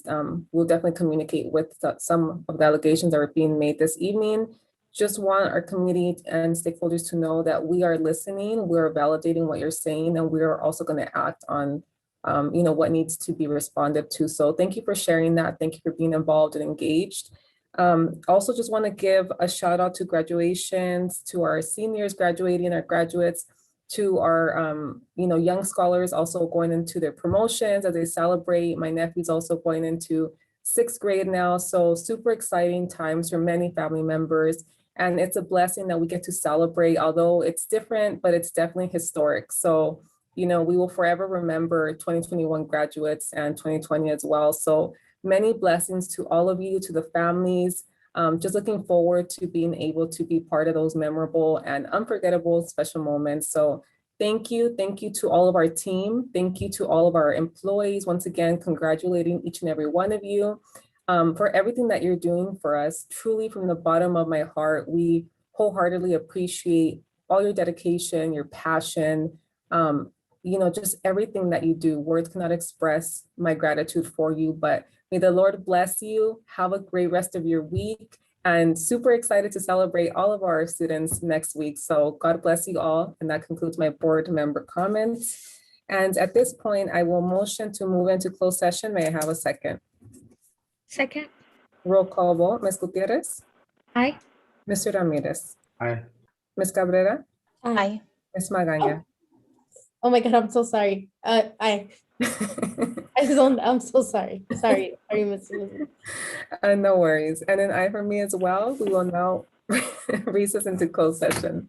we'll definitely communicate with some of the allegations that are being made this evening. Just want our community and stakeholders to know that we are listening, we're validating what you're saying, and we are also going to act on what needs to be responded to. So thank you for sharing that. Thank you for being involved and engaged. Also just want to give a shout out to graduations, to our seniors graduating, our graduates, to our young scholars also going into their promotions as they celebrate. My nephew's also going into 6th grade now. So super exciting times for many family members. And it's a blessing that we get to celebrate, although it's different, but it's definitely historic. So, we will forever remember 2021 graduates and 2020 as well. So many blessings to all of you, to the families. Just looking forward to being able to be part of those memorable and unforgettable special moments. So thank you. Thank you to all of our team. Thank you to all of our employees. Once again, congratulating each and every one of you for everything that you're doing for us. Truly, from the bottom of my heart, we wholeheartedly appreciate all your dedication, your passion, just everything that you do. Words cannot express my gratitude for you, but may the Lord bless you. Have a great rest of your week, and super excited to celebrate all of our students next week. So God bless you all. And that concludes my board member comments. And at this point, I will motion to move into closed session. May I have a second? Second. Roll call vote. Ms. Gutierrez? Aye. Mr. Ramirez? Aye. Ms. Cabrera? Aye. Ms. Magaña? Oh my God, I'm so sorry. I'm so sorry. Sorry, Miss Elizabeth. No worries. And an aye for me as well. We will now recess into closed session.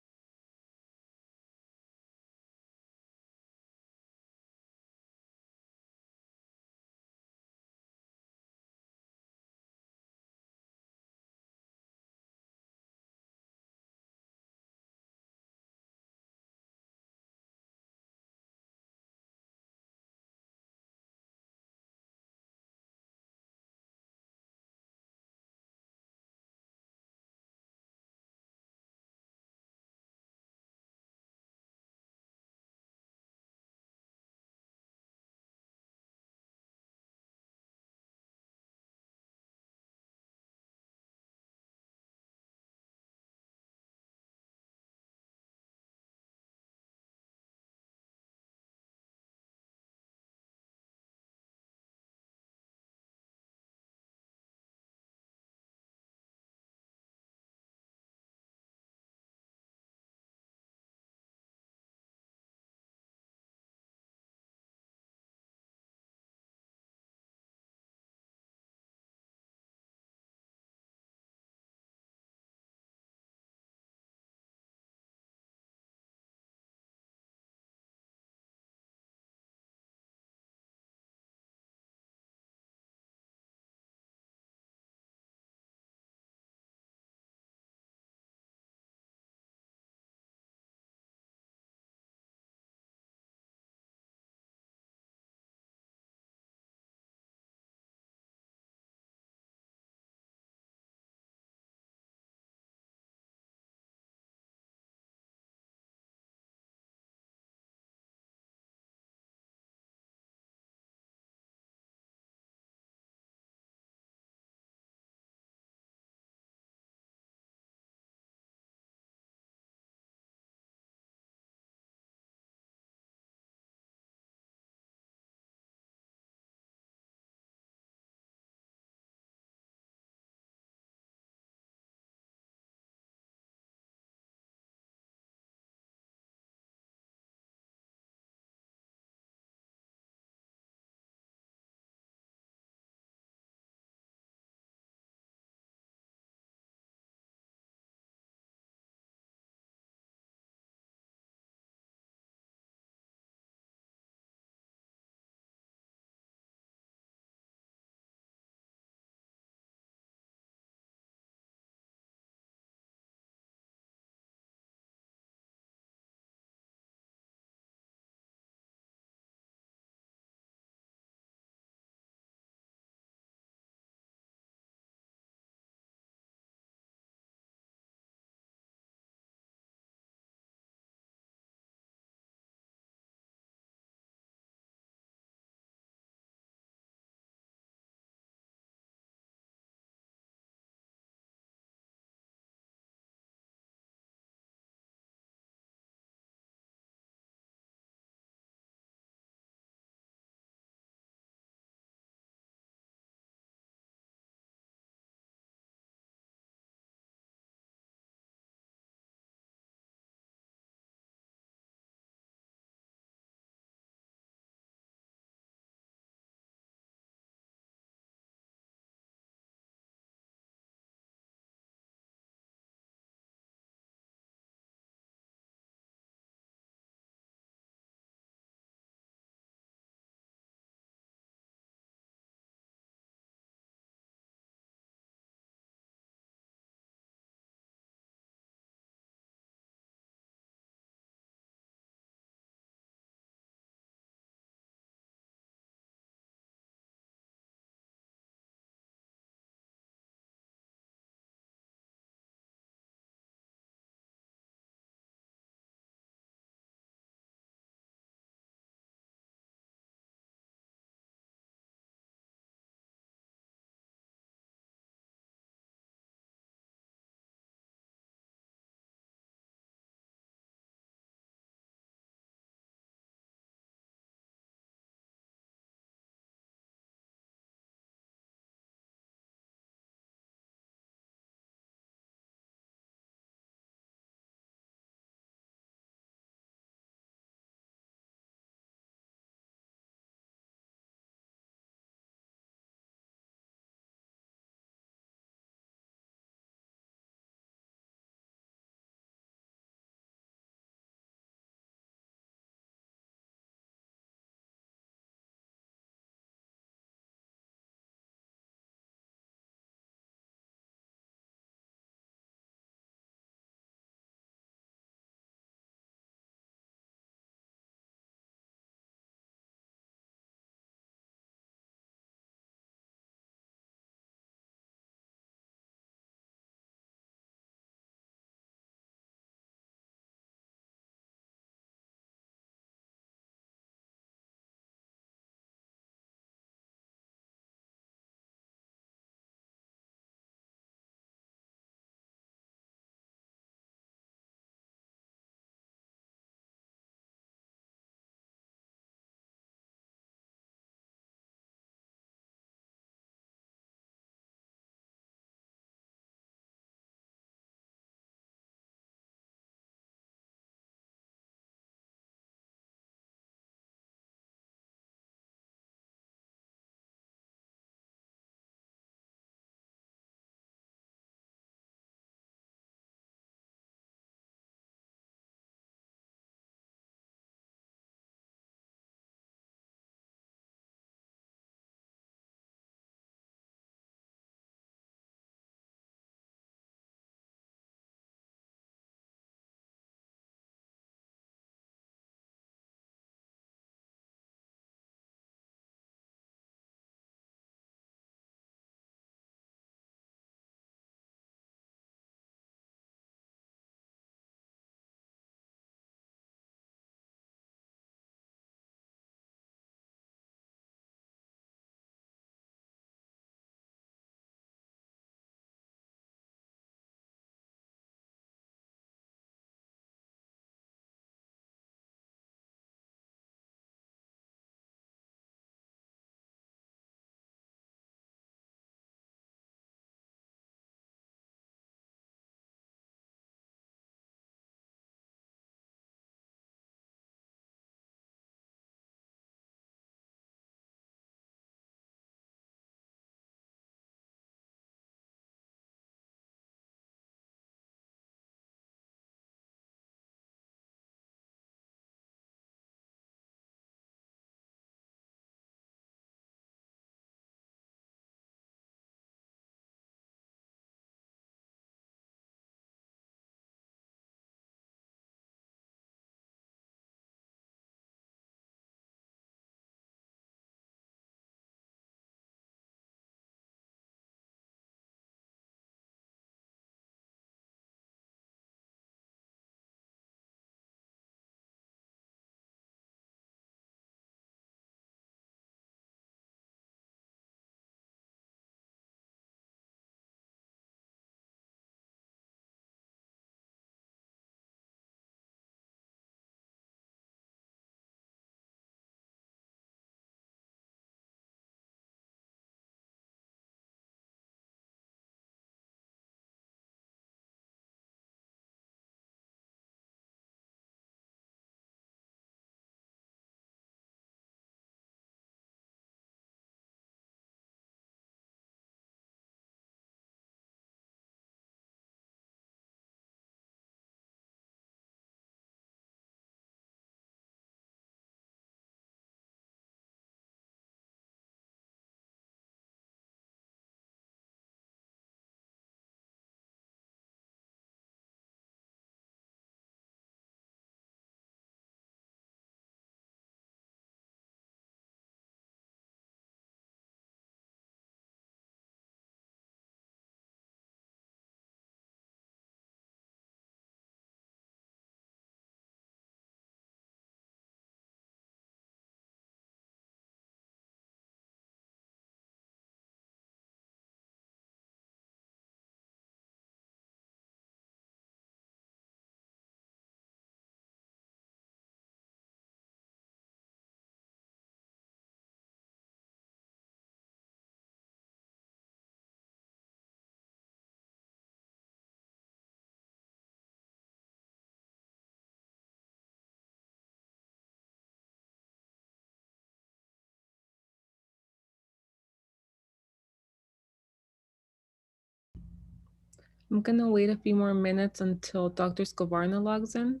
I'm gonna wait a few more minutes until Dr. Scavarna logs in.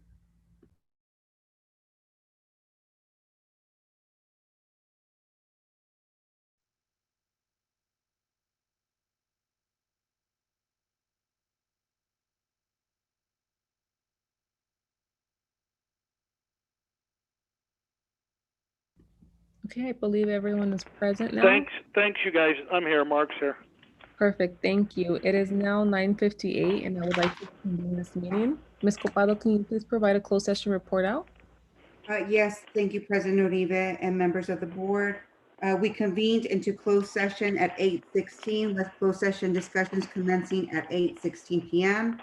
Okay, I believe everyone is present now. Thanks, you guys. I'm here. Mark's here. Perfect, thank you. It is now 9:58 and I would like to convene this meeting. Ms. Copado, can you please provide a closed session report out? Yes, thank you, President Uribe and members of the board. We convened into closed session at 8:16 with closed session discussions commencing at 8:16 p.m.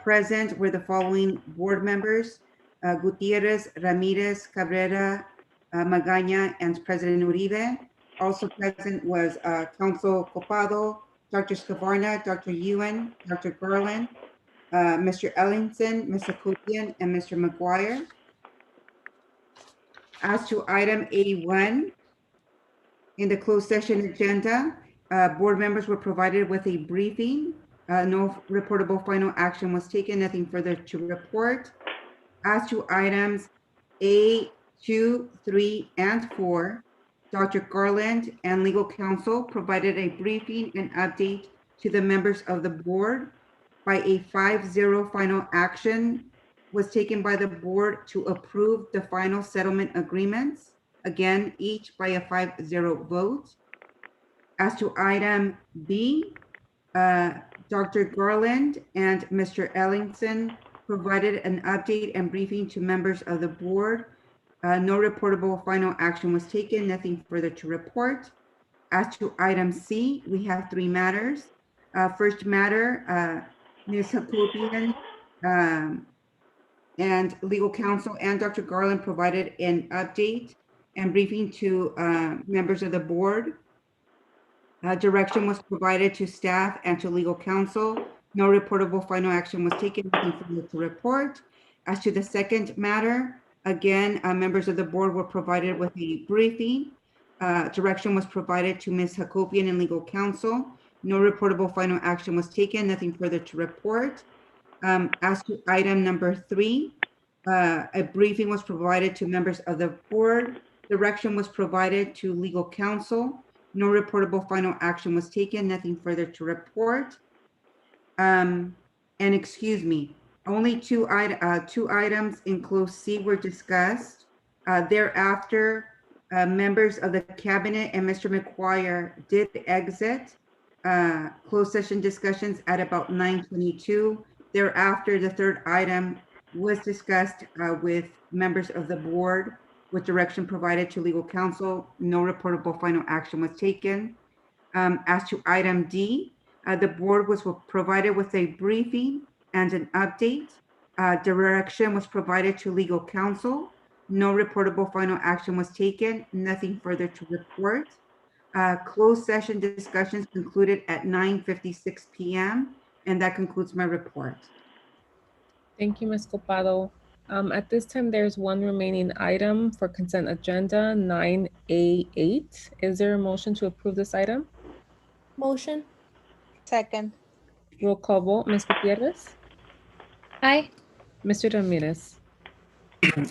Present were the following board members: Gutierrez, Ramirez, Cabrera, Magaña, and President Uribe. Also present was Council Copado, Dr. Scavarna, Dr. Ewan, Dr. Garland, Mr. Ellingson, Mr. Kupian, and Mr. McGuire. As to item A1 in the closed session agenda, board members were provided with a briefing. No reportable final action was taken, nothing further to report. As to items A2, 3, and 4, Dr. Garland and legal counsel provided a briefing and update to the members of the board. By a 5-0 final action was taken by the board to approve the final settlement agreements, again, each by a 5-0 vote. As to item B, Dr. Garland and Mr. Ellingson provided an update and briefing to members of the board. No reportable final action was taken, nothing further to report. As to item C, we have 3 matters. First matter, Ms. Hakobian and legal counsel and Dr. Garland provided an update and briefing to members of the board. Direction was provided to staff and to legal counsel. No reportable final action was taken, nothing further to report. As to the second matter, again, members of the board were provided with a briefing. Direction was provided to Ms. Hakobian and legal counsel. No reportable final action was taken, nothing further to report. As to item number 3, a briefing was provided to members of the board. Direction was provided to legal counsel. No reportable final action was taken, nothing further to report. And excuse me, only two items in closed C were discussed. Thereafter, members of the cabinet and Mr. McGuire did exit closed session discussions at about 9:22. Thereafter, the third item was discussed with members of the board with direction provided to legal counsel. No reportable final action was taken. As to item D, the board was provided with a briefing and an update. Direction was provided to legal counsel. No reportable final action was taken. Nothing further to report. Closed session discussions concluded at 9:56 p.m. And that concludes my report. Thank you, Ms. Copado. At this time, there's one remaining item for consent agenda 9A8. Is there a motion to approve this item? Motion. Second. Roll call vote, Ms. Gutierrez? Aye. Mr. Ramirez?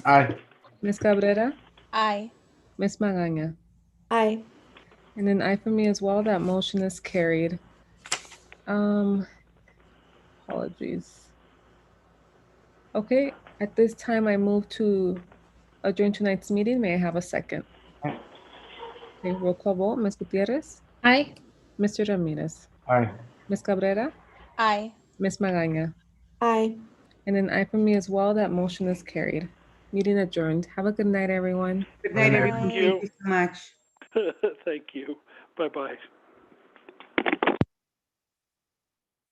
Aye. Ms. Cabrera? Aye. Ms. Magaña? Aye. And an aye for me as well. That motion is carried. Apologies. Okay, at this time, I move to adjourn tonight's meeting. May I have a second? Okay, roll call vote. Ms. Gutierrez? Aye. Mr. Ramirez? Aye. Ms. Cabrera? Aye. Ms. Magaña? Aye. And an aye for me as well. That motion is carried. Meeting adjourned. Have a good night, everyone. Good night, everyone. Thank you. Thank you so much. Thank you. Bye-bye.